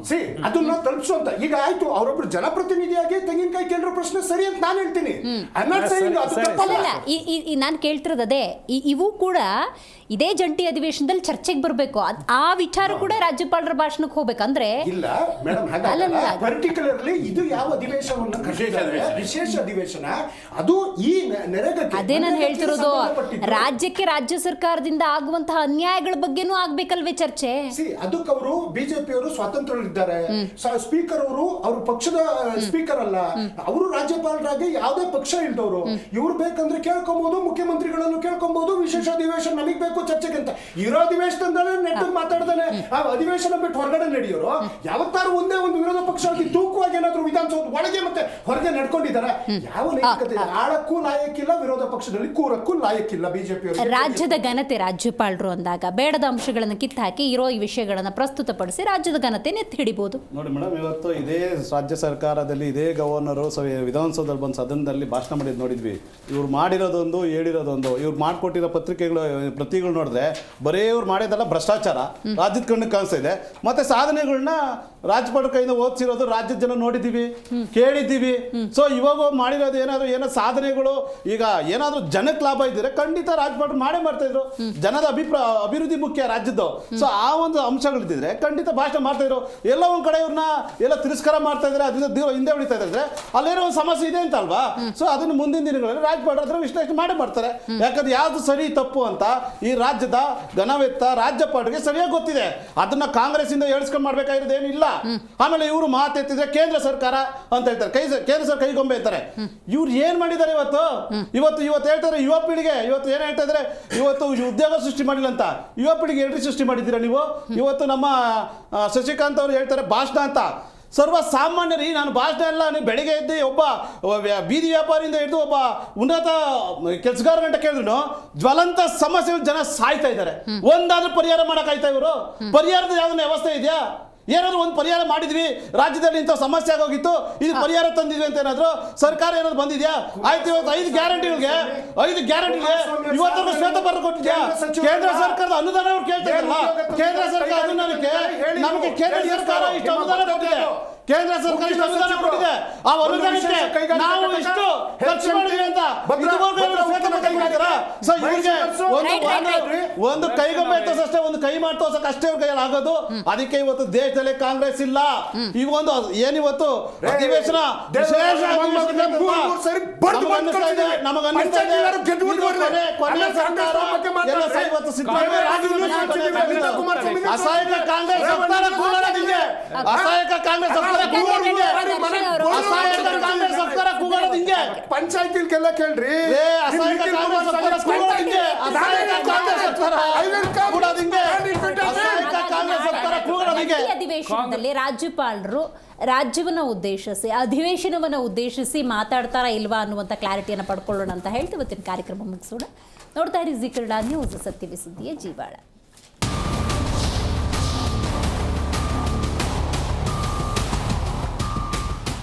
ಅದನ್ನ ತಲುಪಿಸುವಂತ. ಈಗ ಆಯ್ತು, ಅವರೊಬ್ರು ಜನಪ್ರತಿನಿಧಿಯಾಗಿ ತೆಂಗಿನಕಾಯಿ ಕೇಂದ್ರ ಪ್ರಶ್ನೆ ಸರಿ ಅಂತ ನಾನು ಹೇಳ್ತೀನಿ. ನಾನು ಕೇಳ್ತಿರೋದು ಅದೇ. ಇವು ಕೂಡ ಇದೇ ಜಂಟಿ ಅಧಿವೇಶನದಲ್ಲಿ ಚರ್ಚೆಗೆ ಬರಬೇಕು. ಆ ವಿಚಾರ ಕೂಡ ರಾಜ್ಯಪಾಲರ ಭಾಷಣಕ್ಕೆ ಹೋಗ್ಬೇಕಂದ್ರೆ ಇಲ್ಲ ಮೇಡಮ್, ಹಾಗಲ್ಲ. ಪರ್ಟಿಕ್ಯುಲರ್ಲಿ ಇದು ಯಾವ ಅಧಿವೇಶನವನ್ನ ವಿಶೇಷ ಅಧಿವೇಶನ, ಅದು ಈ ನೆರೆಗಕ್ಕೆ. ಅದೇ ನಾನು ಹೇಳ್ತಿರೋದು, ರಾಜ್ಯಕ್ಕೆ ರಾಜ್ಯ ಸರ್ಕಾರದಿಂದ ಆಗುವಂತಹ ಅನ್ಯಾಯಗಳ ಬಗ್ಗೆನೂ ಆಗ್ಬೇಕಲ್ವೇ ಚರ್ಚೆ? ಅದಕ್ಕೆ ಅವರು ಬಿಜೆಪಿಯವರು ಸ್ವಾತಂತ್ರ್ಯರಿದ್ದಾರೆ. ಸ್ಪೀಕರ್ ಅವರು ಪಕ್ಷದ ಸ್ಪೀಕರ್ ಅಲ್ಲ, ಅವರು ರಾಜ್ಯಪಾಲರಾಗಿ ಯಾವುದೇ ಪಕ್ಷ ಇಲ್ದವರು. ಇವ್ರು ಬೇಕಂದ್ರೆ ಕೇಳ್ಕೊಬಹುದು, ಮುಖ್ಯಮಂತ್ರಿಗಳನ್ನು ಕೇಳ್ಕೊಬಹುದು, ವಿಶೇಷ ಅಧಿವೇಶನ ನಮಗ್ ಬೇಕು ಚರ್ಚೆಗೆ ಅಂತ. ಇರೋ ಅಧಿವೇಶನದಲ್ಲಿ ನೆಟ್ಟು ಮಾತಾಡ್ತಾನೆ, ಆ ಅಧಿವೇಶನ ಬಿಟ್ಟು ಹೊರಗಡೆ ನಡೆಯೋರು ಯಾವತ್ತಾರು ಒಂದೇ ಒಂದು ವಿರೋಧ ಪಕ್ಷ ತೂಕವಾಗಿ ಏನಾದ್ರು ವಿಧಾನಸೌಧ ಒಳಗೆ ಮತ್ತೆ ಹೊರಗೆ ನಡ್ಕೊಂಡಿದ್ದಾರೆ. ಯಾವ ನೈತಿಕತೆ? ಆಳಕ್ಕೂ ಲಾಯಕ್ಕಿಲ್ಲ, ವಿರೋಧ ಪಕ್ಷದಲ್ಲಿ ಕೂರಕ್ಕೂ ಲಾಯಕ್ಕಿಲ್ಲ ಬಿಜೆಪಿ. ರಾಜ್ಯದ ಘನತೆ ರಾಜ್ಯಪಾಲರು ಅಂದಾಗ ಬೇಡದ ಅಂಶಗಳನ್ನು ಕಿತ್ತಾಕಿ ಇರೋ ಈ ವಿಷಯಗಳನ್ನು ಪ್ರಸ್ತುತಪಡಿಸಿ ರಾಜ್ಯದ ಘನತೆ ಎತ್ತಿ ಹಿಡಿಬಹುದು. ನೋಡಿ ಮೇಡಮ್, ಇವತ್ತು ಇದೇ ರಾಜ್ಯ ಸರ್ಕಾರದಲ್ಲಿ ಇದೇ ಗವರ್ನರು ವಿಧಾನಸೌಧದಲ್ಲಿ ಬಂದು ಸದನದಲ್ಲಿ ಭಾಷಣ ಮಾಡಿದ್ದು ನೋಡಿದ್ವಿ. ಇವ್ರು ಮಾಡಿರೋದೊಂದು, ಹೇಳಿರೋದೊಂದು. ಇವ್ರು ಮಾಡ್ಕೊಟ್ಟಿರೋ ಪ್ರತಿಗಳು ನೋಡಿದ್ರೆ ಬರೀ ಇವ್ರು ಮಾಡಿದಲ್ಲ ಭ್ರಷ್ಟಾಚಾರ ರಾಜ್ಯದ ಕಣ್ಣಿಗೆ ಕಾಣಿಸ್ತಾ ಇದೆ. ಮತ್ತೆ ಸಾಧನೆಗಳನ್ನ ರಾಜ್ಯಪಾಲರ ಕೈಯಿಂದ ಓದಿಸಿರೋದು ರಾಜ್ಯದ ಜನ ನೋಡಿದ್ದೀವಿ, ಕೇಳಿದ್ದೀವಿ. ಸೊ ಇವಾಗ ಮಾಡಿರೋದು ಏನೋ ಸಾಧನೆಗಳು ಈಗ ಏನಾದರೂ ಜನಕ್ಕೆ ಲಾಭ ಇದ್ದರೆ ಖಂಡಿತ ರಾಜ್ಯಪಾಲರು ಮಾಡೇ ಮಾಡ್ತಾ ಇದ್ರು. ಜನದ ಅಭಿವೃದ್ಧಿ ಮುಖ್ಯ ರಾಜ್ಯದ್ದು. ಸೊ ಆ ಒಂದು ಅಂಶಗಳಿದ್ದಿದ್ರೆ ಖಂಡಿತ ಭಾಷಣ ಮಾಡ್ತಾ ಇದ್ರು. ಎಲ್ಲ ಒಂದ್ ಕಡೆ ಇವ್ರನ್ನ ಎಲ್ಲ ತಿರಸ್ಕಾರ ಮಾಡ್ತಾ ಇದ್ರೆ, ಅದರಿಂದ ಹಿಂದೆ ಉಳಿತಾ ಇದ್ರೆ ಅಲ್ಲೇನೋ ಒಂದು ಸಮಸ್ಯೆ ಇದೆ ಅಂತ ಅಲ್ವಾ? ಸೊ ಅದನ್ನು ಮುಂದಿನ ದಿನಗಳಲ್ಲಿ ರಾಜ್ಯಪಾಲರ ಹತ್ರ ವಿಶ್ಲೇಷಣೆ ಮಾಡೇ ಮಾಡ್ತಾರೆ. ಯಾಕಂದ್ರೆ ಯಾವ್ದು ಸರಿ ತಪ್ಪು ಅಂತ ಈ ರಾಜ್ಯದ ಘನವೆತ್ತ ರಾಜ್ಯಪಾಲರಿಗೆ ಸರಿಯಾಗಿ ಗೊತ್ತಿದೆ. ಅದನ್ನ ಕಾಂಗ್ರೆಸ್ ಇಂದ ಹೇಳ್ಸ್ಕೊಂಡ್ ಮಾಡ್ಬೇಕಾಗಿರೋದು ಏನಿಲ್ಲ. ಆಮೇಲೆ ಇವರು ಮಾತೆತ್ತಿದ್ರೆ ಕೇಂದ್ರ ಸರ್ಕಾರ ಅಂತ ಹೇಳ್ತಾರೆ, ಕೇಂದ್ರ ಸರ್ಕಾರ ಕೈಗೊಂಬೆ ಅಂತಾರೆ. ಇವ್ರು ಏನ್ ಮಾಡಿದ್ದಾರೆ ಇವತ್ತು ಹೇಳ್ತಾರೆ ಯುವ ಪೀಳಿಗೆ. ಇವತ್ತು ಏನ್ ಹೇಳ್ತಾ ಇದ್ರೆ, ಇವತ್ತು ಉದ್ಯೋಗ ಸೃಷ್ಟಿ ಮಾಡಿಲ್ಲ ಅಂತ. ಯುವ ಪೀಳಿಗೆ ಎಲ್ರಿ ಸೃಷ್ಟಿ ಮಾಡಿದ್ದೀರಾ ನೀವು? ಇವತ್ತು ನಮ್ಮ ಶಶಿಕಾಂತ್ ಅವರು ಹೇಳ್ತಾರೆ ಭಾಷಣ ಅಂತ. ಸರ್ವಸಾಮಾನ್ಯರಿ, ನಾನು ಭಾಷಣ ಎಲ್ಲ ನೀವು ಬೆಳಿಗ್ಗೆ ಎದ್ದು ಒಬ್ಬ ಬೀದಿ ವ್ಯಾಪಾರಿಯಿಂದ ಹಿಡಿದು ಒಬ್ಬ ಉನ್ನತ ಕೆಲಸಗಾರ ಗಂಟ ಕೇಳಿದ್ರು ಜ್ವಲಂತ ಸಮಸ್ಯೆಗಳು ಜನ ಸಾಯ್ತಾ ಇದ್ದಾರೆ. ಒಂದಾದ್ರೂ ಪರಿಹಾರ ಮಾಡಕ್ಕಾಯ್ತಾ ಇವರು? ಪರಿಹಾರದ ಯಾವ್ದನ್ನ ವ್ಯವಸ್ಥೆ ಇದೆಯಾ? ಏನಾದ್ರು ಒಂದು ಪರಿಹಾರ ಮಾಡಿದ್ವಿ, ರಾಜ್ಯದಲ್ಲಿ ಇಂಥ ಸಮಸ್ಯೆ ಆಗೋಗಿತ್ತು, ಇದು ಪರಿಹಾರ ತಂದಿದ್ವಿ ಅಂತ ಏನಾದ್ರು ಸರ್ಕಾರ ಏನಾದ್ರು ಬಂದಿದ್ಯಾ? ಆಯ್ತು, ಇವತ್ತು 5 ಗ್ಯಾರಂಟಿಗಳಿಗೆ ಇವತ್ತರೆಗೂ ಶ್ವೇತಪತ್ರ ಕೊಟ್ಟಿದ್ಯಾ? ಕೇಂದ್ರ ಸರ್ಕಾರದ ಅನುದಾನ ಅವ್ರು ಕೇಳ್ತಾ ಇದ್ರಲ್ಲ, ಕೇಂದ್ರ ಸರ್ಕಾರ ಅನುದಾನಕ್ಕೆ ನಮಗೆ ಕೇಂದ್ರ ಸರ್ಕಾರ ಇಷ್ಟು ಅನುದಾನ ಕೊಟ್ಟಿದೆ. ಕೇಂದ್ರ ಸರ್ಕಾರ ಇಷ್ಟು ಅನುದಾನ ಕೊಟ್ಟಿದೆ. ಆ ಅನುದಾನಕ್ಕೆ ನಾವು ಇಷ್ಟು ಖರ್ಚು ಮಾಡಿದ್ವಿ ಅಂತ ಒಂದು ಕೈಗೊಂಬೆ ತೋರ್ಸಷ್ಟೇ, ಒಂದು ಕೈ ಮಾಡಿ ತೋರ್ಸಕ್ ಅಷ್ಟೇ ಅವ್ರ ಕೈಯಲ್ಲಿ ಆಗೋದು. ಅದಕ್ಕೆ ಇವತ್ತು ದೇಶದಲ್ಲಿ ಕಾಂಗ್ರೆಸ್ ಇಲ್ಲ. ಇವೊಂದು ಏನಿವತ್ತು ಅಧಿವೇಶನ ವಿಶೇಷ ಅಸಹಾಯಕ ಕಾಂಗ್ರೆಸ್ ಸರ್ಕಾರ ಕೂಗಾಡೋದಿಂಗೆ, ಅಸಹಾಯಕ ಕಾಂಗ್ರೆಸ್ ಸರ್ಕಾರ ಕೂಗಾಡೋದಿಂಗೆ, ಪಂಚಾಯತಿಗೆಲ್ಲ ಕೇಳ್ರಿ, ಅಸಹಾಯಕ ಕಾಂಗ್ರೆಸ್ ಸರ್ಕಾರ ಕೂಗಾಡೋದಿಂಗೆ, ಅಸಹಾಯಕ ಕಾಂಗ್ರೆಸ್ ಸರ್ಕಾರ ಕೂಗಾಡೋದಿಂಗೆ, ಅಸಹಾಯಕ ಕಾಂಗ್ರೆಸ್ ಸರ್ಕಾರ ಕೂಗಾಡೋದಿಂಗೆ. ಅಧಿವೇಶನದಲ್ಲಿ ರಾಜ್ಯಪಾಲರು ರಾಜ್ಯವನ್ನ ಉದ್ದೇಶಿಸಿ, ಅಧಿವೇಶನವನ್ನ ಉದ್ದೇಶಿಸಿ ಮಾತಾಡ್ತಾರಾ ಇಲ್ವಾ ಅನ್ನುವಂಥ ಕ್ಲಾರಿಟಿಯನ್ನು ಪಡ್ಕೊಳ್ಳೋಣ ಅಂತ ಹೇಳ್ತೀವಿ. ಇವತ್ತಿನ ಕಾರ್ಯಕ್ರಮ ಮುಗಿಸೋಣ. ನೋಡ್ತಾ ಇರಿ ಜೀ ಕನ್ನಡ ನ್ಯೂಸ್, ಸತ್ಯವೇ ಸುದ್ದಿಯ ಜೀವಾಳ.